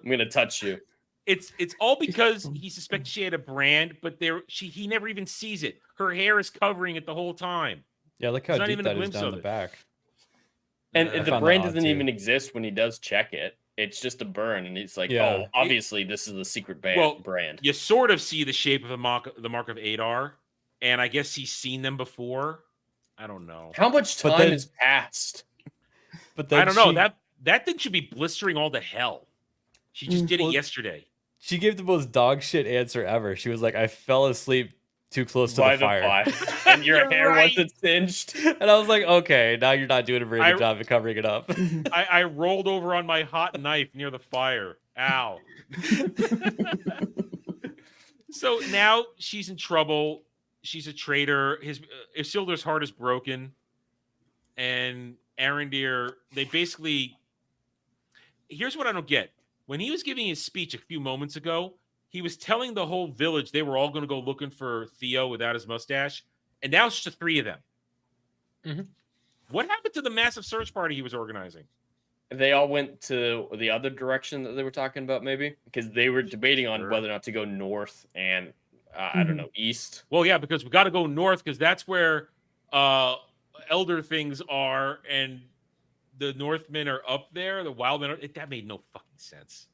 gonna touch you. It's all because he suspects she had a brand, but he never even sees it. Her hair is covering it the whole time. Yeah, look how There's not deep even a that is glimpse down of the it. back. And I the found brand that odd, doesn't too. even exist when he does check it. It's just a burn, and it's like, Yeah. oh, obviously this is the secret brand. You sort of see the shape of the mark of Eitr, and I guess he's seen them before. I don't know. How much time has passed? But then I don't know. That thing should be blistering all to hell. She just did it yesterday. She gave the most dog shit answer ever. She was like, I fell asleep too close to the fire. And your hair wasn't singed. And I was like, okay, now you're not doing a very good job of covering it up. I rolled over on my hot knife near the fire. Ow. So now she's in trouble. She's a traitor. Isildur's heart is broken. And Arendir, they basically... Here's what I don't get. When he was giving his speech a few moments ago, he was telling the whole village they were all going to go looking for Theo without his mustache. And now it's just the three of them. Mm-hmm. What happened to the massive search party he was organizing? They all went to the other direction that they were talking about, maybe? Because they were debating on whether or not to go north and, I don't know, east. Well, yeah, because we got to go north because that's where elder things are, and the Northmen are up there. The Wildmen that made no fucking sense.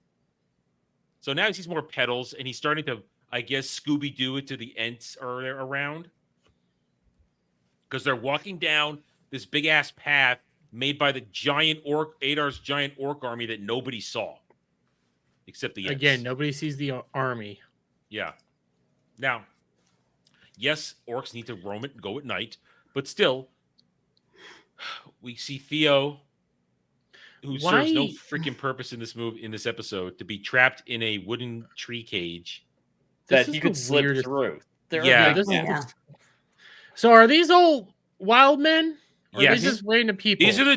So now he sees more petals, and he's starting to, I guess, Scooby-Doo it to the Ents are around. Because they're walking down this big-ass path made by the giant Adar's giant orc army that nobody saw. Except the Ents. Again, nobody sees the army. Yeah. Now, yes, orcs need to roam it and go at night, but still, we see Theo, who serves no freaking purpose in this episode, to be trapped in a wooden tree cage that he could slip through. So are these all wild men? Or Yes. are they just random people? These are the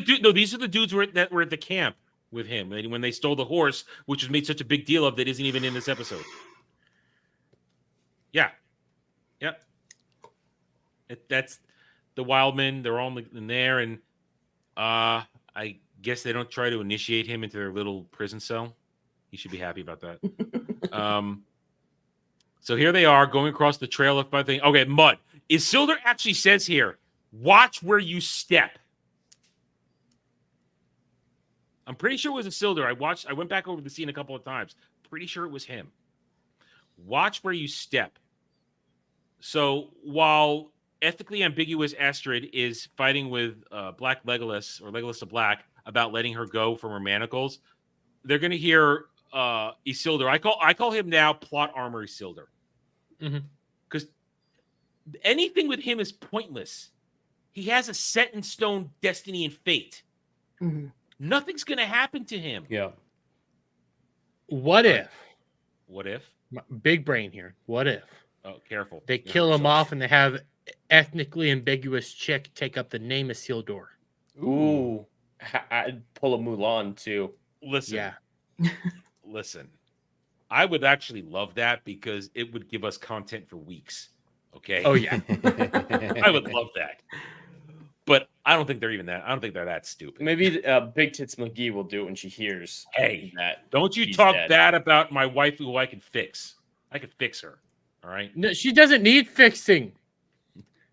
dudes that were at the camp with him when they stole the horse, which was made such a big deal of that isn't even in this episode. Yeah. Yep. That's the wild men. They're all in there, and I guess they don't try to initiate him into their little prison cell. He should be happy about that. So here they are going across the trail left by the thing. Okay, mud. Isildur actually says here, watch where you step. I'm pretty sure it was Isildur. I went back over the scene a couple of times. Pretty sure it was him. Watch where you step. So while ethically ambiguous Astrid is fighting with Black Legolas or Legolas the Black about letting her go from her manacles, they're going to hear Isildur. I call him now plot armor Isildur. Because anything with him is pointless. He has a set in stone destiny and fate. Nothing's going to happen to him. Yeah. What if? What if? Big brain here. What if? Oh, careful. They kill him off and they have ethnically ambiguous chick take up the name of Isildur. Ooh. I'd pull a Mulan too. Listen. Yeah. Listen. I would actually love that because it would give us content for weeks. Okay. Oh yeah. I would love that. But I don't think they're even that. I don't think they're that stupid. Maybe Big Tits McGee will do it when she hears that. Don't you he's talk dead. bad about my wife who I can fix. I can fix her. All right. No, she doesn't need fixing.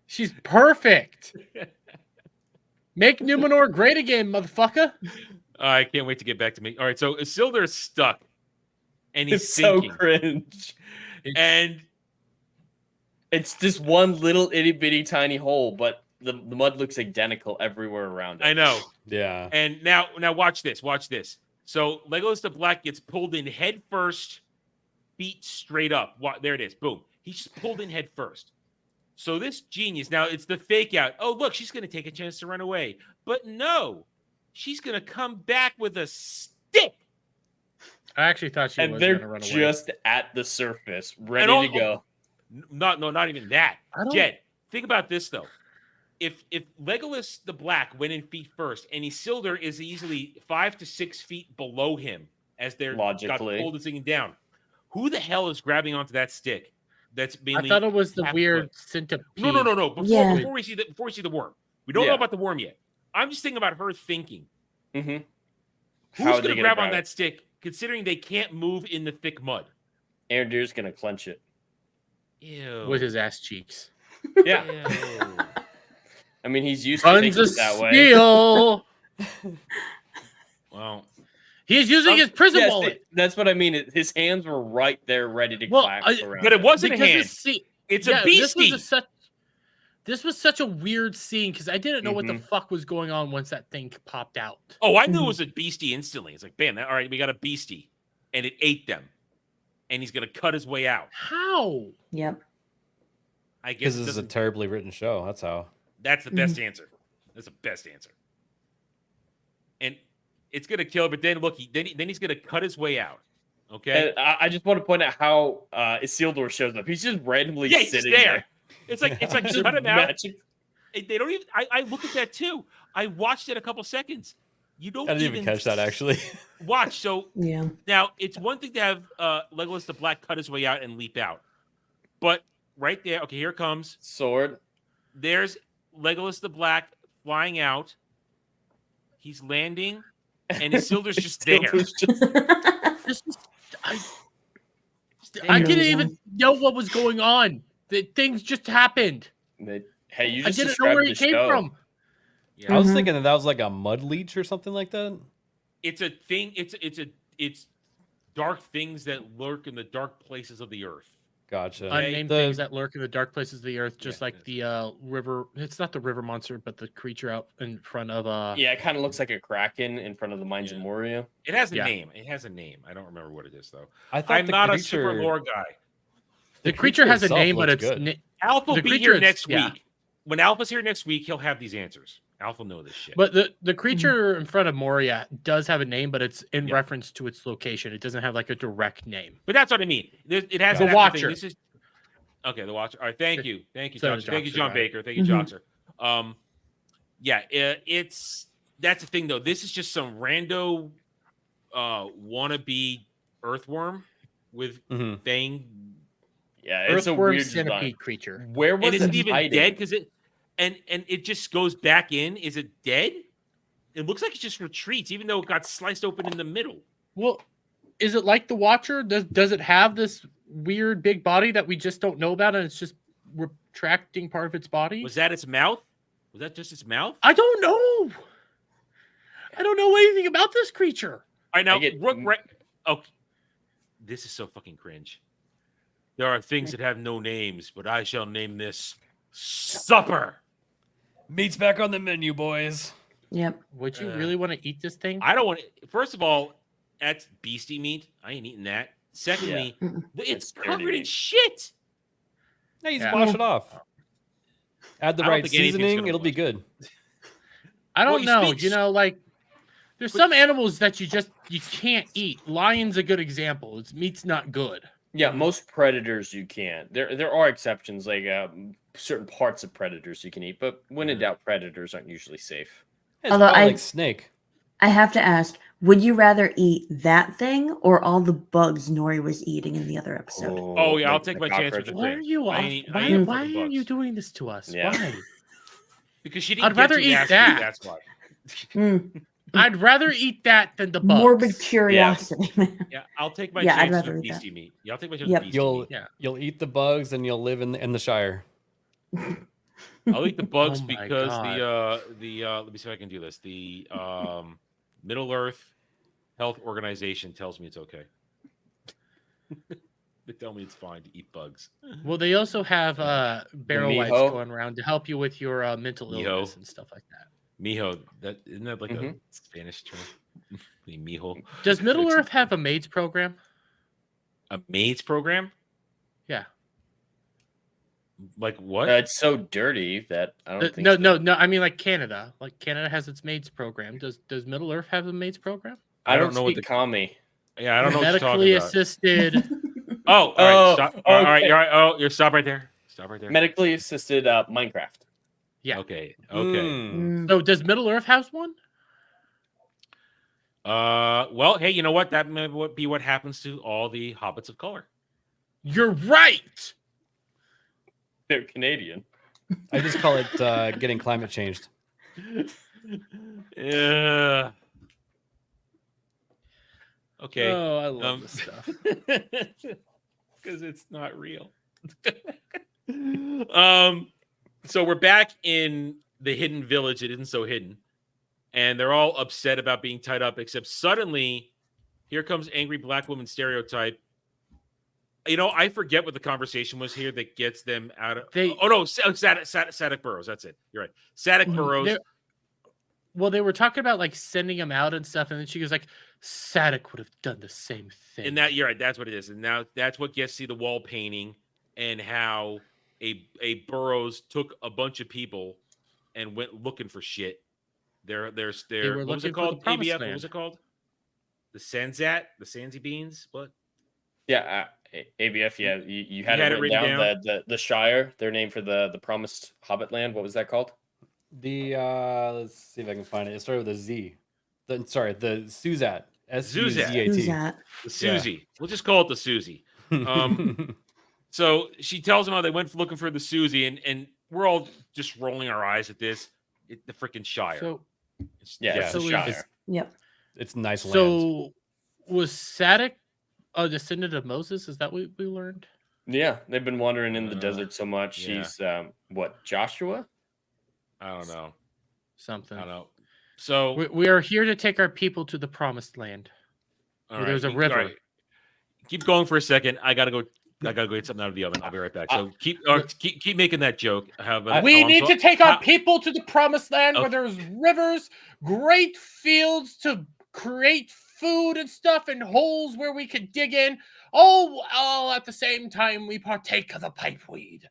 She's perfect. Make Numenor great again, motherfucker. I can't wait to get back to me. All right. So Isildur is stuck. And he's It's thinking. so cringe. And it's this one little itty bitty tiny hole, but the mud looks identical everywhere around it. I know. Yeah. And now watch this. Watch this. So Legolas the Black gets pulled in head first, feet straight up. There it is. Boom. He's just pulled in head first. So this genius, now it's the fake out. Oh, look, she's going to take a chance to run away. But no, she's going to come back with a stick. I actually thought she was going to run away. Just at the surface, ready to go. Not even that. I don't- Jed, think about this, though. If Legolas the Black went in feet first, and Isildur is easily 5 to 6 feet below him as they're got Logically. pulled and sinking down, who the hell is grabbing onto that stick? That's mainly. I thought it was the half weird foot? centipede. No. Before we see the worm, we don't know Yeah. about the worm yet. I'm just thinking about her thinking. Mm-hmm. Who's going to grab on that stick, considering they can't move in the thick mud? Aarondeer's gonna clench it. Ew. With his ass cheeks. Yeah. Ew. I mean, he's used to Tons thinking of it that way. steel. Well, He's using his prison Yes, wallet. that's what I mean. His hands were right there, ready to Well, clap around. but it wasn't a Because hand. It's a beastie. This was such a weird scene because I didn't know what the fuck was going on once that thing popped out. Oh, I knew it was a beastie instantly. It's like, bam, all right, we got a beastie. And it ate them. And he's going to cut his way out. How? Yep. I guess Because this is a terribly written show. That's how. that's the best answer. That's the best answer. And it's going to kill, but then look, then he's going to cut his way out. Okay? And I just want to point out how Isildur shows up. He's just randomly Yeah, he's sitting there. there. It's like Just cut him out. magic. They don't even. I look at that too. I watched it a couple seconds. You don't. I didn't even catch that actually. Watch. So Yeah. now it's one thing to have Legolas the Black cut his way out and leap out, but right there. Okay, here it comes. Sword. There's Legolas the Black flying out. He's landing, and Isildur's just there. Isildur's just- This is, I didn't even know what was going on. The things just happened. Hey, you I just didn't know where described it the came show. from. Yeah. I was thinking that was like a mud leech or something like that. It's a thing. It's dark things that lurk in the dark places of the earth. Gotcha. Unnamed The- things that lurk in the dark places of the earth, just Yeah, like the river. It's not the river monster, but the creature out in front of. Yeah, it kind of looks like a kraken in front of the Mines of Moria. It has a Yeah. name. It has a name. I don't remember what it is though. I thought I'm the not a creature- super lore guy. The creature has a itself name, but looks it's good. Alpha will The be creature here is- next yeah. week. When Alpha's here next week, he'll have these answers. Alpha will know this shit. But the creature in front of Moria does have a name, but it's in Yeah. reference to its location. It doesn't have like a direct name. But that's what I mean. It has The that Watcher. This is okay. The Watcher. All right. Thank you, So Joxer. Thank you, Joxer, John right. Baker. Thank you, Joxer. Yeah. That's the thing though. This is just some rando wannabe earthworm with fang. Yeah, it's a Earthworm weird centipede design. creature. Where was And is it it even hiding? dead? Because it and it just goes back in. Is it dead? It looks like it just retreats, even though it got sliced open in the middle. Well, is it like the Watcher? Does it have this weird big body that we just don't know about, and it's just retracting part of its body. Was that its mouth? Was that just its mouth? I don't know. I don't know anything about this creature. All right, now, okay. This is so fucking cringe. There are things that have no names, but I shall name this supper. Meat's back on the menu, boys. Yep. Would you really want to eat this thing? I don't want to. First of all, that's beastie meat. I ain't eating that. Secondly, it's covered in shit. No, you just wash it off. Add the right seasoning, it'll be good. I don't know. You know, like there's some animals that you can't eat. Lion's a good example. Its meat's not good. Yeah, most predators you can't. There are exceptions, like certain parts of predators you can eat, but when in doubt, predators aren't usually safe. Although like snake. I have to ask, would you rather eat that thing or all the bugs Nori was eating in the other episode? Oh yeah, I'll take my chance with the Why are you why are you doing this to us? Yeah. Why? Because she didn't I'd rather eat that. That's why. I'd rather eat that than the bugs. Morbid curiosity. Yeah, I'll take my Yeah, I'd chance rather with eat that. beastie meat. Yeah, I'll take my chance with beastie meat. You'll eat the bugs and you'll live in the Shire. I'll eat the bugs Oh my because God. the let me see if I can do this. The Middle Earth Health Organization tells me it's okay. They tell me it's fine to eat bugs. Well, they also have barrel wipes mijo? going around to help you with your mental Mijo? illness and stuff like that. Mijo, that isn't that like a Spanish term? The mijo. Does Middle Earth have a maids program? A maids program? Yeah. Like what? It's so dirty that I don't think. No. I mean, like Canada. Like Canada has its maids program. Does Middle Earth have a maids program? I don't know speak what the Kami. Yeah, I don't know what you're Medically talking about. assisted. Oh, all right. Stop. All right, okay. you're right. Oh, you're stop right there. Stop right there. Medically assisted Minecraft. Yeah. Okay. So does Middle Earth have one? Well, hey, you know what? That may be what happens to all the hobbits of color. You're right. They're Canadian. I just call it getting climate changed. Yeah. Okay. Oh, I love this stuff. Because it's not real. So we're back in the hidden village. It isn't so hidden. And they're all upset about being tied up, except suddenly here comes angry black woman stereotype. You know, I forget what the conversation was here that gets them out of. Sadek Burrows. That's it. You're right. Sadek Burrows. They were talking about like sending him out and stuff, and then she goes like, "Sadek would have done the same thing." And that, you're right. That's what it is. And now that's what gets you the wall painting and how a Burrows took a bunch of people and went looking for shit. They're what was it called? ABF. What was it called? The Sanzat, the Sansi Beans. What? Yeah, ABF. Yeah, you had it written down. The Shire, their name for the promised Hobbit land. What was that called? The let's see if I can find it. It started with a Z. The Suzat. Suzat. The Susie. Yeah. We'll just call it the Susie. So she tells them how they went looking for the Susie, and we're all just rolling our eyes at this. The freaking Shire. So, it's the Shire. It's nice land. So was Sadek a descendant of Moses? Is that what we learned? Yeah, they've been wandering in the desert so much. Yeah. He's Joshua? I don't know. Something. I don't know. So we are here to take our people to the promised land. Where there's a river. Right. Keep going for a second. I gotta go get something out of the oven. I'll be right back. So keep making that joke. We need to take our people to the promised land where there's rivers, great fields to create food and stuff, and holes where we can dig in. All at the same time we partake of the pipeweed.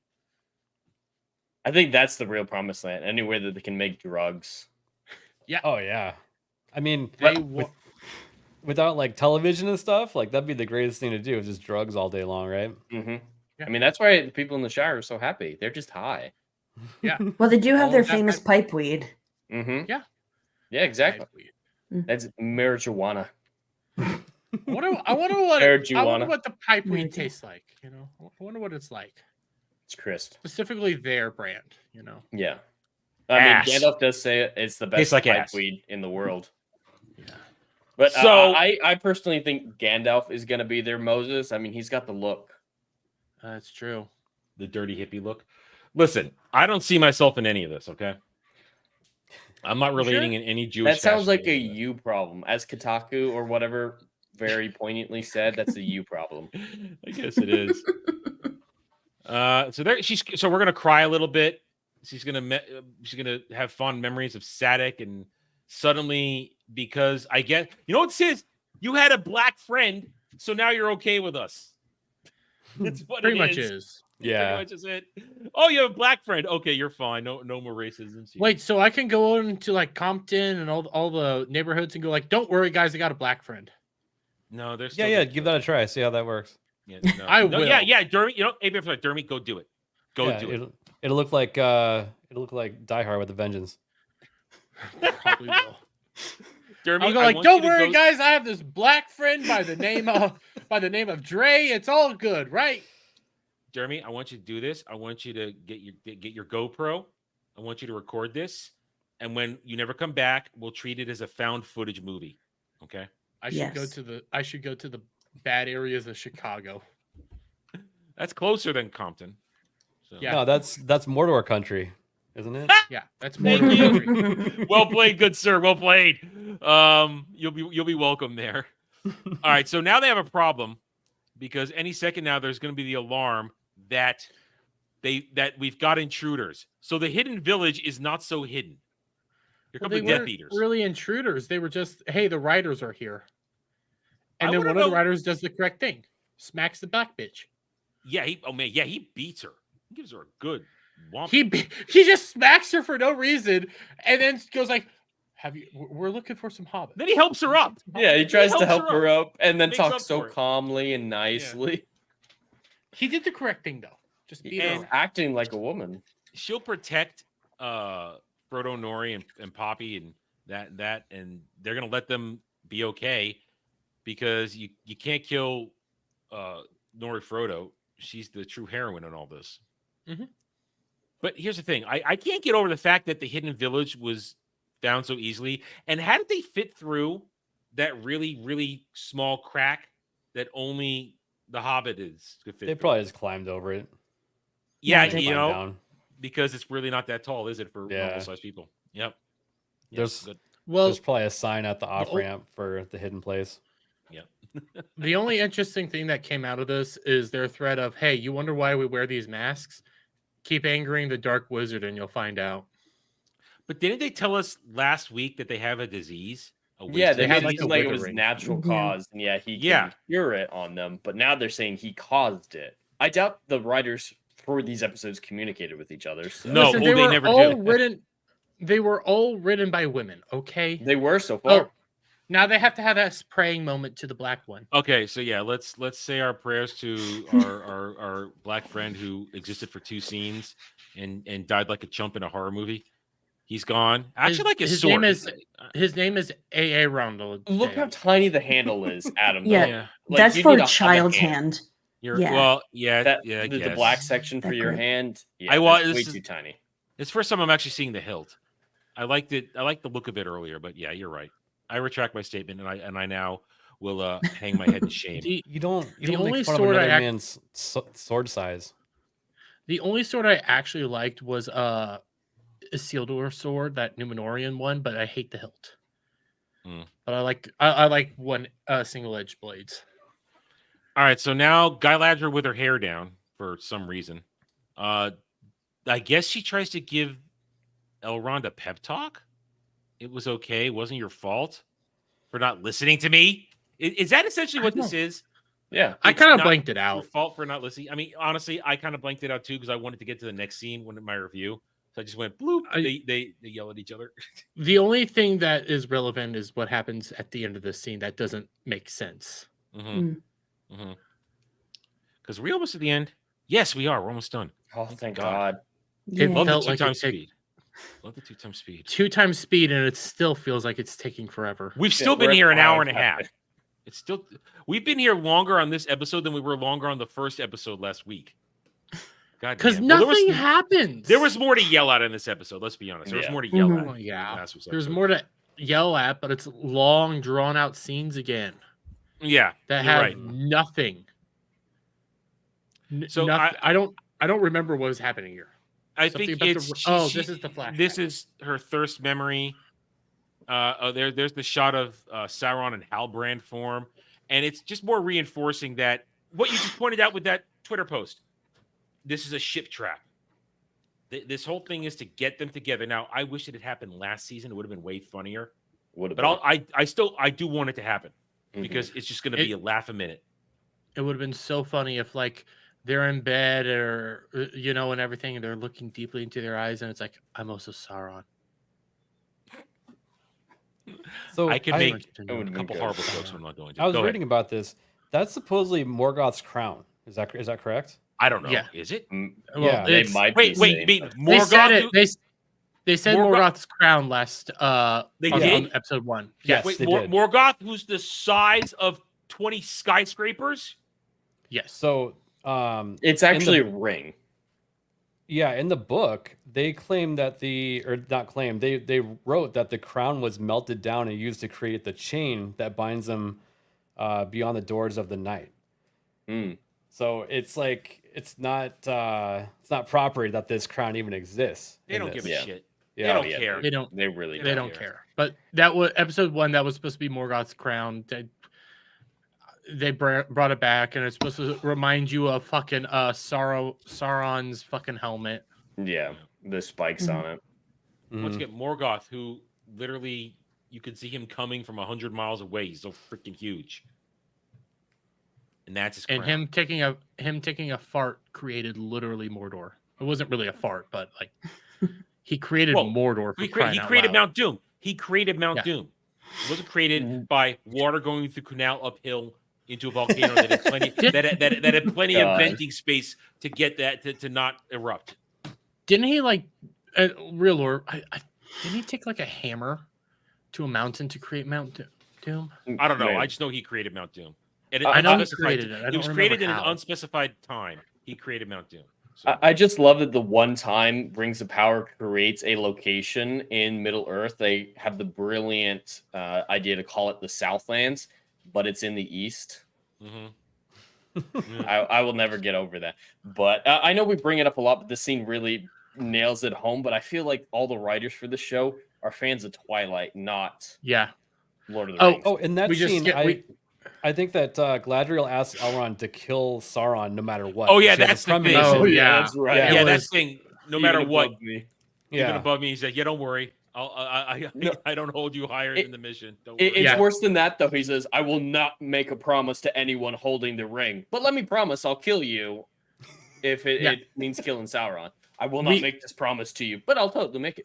I think that's the real promised land. Anywhere that they can make drugs. Yeah. Oh yeah. I mean, without like television and stuff, like that'd be the greatest thing to do. Is just drugs all day long, right? Mm-hmm. Yeah. I mean, that's why the people in the Shire are so happy. They're just high. Yeah. Well, they do have their famous pipeweed. Mm-hmm. Yeah. Yeah, exactly. That's marijuana. I wonder what the pipeweed tastes like. You know, I wonder what it's like. It's crisp. Specifically their brand, you know. Yeah. I mean, Gandalf does say it's the best pipeweed in the world. Yeah. But I personally think Gandalf is going to be their Moses. I mean, he's got the look. That's true. the dirty hippie look. Listen, I don't see myself in any of this. Okay, I'm not relating in any Jewish. That sounds like a fashion. you problem, as Kotaku or whatever very poignantly said. That's a you problem. I guess it is. So we're gonna cry a little bit. She's gonna have fond memories of Sadik, and suddenly, because I get, you know what it says, you had a black friend, so now you're okay with us. That's what Pretty it much is. is. Yeah. Pretty much is it. Oh, you have a black friend. Okay, you're fine. No more racism. Wait, so I can go into like Compton and all the neighborhoods and go like, don't worry, guys, I got a black friend. No, there's Yeah. Give that a try. See how that works. Yeah, I will. Yeah, Dermy. You know, Dermy, go do it. Go do it. It'll look like Die Hard with a Vengeance. Probably will. Dermy, I'll go like, don't worry, guys, I have this black friend by the name of Dre. It's all good, right? Jeremy, I want you to do this. I want you to get your GoPro. I want you to record this, and when you never come back, we'll treat it as a found footage movie. Okay? I should go to the bad areas of Chicago. That's closer than Compton. So. Yeah. No, that's Mordor country, isn't it? Yeah, that's Thank you. Well played, good sir. Well played. You'll be welcome there. All right, so now they have a problem because any second now there's going to be the alarm that we've got intruders. So the hidden village is not so hidden. Here come the Death Eaters. Really intruders. They were just, hey, the riders are here. And then one of the riders does the correct thing. Smacks the black bitch. Yeah, he beats her. He gives her a good whomp. He just smacks her for no reason and then goes like, we're looking for some hobbits. Then he helps her up. Yeah, he tries to help her up and then Makes talks up so for it. calmly and nicely. Yeah. He did the correct thing though. Just beat He's her. acting like a woman. She'll protect Frodo, Nori, and Poppy and that, and they're gonna let them be okay because you can't kill Nori Frodo. She's the true heroine in all this. Mm-hmm. But here's the thing: I can't get over the fact that the hidden village was found so easily. And how did they fit through that really, really small crack that only the Hobbit is could fit? They probably just climbed over it. Yeah, Climbed down. because it's really not that tall, is it, for normal-sized people? Yep. There's Well, probably a sign at the off ramp for the hidden place. Yep. the only interesting thing that came out of this is their threat of, hey, you wonder why we wear these masks? Keep angering the Dark Wizard and you'll find out. But didn't they tell us last week that they have a disease? Yeah, they had like a like it was withering. natural cause, and he can cure it on them. But now they're saying he caused it. I doubt the writers for these episodes communicated with each other. So. No, Listen, they were never all did. written. They were all written by women. Okay, They were so far. Oh, now they have to have that praying moment to the black one. Okay, so yeah, let's say our prayers to our black friend who existed for 2 scenes and died like a chump in a horror movie. He's gone. I actually like his sword. His name is A.A. Roundel. Look how tiny the handle is, Adam. Yeah. Yeah. Like, That's you for need a a child's Hobbit hand. Well, yeah, I the guess. black section for That your grip. hand. I Yeah, was- that's way this is- too tiny. It's the first time I'm actually seeing the hilt. I liked it. I liked the look of it earlier, but yeah, you're right. I retract my statement, and I now will hang my head in shame. You don't only make fun of sword I another act- man's sword size. The only sword I actually liked was Isildur sword, that Numenorian one, but I hate the hilt. But I like one single edged blades. All right, so now Galadriel with her hair down for some reason. I guess she tries to give Elrond a pep talk. It was okay. It wasn't your fault for not listening to me. Is that essentially what this is? Yeah. I It's kind of not blanked it Your out. fault for not listening. I mean, honestly, I kind of blanked it out too because I wanted to get to the next scene when in my review. So I just went bloop. They yell at each other. The only thing that is relevant is what happens at the end of the scene that doesn't make sense. Because are we almost at the end? Yes, we are. We're almost done. Oh, thank God. It Love the felt like 2x it speed. Love the 2x speed. 2 times speed, and it still feels like it's taking forever. We've still been here an hour and a half. It's still we've been here longer on this episode than we were longer on the first episode last week. God, Because nothing happens. There was more to yell at in this episode. Let's be honest. There was more to yell at. Oh, yeah. That's what's There's episode. more to yell at, but it's long, drawn out scenes again. Yeah, That you're have right. nothing. So I don't I don't remember what was happening here. I Something think about it's this is the flashback. This is her thirst memory. There's the shot of Sauron in Halbrand form, and it's just more reinforcing that what you just pointed out with that Twitter post. This is a ship trap. This whole thing is to get them together. Now, I wish it had happened last season. It would have been way funnier. But I do want it to happen because it's just going to be a laugh a minute. It would have been so funny if like they're in bed or and everything, and they're looking deeply into their eyes, and it's like, I'm also Sauron. So I could make a been couple good. horrible jokes, but I'm not going to. I was Go reading about this. That's supposedly Morgoth's crown. Is that correct? I don't know. Yeah. Is it? Well, Yeah. They might Wait, be wait, saying- They said Morgoth? it. They said Morgoth- Morgoth's crown last. They on did? episode 1. Yes. Wait, they did. Morgoth, who's the size of 20 skyscrapers? Yes. So It's actually a ring. yeah, in the book, they claim that they wrote that the crown was melted down and used to create the chain that binds them beyond the doors of the night. Mm. So it's like it's not proper that this crown even exists. They in don't this. give a shit. Yeah. They don't yeah, care. They don't. They really They don't. don't care. But that was episode 1. That was supposed to be Morgoth's crown. They brought it back, and it's supposed to remind you of fucking Sauron's fucking helmet. Yeah, the spikes on it. Once again, Morgoth, who literally you could see him coming from 100 miles away. He's so freaking huge, and that's his crown. And him taking a fart created literally Mordor. It wasn't really a fart, but like he created Mordor. He created Mount Doom. He created Mount Doom. It wasn't created by water going through canal uphill into a volcano that had plenty that had plenty of venting space to get that to not erupt. Didn't he like real lore? Didn't he take like a hammer to a mountain to create Mount Doom? I don't know. Man. I just know he created Mount Doom. And I know he unspecified- created it. I It don't was remember created in an how. unspecified time. He created Mount Doom. So, I just love that the one time Rings of Power creates a location in Middle Earth. They have the brilliant idea to call it the Southlands, but it's in the East. I will never get over that. But I know we bring it up a lot, but this scene really nails it home. But I feel like all the writers for the show are fans of Twilight, not Lord of the Rings. Oh, in that scene, I think that Galadriel asked Elrond to kill Sauron no matter what. Oh yeah, She has a that's the thing. premonition. Oh yeah, that's right. Yeah, that's the thing. No Even matter above what, me. even above me, he said, "Yeah, don't worry. I don't hold you higher than the mission." Don't worry. It's worse than that, though. He says, "I will not make a promise to anyone holding the ring, but let me promise I'll kill you if it means killing Sauron. I will not make this promise to you, but I'll totally make it."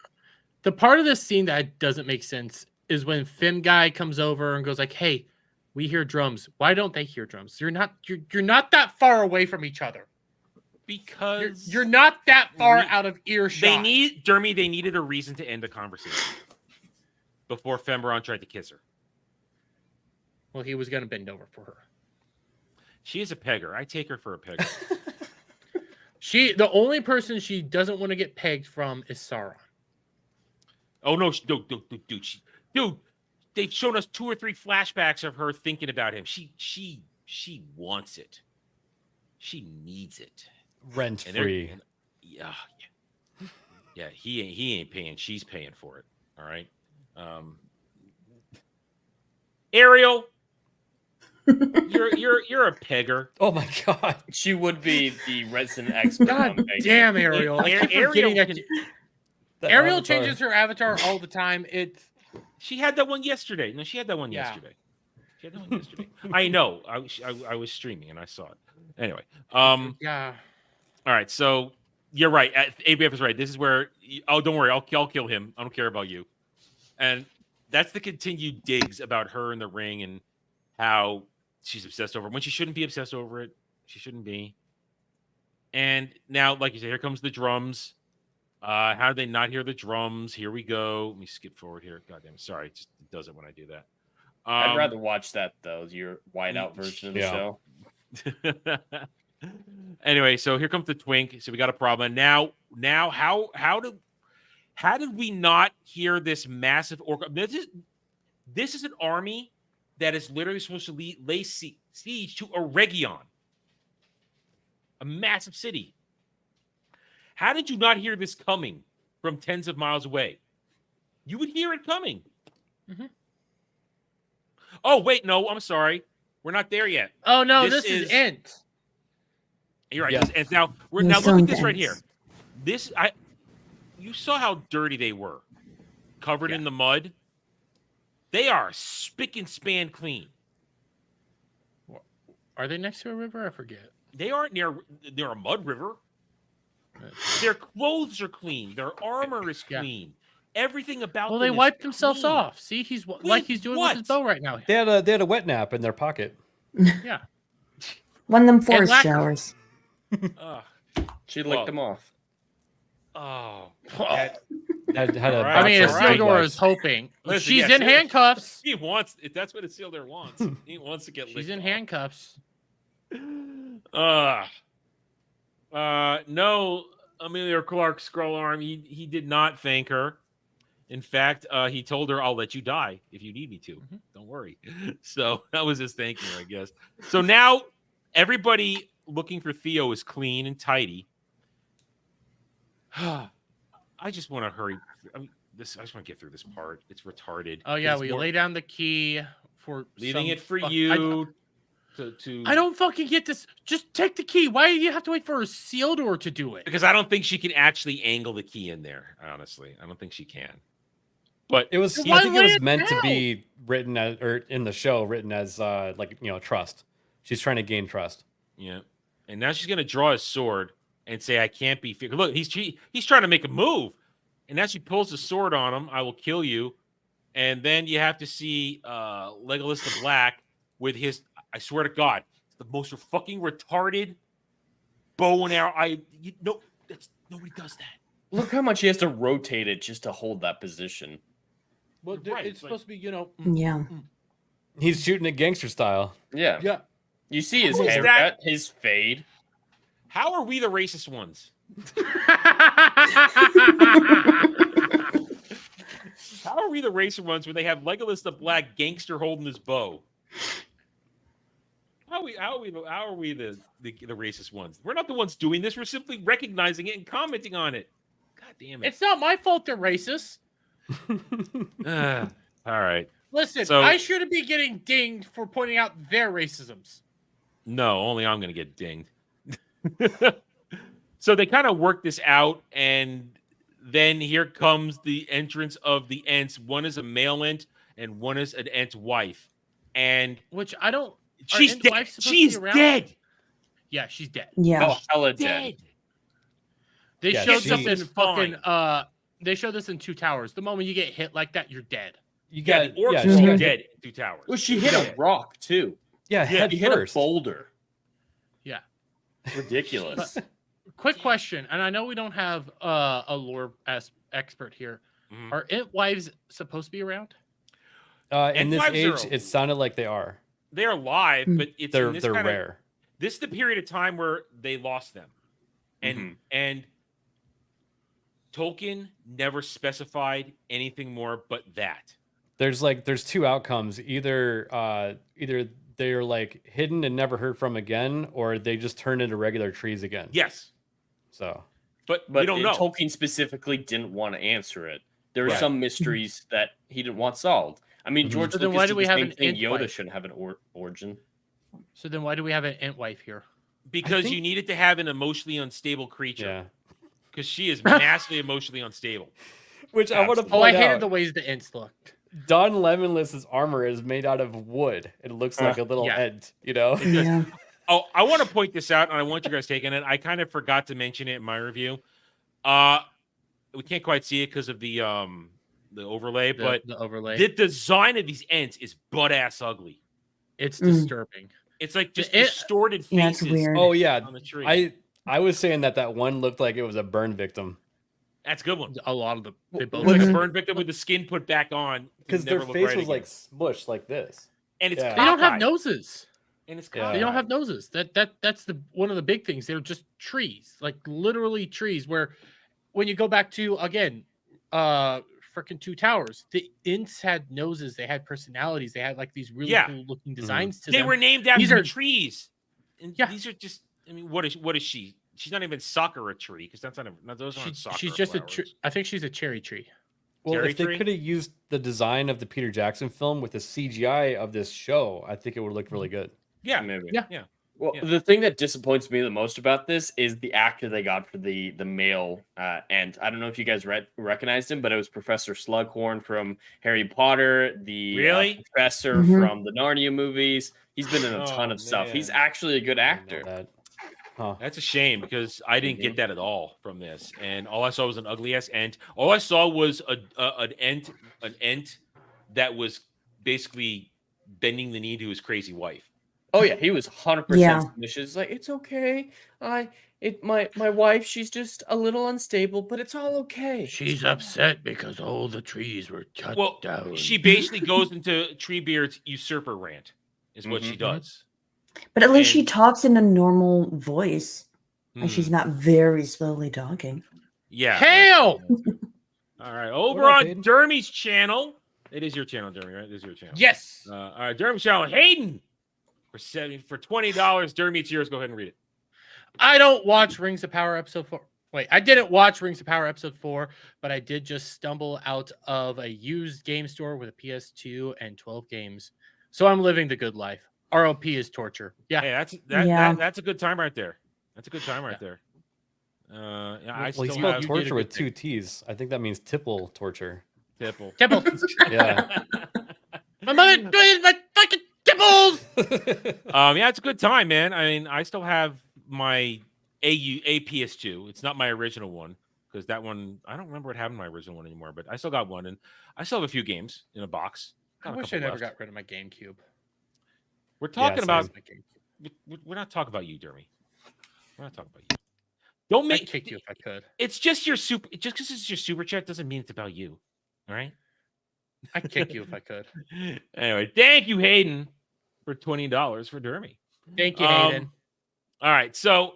The part of this scene that doesn't make sense is when Finn guy comes over and goes like, "Hey, we hear drums. Why don't they hear drums? You're not that far away from each other. Because you're not that far out of earshot." They needed a reason to end the conversation before Fembron tried to kiss her. Well, he was going to bend over for her. She is a pegger. I take her for a pegger. The only person she doesn't want to get pegged from is Sauron. Oh no, dude, they've shown us 2 or 3 flashbacks of her thinking about him. She wants it. She needs it. Rent free. Yeah. He ain't paying. She's paying for it. All right. Ariel, you're a pegger. Oh my god. She would be the resident expert. God damn, Ariel. Ariel changes her avatar all the time. She had that one yesterday. No, she had that one yesterday. I know. I was streaming and I saw it. Anyway. Yeah. All right. So you're right. ABF is right. This is where. Oh, don't worry. I'll kill him. I don't care about you. And that's the continued digs about her in the ring and how she's obsessed over it when she shouldn't be obsessed over it. She shouldn't be. And now, like you said, here comes the drums. How do they not hear the drums? Here we go. Let me skip forward here. Goddamn, sorry. It just does it when I do that. I'd rather watch that, though, your whiteout version of the show. Anyway, so here comes the twink. So we got a problem. Now, how did we not hear this massive orc? This is an army that is literally supposed to lay siege to a region, a massive city. How did you not hear this coming from tens of miles away? You would hear it coming. Mm-hmm. Oh, wait, no, I'm sorry. We're not there yet. Oh no, this is Ent. You're right. Yeah. This is Ent. Now You're look at this so right here. dense. You saw how dirty they were, covered in the mud. They are spick and span clean. Are they next to a river? I forget. They aren't near a mud river. Their clothes are clean. Their armor is clean. Everything about Well, them they is wiped themselves clean. off. See, he's like he's doing with his bow right now. They had a wet nap in their pocket. Yeah. One of them forest lacquer. showers. She licked them off. Oh. Had a I mean, box of big Isildur wipes. is hoping. Listen, She's yeah, in handcuffs. He wants. That's what Isildur wants. He wants to get. She's in off. handcuffs. No, Amelia Clark scroll arm. He did not thank her. In fact, he told her, "I'll let you die if you need me to. Don't worry." So that was his thanking her, I guess. So now everybody looking for Theo is clean and tidy. I just want to hurry. I mean, I just want to get through this part. It's retarded. Oh yeah, It's we more- lay down the key for leaving some it for fuck- you. I don't fucking get this. Just take the key. Why do you have to wait for a Isildur to do it? Because I don't think she can actually angle the key in there. Honestly, I don't think she can. But It was. Why I think it lay was it meant to down? be written as, or in the show written as trust. She's trying to gain trust. yeah, and now she's gonna draw his sword and say, "I can't be." Look, he's trying to make a move, and now she pulls the sword on him. I will kill you, and then you have to see Legolas the Black with his. I swear to God, it's the most fucking retarded bow and arrow. Nobody does that. Look how much he has to rotate it just to hold that position. Well, Right, it's it's like- supposed to be, Yeah. He's shooting it gangster style. Yeah. Yeah. You see his How is haircut, his fade. How are we the racist ones? How are we the racist ones when they have Legolas the Black gangster holding his bow? How are we the racist ones? We're not the ones doing this. We're simply recognizing it and commenting on it. God damn it! It's not my fault they're racist. All right. Listen, So- I shouldn't be getting dinged for pointing out their racisms. No, only I'm going to get dinged. So they kind of work this out, and then here comes the entrance of the Ents. One is a male Ent, and one is an Ent wife. And Which I don't. she's Ent dead. wives supposed to She's be around? dead. Yeah, she's dead. Yeah. Oh, hella dead. They Yeah, showed she- this in she's fucking. fine. They showed this in Two Towers. The moment you get hit like that, you're dead. You Yeah, got the orcs yeah, are she all got dead in Two Towers. Well, she hit a rock too. yeah, head She hit first. a boulder. Yeah. Ridiculous. Quick question, and I know we don't have a lore expert here. Mhm. Are Ent wives supposed to be around? In And this 5-0. age, it sounded like they are. They're alive, but it's in They're this they're kind of- rare. This is the period of time where they lost them, and Mhm. and Tolkien never specified anything more but that. There's two outcomes. Either they're like hidden and never heard from again, or they just turn into regular trees again. Yes, So but But we don't know. Tolkien specifically didn't want to answer it. There were Right. some mysteries that he didn't want solved. I mean, Mhm. George So then Lucas why did do we the have same an thing. Ent Yoda wife? shouldn't have an origin. So then why do we have an Ent wife here? Because think- you needed to have an emotionally unstable creature. yeah. Because she is massively emotionally unstable. Which I want to Absolutely. point Oh, I hated out. the ways the Ents looked. Don Lemonless's armor is made out of wood. It looks like a little yeah. Ent, you know? Yeah. Oh, I want to point this out, and I want you guys taking it. I kind of forgot to mention it in my review. We can't quite see it because of the overlay, but The overlay. the design of these Ents is butt ass ugly. It's Mm. disturbing. It's like just It- distorted Yeah, it's faces weird. Oh yeah. on the tree. I was saying that one looked like it was a burn victim. That's a good one. A lot of them. They both. Like a Mhm. burn victim with the skin put back on Because never their look face right was again. like smushed like this. and it's Yeah. They don't have cockeyed. noses. And it's Yeah. They don't cockeyed. have noses. That's the one of the big things. They're just trees, like literally trees. Where when you go back to again, freaking Two Towers, the Ents had noses. They had personalities. They had like these really Yeah. cool looking designs to They them. were named after These the are- trees. And Yeah. these are just. I mean, what is she? she's not even Sakura tree because that's not those aren't Sakura She's just flowers. I think she's a cherry tree. Well, Cherry if they tree? could have used the design of the Peter Jackson film with the CGI of this show, I think it would look really good. Yeah, Maybe. Yeah. Well, Yeah. the thing that disappoints me the most about this is the actor they got for the male Ent. I don't know if you guys recognized him, but it was Professor Slughorn from Harry Potter, the Really? professor Mhm. from the Narnia movies. He's been in a ton Oh, of stuff. He's man. actually a good I didn't know actor. that. Huh. That's a shame because I didn't Mhm. get that at all from this, and all I saw was an ugly ass Ent. All I saw was an Ent that was basically bending the knee to his crazy wife. Oh yeah, he was 100% Yeah. submission. It's like, it's okay. My wife, she's just a little unstable, but it's all okay. She's upset because all the trees were cut Well, down. she basically goes into Treebeard's usurper rant, is what she Mhm. does. But at least she And- talks in a normal voice, and she's Hmm. not very slowly talking. Yeah. Hail! All right. Over up, on Hayden? Dermy's channel. It is your channel, Dermy, right? It is your channel. Yes. All right, Dermy's channel. Hayden for $20. Dermy, it's yours. Go ahead and read it. I don't watch Rings of Power episode 4. Wait, I didn't watch Rings of Power episode 4, but I did just stumble out of a used game store with a PS2 and 12 games. So I'm living the good life. ROP is torture. Yeah. Hey, Yeah. that's a good time right there. That's a good time right there. Yeah, I Well, he still spelled have you did a torture good with thing. 2 T's. I think that means tipple torture. tipple. Tipple. Yeah. My mother doing my fucking tipples. Yeah, it's a good time, man. I mean, I still have my PS2. It's not my original one because that one I don't remember what happened to my original one anymore. But I still got one, and I still have a few games in a box. I Got a wish I couple never left. got rid of my GameCube. We're talking about. same. My GameCube. We're not talking about you, Dermy. We're not talking about you. Don't I'd make kick you if I could. It's just your super. Just because it's your super chat doesn't mean it's about you. All right. I'd kick you if I could. Anyway, thank you, Hayden, for $20 for Dermy. Thank you, Hayden. All right, so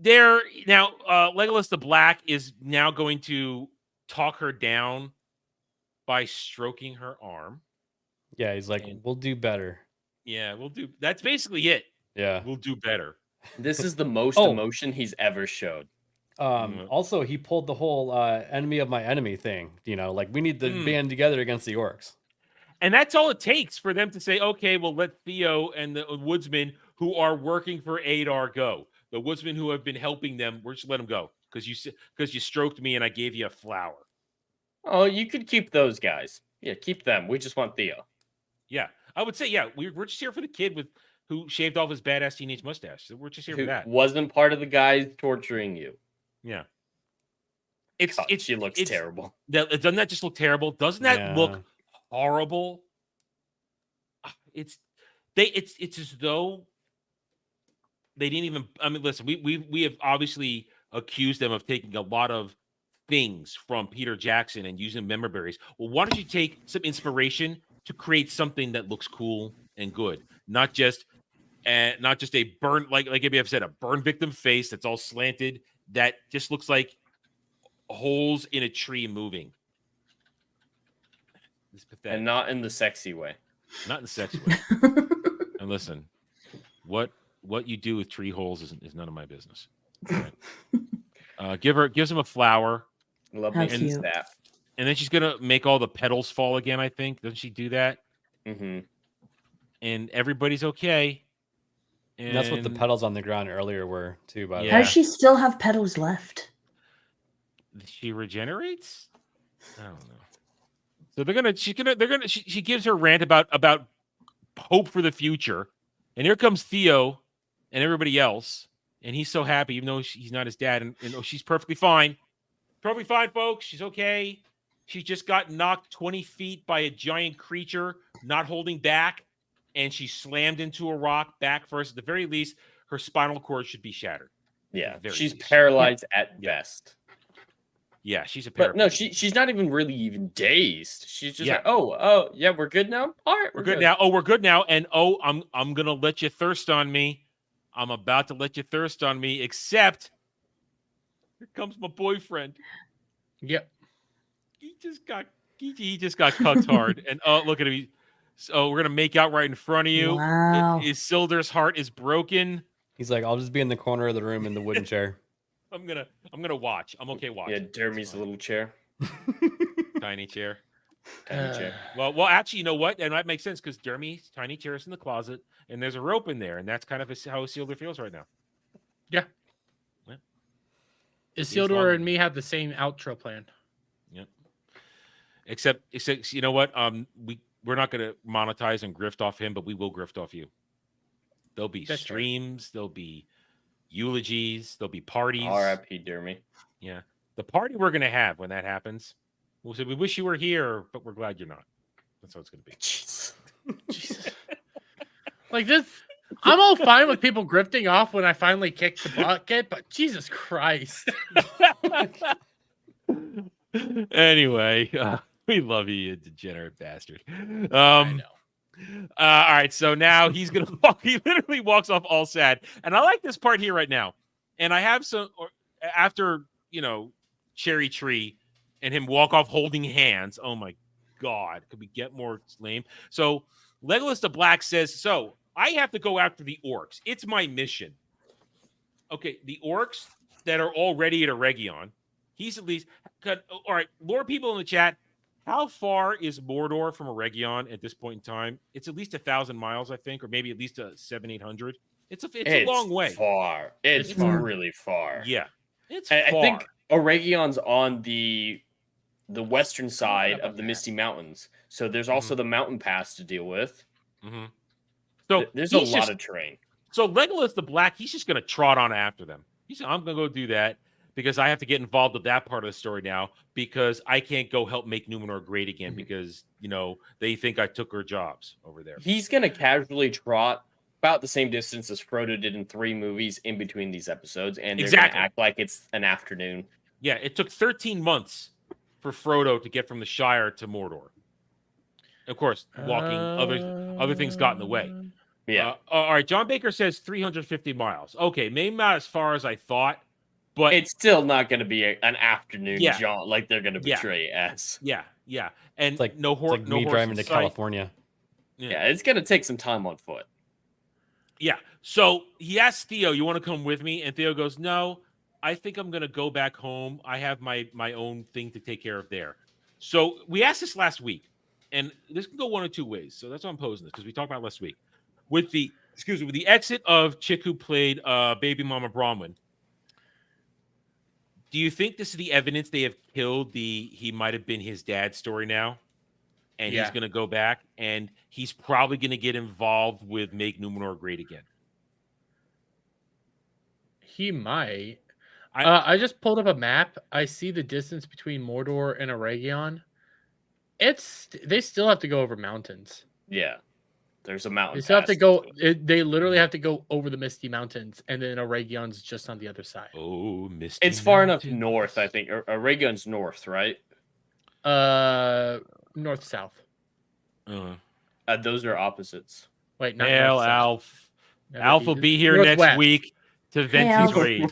there now. Legolas the Black is now going to talk her down by stroking her arm. Yeah, he's like, And- we'll do better. Yeah, we'll do. That's basically it. Yeah. We'll do better. This is the most Oh. emotion he's ever showed. Also, he pulled the whole enemy of my enemy thing. You know, like we need to Mm. band together against the orcs. And that's all it takes for them to say, okay, well, let Theo and the woodsmen who are working for Eitr go. The woodsmen who have been helping them, we're just let them go because you stroked me and I gave you a flower. Oh, you could keep those guys. Yeah, keep them. We just want Theo. Yeah, I would say, yeah, we're just here for the kid who shaved off his badass teenage mustache. So we're just here for Who that. wasn't part of the guys torturing you. Yeah. God, she looks terrible. Doesn't that just look terrible? Doesn't that look horrible? It's as though they didn't even. I mean, listen, we have obviously accused them of taking a lot of things from Peter Jackson and using member berries. Well, why don't you take some inspiration to create something that looks cool and good, not just a burn like I've said, a burn victim face that's all slanted that just looks like holes in a tree moving. It's pathetic. And not in the sexy way. Not in the sexy way. And listen, what you do with tree holes is none of my business. Right? Gives him a flower. Love How me cute. staff. And then she's gonna make all the petals fall again, I think. Doesn't she do that? Mm-hmm. And everybody's okay. And that's what the And petals on the ground earlier were too. By the Yeah. How way, does she still have petals left? she regenerates? I don't know. So she gives her rant about hope for the future. And here comes Theo and everybody else. And he's so happy, even though he's not his dad. And she's perfectly fine. Perfectly fine, folks. She's okay. She just got knocked 20 feet by a giant creature, not holding back. And she slammed into a rock back first. At the very least, her spinal cord should be shattered. Yeah, At the very she's least. paralyzed at best. Yeah, she's a But no, paraplegic. she's not even dazed. She's just Yeah. like, oh, yeah, we're good now. All right, We're good now. Oh, we're good now. And I'm gonna let you thirst on me. I'm about to let you thirst on me. Except here comes my boyfriend. Yep. He just got cucked hard. And oh, look at him. So we're gonna make out right in front of you. Wow. Isildur's heart is broken. He's like, I'll just be in the corner of the room in the wooden chair. I'm gonna watch. I'm okay watching. Yeah, Jeremy's little chair. Tiny chair. Tiny chair. Well, actually, you know what? And that makes sense because Jeremy's tiny chair is in the closet, and there's a rope in there, and that's kind of how Isildur feels right now. Yeah. Isildur and me have the same outro plan. Yeah. Except you know what? We're not going to monetize and grift off him, but we will grift off you. There'll be streams. There'll be eulogies. There'll be parties. R.I.P. Jeremy. Yeah. The party we're going to have when that happens, we'll say, we wish you were here, but we're glad you're not. That's how it's going to be. Jesus. Like this, I'm all fine with people grifting off when I finally kick the bucket, but Jesus Christ. Anyway, we love you, you degenerate bastard. I know. All right, so now he's gonna walk. He literally walks off all sad, and I like this part here right now. And I have some after Cherry Tree and him walk off holding hands. Oh my God, could we get more lame? So Legolas the Black says, "So I have to go after the orcs. It's my mission." Okay, the orcs that are already at Eregion. He's at least all right. More people in the chat. How far is Mordor from Eregion at this point in time? It's at least 1,000 miles, I think, or maybe at least 700-800. It's a long way. Far. It's really far. Yeah, it's I far. think Eregion's on the western side of the Misty Mountains, so there's also the mountain pass to deal with. Mm-hmm. So there's a lot of terrain. So Legolas the Black, he's just going to trot on after them. He said, "I'm going to go do that." Because I have to get involved with that part of the story now because I can't go help make Numenor great again because, they think I took her jobs over there. He's going to casually trot about the same distance as Frodo did in 3 movies in between these episodes, and they're going to act like it's an afternoon. Yeah, it took 13 months for Frodo to get from the Shire to Mordor. Of course, walking, other things got in the way. Yeah. All right, John Baker says 350 miles. Okay, maybe not as far as I thought. But it's still not going to be an afternoon jaunt like they're going to portray it as. Yeah. And it's like no horse. It's like me driving to California. Yeah, it's going to take some time on foot. Yeah. So he asks Theo, "You want to come with me?" And Theo goes, "No, I think I'm going to go back home. I have my own thing to take care of there." So we asked this last week, and this can go one of two ways. So that's why I'm posing this because we talked about it last week with the exit of Chick who played Baby Mama Bronwyn. Do you think this is the evidence they have killed he might have been his dad's story now? And he's going to go back and he's probably going to get involved with Make Numenor Great Again. He might. I just pulled up a map. I see the distance between Mordor and Eregion. They still have to go over mountains. Yeah. There's a mountain. They still have to go. They literally have to go over the Misty Mountains, and then Eregion's just on the other side. Oh, Misty. It's far enough north, I think. Eregion's north, right? North south. Those are opposites. Wait, not Hail Alf. Alf will be here next week to vent his rage.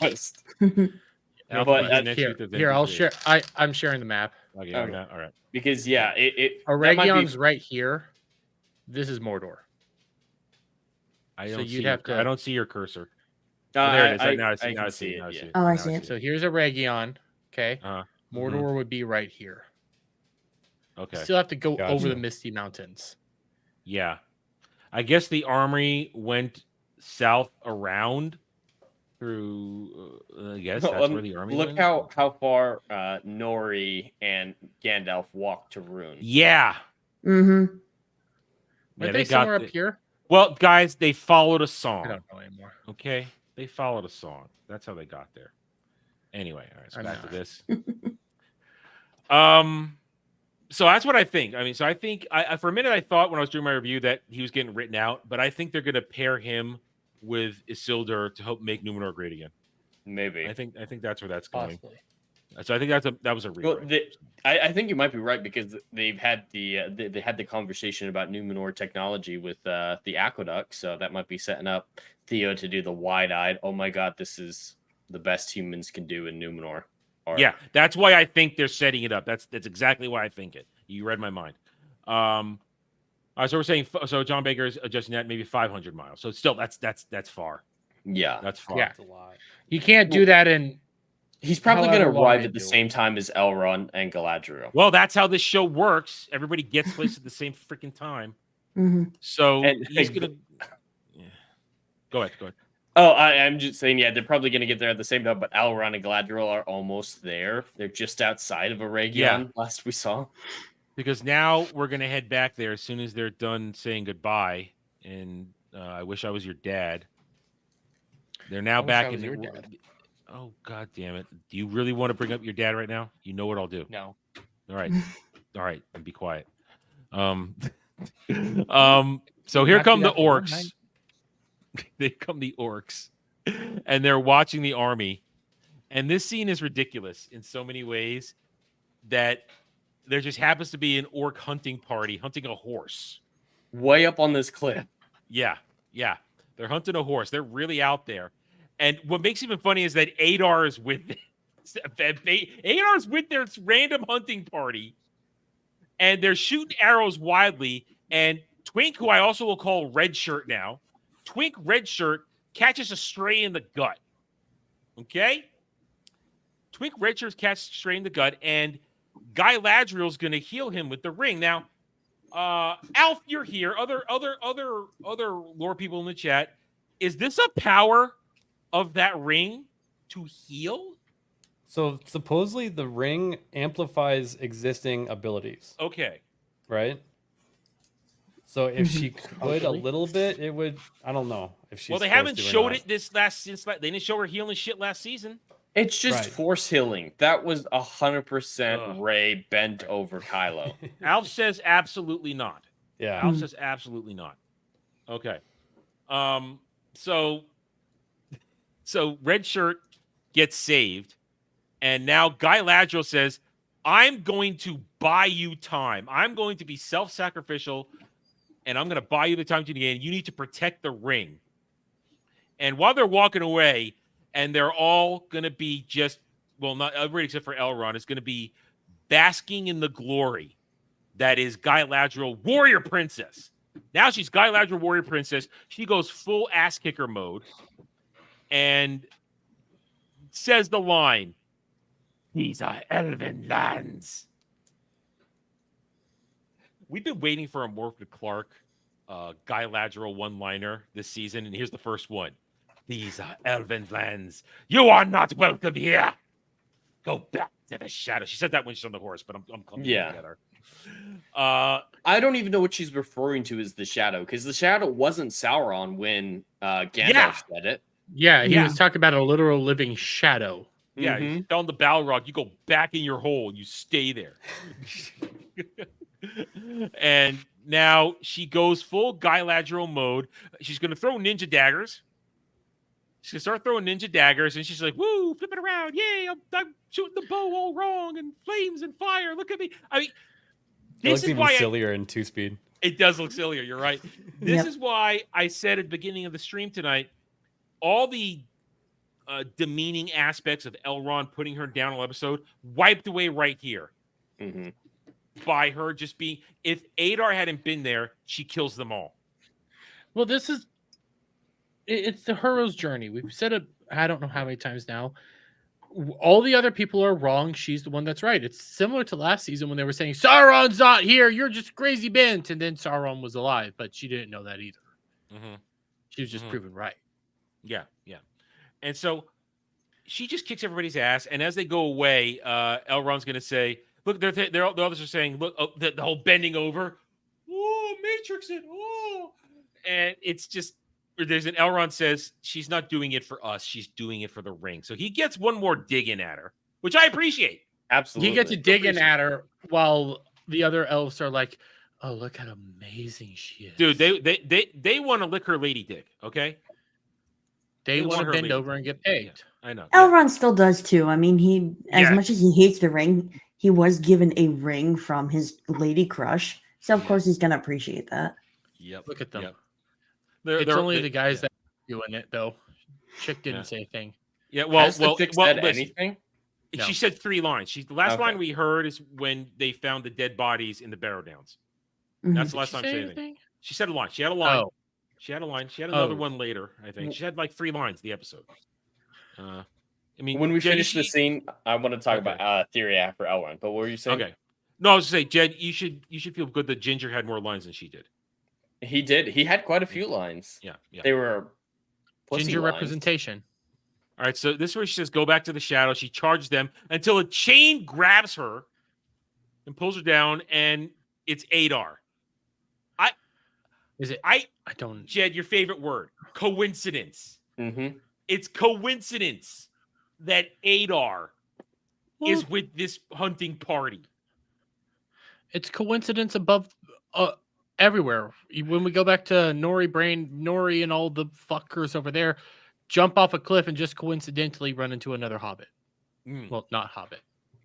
Here, I'll share. I'm sharing the map. Okay. All right. Because Eregion's right here. This is Mordor. I don't see your cursor. There it is. Right now I see it. Oh, I see it. So here's Eregion. Okay. Mordor would be right here. Okay. Still have to go over the Misty Mountains. Yeah. I guess the army went south around through. I guess that's where the army went. Look how far Nori and Gandalf walked to Rune. Yeah. Mm-hmm. Are they somewhere up here? Well, guys, they followed a song. I don't know anymore. Okay, they followed a song. That's how they got there. Anyway, all right. So back to this. So that's what I think. I mean, so I think for a minute I thought when I was doing my review that he was getting written out, but I think they're going to pair him with Isildur to help make Numenor great again. Maybe. I think that's where that's going. Possibly. So I think that was a rewrite. Well, I think you might be right because they've had they had the conversation about Numenor technology with the aqueduct, so that might be setting up Theo to do the wide-eyed. Oh my God, this is the best humans can do in Numenor. Yeah, that's why I think they're setting it up. That's exactly why I think it. You read my mind. So we're saying John Baker's adjusting that maybe 500 miles. So still that's far. Yeah. That's fine. Yeah. That's a lot. You can't do that in. He's probably going to However long arrive they at the do. same time as Elrond and Galadriel. Well, that's how this show works. Everybody gets placed at the same freaking time. So And- he's gonna. Yeah. Go ahead. Oh, I'm just saying, yeah, they're probably going to get there at the same time, but Elrond and Galadriel are almost there. They're just outside of Aragon, last we saw. Because now we're gonna head back there as soon as they're done saying goodbye. And I wish I was your dad. They're now back in your the. dad. Oh God damn it! Do you really want to bring up your dad right now? You know what I'll do. No. All right, and be quiet. So here come the orcs. They come the orcs, and they're watching the army. And this scene is ridiculous in so many ways that there just happens to be an orc hunting party hunting a horse. Way up on this cliff. Yeah. They're hunting a horse. They're really out there. And what makes it even funny is that Eitr is with them. Adar's with their random hunting party, and they're shooting arrows wildly. And Twink, who I also will call Red Shirt now, Twink Red Shirt catches a stray in the gut. Okay? Twink Red Shirt catches a stray in the gut, and Guy Ladriel's going to heal him with the ring. Now, Alf, you're here. Other lore people in the chat. Is this a power of that ring to heal? So supposedly the ring amplifies existing abilities. Okay. Right? So if she could a little bit, it would. I don't know if she's. Well, they haven't showed it they didn't show her healing shit last season. It's just force healing. That was 100% Ray bent over Kylo. Alf says absolutely not. Yeah. Alf says absolutely not. Okay. So Red Shirt gets saved, and now Guy Ladriel says, I'm going to buy you time. I'm going to be self-sacrificial, and I'm going to buy you the time to the end. You need to protect the ring. And while they're walking away, and they're all going to be not everybody except for Elrond, is going to be basking in the glory that is Guy Ladriel, warrior princess. Now she's Guy Ladriel, warrior princess. She goes full ass kicker mode and says the line, "These are elven lands." We've been waiting for a Morphin Clark Guy Ladriel one-liner this season, and here's the first one. "These are elven lands. You are not welcome here. Go back to the shadow." She said that when she's on the horse, but I'm coming together. I don't even know what she's referring to as the shadow, because the shadow wasn't Sauron when Gandalf said it. Yeah, he was talking about a literal living shadow. Yeah, down the Balrog, you go back in your hole, you stay there. And now she goes full Guy Ladriel mode. She's going to throw ninja daggers. She's going to start throwing ninja daggers, and she's like, woo, flip it around. Yay, I'm shooting the bow all wrong, and flames and fire. Look at me. I mean, it looks even sillier in 2-speed. It does look sillier. You're right. This is why I said at the beginning of the stream tonight, all the demeaning aspects of Elrond putting her down all episode wiped away right here. By her just being, if Eitr hadn't been there, she kills them all. Well, it's the hero's journey. We've said it, I don't know how many times now. All the other people are wrong. She's the one that's right. It's similar to last season when they were saying, Sauron's not here. You're just crazy bent. And then Sauron was alive, but she didn't know that either. She was just proven right. Yeah. And so she just kicks everybody's ass. And as they go away, Elrond's going to say, look, the others are saying, look, the whole bending over. Oh, Matrix it. Oh. And it's just, there's an Elrond says, she's not doing it for us. She's doing it for the ring. So he gets one more dig in at her, which I appreciate. Absolutely. He gets a dig in at her while the other elves are like, oh, look how amazing she is. Dude, they want to lick her lady dick, okay? They want to bend over and get paid. Yeah, I know. Elrond still does too. I mean, as much as he hates the ring, he was given a ring from his lady crush. So of course he's gonna appreciate that. Yep. Look at them. Yep. It's only the guys that are doing it, though. Chick didn't say a thing. Yeah, well, said anything? No. She said 3 lines. The last line we heard is when they found the dead bodies in the Barrow Downs. That's the last time she said anything. She said a line. She had a line. She had a line. She had another one later, I think. She had like 3 lines the episode. I mean, when we Jed, finish the scene, I want to talk Okay. about theory after Elrond. But what were you saying? Okay. No, I was just saying, Jed, you should feel good that Ginger had more lines than she did. He did. He had quite a few lines. Yeah. They were Ginger lines. representation. All right, so this is where she says, go back to the shadow. She charges them until a chain grabs her and pulls her down, and it's Eitr. I don't. Jed, your favorite word, coincidence. Mm-hmm. It's coincidence that Eitr is with this hunting party. It's coincidence above everywhere. When we go back to Nori and all the fuckers over there, jump off a cliff and just coincidentally run into another hobbit. Well, not hobbit.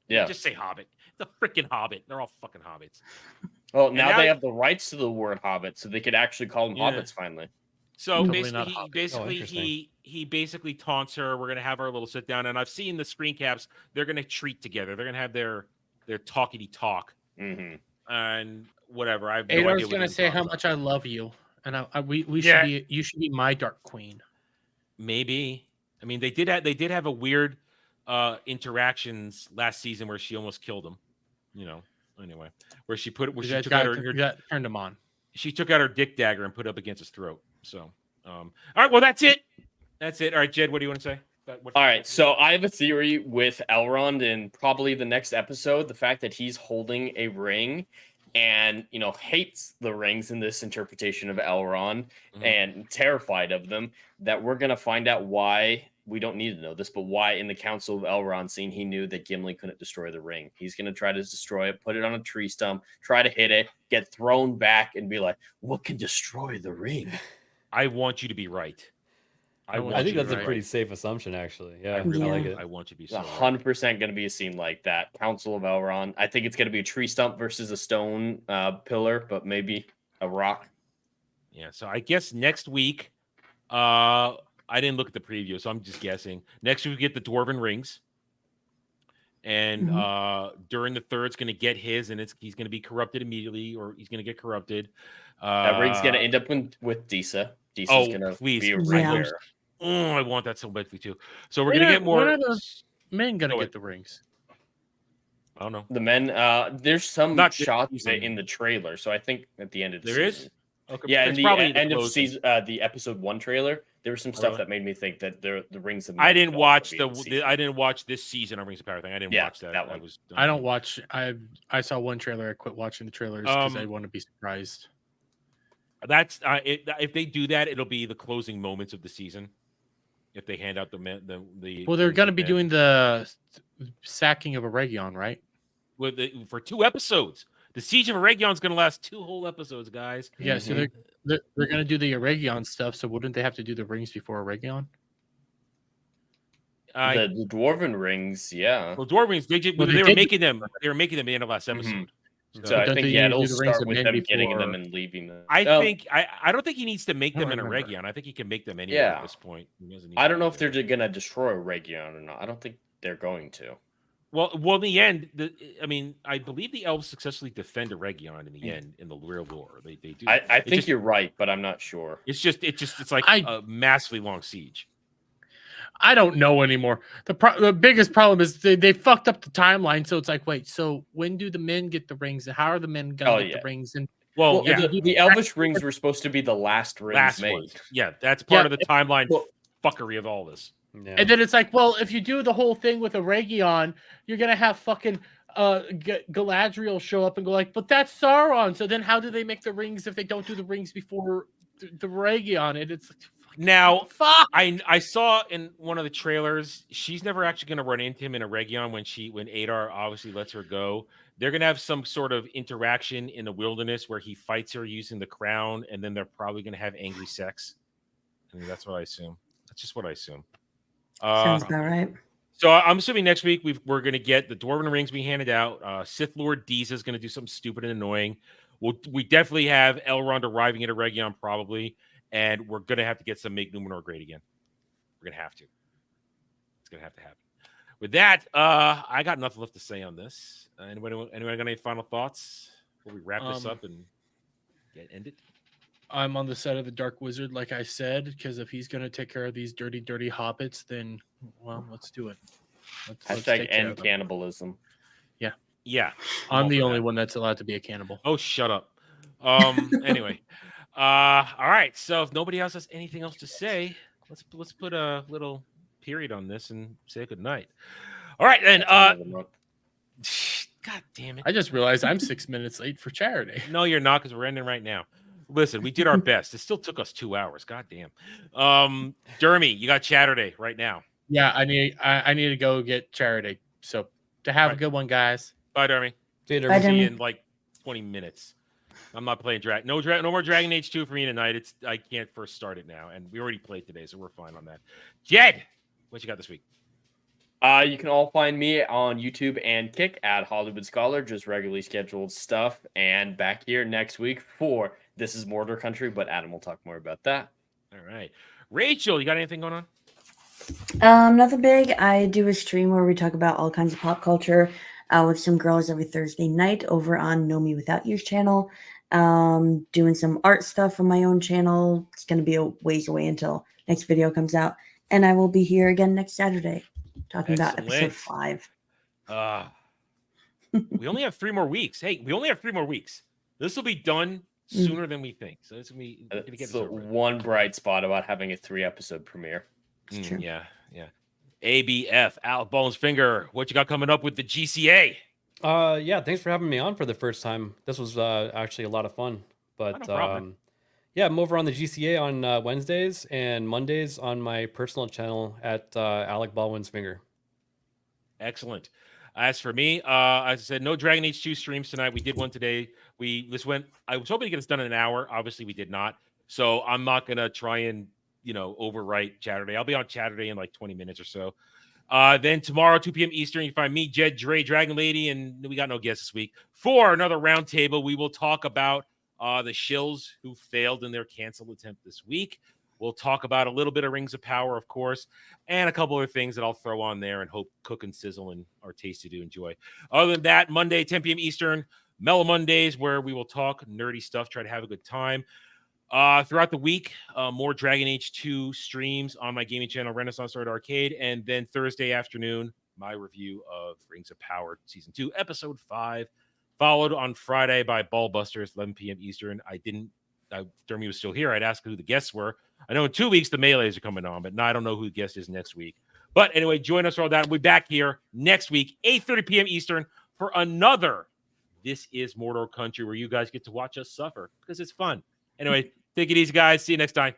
Yeah. Just say hobbit. It's a freaking hobbit. They're all fucking hobbits. Well, now they have the rights to the word hobbit, so they could actually call them hobbits finally. So Totally not he basically taunts her. We're gonna have our little sit down, and I've seen the screen caps. They're gonna treat together. They're gonna have their talkity talk, and whatever. I have no idea Adolf's what gonna their say how thoughts much I love you, and you should be my dark queen. Maybe. I mean, they did have a weird interactions last season where she almost killed him. You know. Anyway, where she took out her turned him on. She took out her dick dagger and put it up against his throat. So, all right. Well, that's it. That's it. All right, Jed, what do you want to say? All right. So I have a theory with Elrond in probably the next episode. The fact that he's holding a ring and, hates the rings in this interpretation of Elrond and terrified of them, that we're going to find out why. We don't need to know this, but why in the Council of Elrond scene he knew that Gimli couldn't destroy the ring. He's going to try to destroy it, put it on a tree stump, try to hit it, get thrown back, and be like, what can destroy the ring? I want you to be right. I think that's a pretty safe assumption, actually. Yeah, I really like it. I want you to be so 100% going to be a scene like that. Council of Elrond. I think it's going to be a tree stump versus a stone pillar, but maybe a rock. Yeah, so I guess next week, I didn't look at the preview, so I'm just guessing. Next week we get the Dwarven rings. And during the third, it's going to get his, and he's going to be corrupted immediately, or he's going to get corrupted. That ring's going to end up with Disa. Disa's going to be right there. Oh, I want that so badly too. So we're going to get more. When are the men going to get the rings? I don't know. The men, there's some shots in the trailer, so I think at the end of the season. There is? Okay. Yeah, in the probably end of season, the episode 1 trailer, there was some stuff that made me think that the rings of I didn't watch I didn't watch this season of Rings of Power thing. I didn't watch that. That one. I don't watch. I saw one trailer. I quit watching the trailers because I want to be surprised. That's if they do that, it'll be the closing moments of the season. If they hand out the well, they're going to be doing the sacking of Eregion, right? For 2 episodes. The Siege of Eregion is going to last 2 whole episodes, guys. Yeah, so they're going to do the Eregion stuff. So wouldn't they have to do the rings before Eregion? The Dwarven rings, yeah. Well, Dwarven rings, they were making them. They were making them at the end of last episode. So I think it'll start with them getting them and leaving them. I don't think he needs to make them in Eregion. I think he can make them anywhere at this point. I don't know if they're going to destroy Eregion or not. I don't think they're going to. Well, in the end, I believe the elves successfully defend Eregion in the end in the real lore. They do. I think you're right, but I'm not sure. It's like a massively long siege. I don't know anymore. The biggest problem is they fucked up the timeline. So it's like, wait, so when do the men get the rings? And how are the men gonna get the rings? And the elvish rings were supposed to be the last rings made. Ones. Yeah, that's part of the timeline fuckery of all this. Yeah. And then it's like, well, if you do the whole thing with Eregion, you're gonna have fucking Galadriel show up and go like, but that's Sauron. So then how do they make the rings if they don't do the rings before the Eregion? And it's now, I saw in one of the trailers, she's never actually going to run into him in Eregion when Eitr obviously lets her go. They're going to have some sort of interaction in the wilderness where he fights her using the crown, and then they're probably going to have angry sex. I mean, that's what I assume. That's just what I assume. Sounds about right. So I'm assuming next week we're going to get the Dwarven rings being handed out. Sith Lord Disa is going to do something stupid and annoying. We definitely have Elrond arriving at Eregion probably. And we're going to have to get some Make Numenor great again. We're going to have to. It's going to have to happen. With that, I got nothing left to say on this. Anyone got any final thoughts before we wrap this up and end it? I'm on the side of the Dark Wizard, like I said, because if he's going to take care of these dirty, dirty hobbits, then, well, let's do it. Let's Hashtag take care end of them. cannibalism. Yeah. I'm the for only that. one that's allowed to be a cannibal. Oh, shut up. Anyway. All right. So if nobody else has anything else to say, let's put a little period on this and say good night. All right, then. God damn it. I just realized I'm 6 minutes late for charity. No, you're not, because we're ending right now. Listen, we did our best. It still took us 2 hours. God damn. Dermy, you got Chatterday right now. Yeah, I need to go get charity. So to have a good one, guys. Bye, Dermy. See you, Bye, Dermy. See you Dermy. in like 20 minutes. I'm not playing no more Dragon Age 2 for me tonight. I can't first start it now, and we already played today, so we're fine on that. Jed, what you got this week? You can all find me on YouTube and Kick at Hollywood Scholar, just regularly scheduled stuff, and back here next week for This is Mordor Country, but Adam will talk more about that. All right. Rachel, you got anything going on? Nothing big. I do a stream where we talk about all kinds of pop culture with some girls every Thursday night over on Know Me Without You's channel. Doing some art stuff on my own channel. It's going to be a ways away until next video comes out. And I will be here again next Saturday talking about episode 5. We only have 3 more weeks. Hey, we only have 3 more weeks. This will be done sooner than we think. So it's going to be... It's the one bright spot about having a 3-episode premiere. True. Yeah. ABF, Alec Bones Finger, what you got coming up with the GCA? Yeah, thanks for having me on for the first time. This was actually a lot of fun. But no problem. yeah, I'm over on the GCA on Wednesdays and Mondays on my personal channel at Alec Baldwin's Finger. Excellent. As for me, as I said, no Dragon Age 2 streams tonight. We did one today. I was hoping to get this done in an hour. Obviously, we did not. So I'm not gonna try and overwrite Chatterday. I'll be on Chatterday in like 20 minutes or so. Then tomorrow, 2 p.m. Eastern, you can find me, Jed, Dre, Dragon Lady, and we got no guests this week. For another roundtable, we will talk about the shills who failed in their cancel attempt this week. We'll talk about a little bit of Rings of Power, of course, and a couple other things that I'll throw on there and hope cook and sizzle and are tasty to enjoy. Other than that, Monday, 10 p.m. Eastern, Mellow Mondays, where we will talk nerdy stuff, try to have a good time. Throughout the week, more Dragon Age 2 streams on my gaming channel, Renaissance Art Arcade, and then Thursday afternoon, my review of Rings of Power Season 2, Episode 5, followed on Friday by Ballbusters, 11 p.m. Eastern. Dermy was still here. I'd ask who the guests were. I know in 2 weeks the Melees are coming on, but now I don't know who the guest is next week. But anyway, join us for all that. We'll be back here next week, 8:30 p.m. Eastern, for another This is Mordor Country, where you guys get to watch us suffer because it's fun. Anyway, take it easy, guys. See you next time.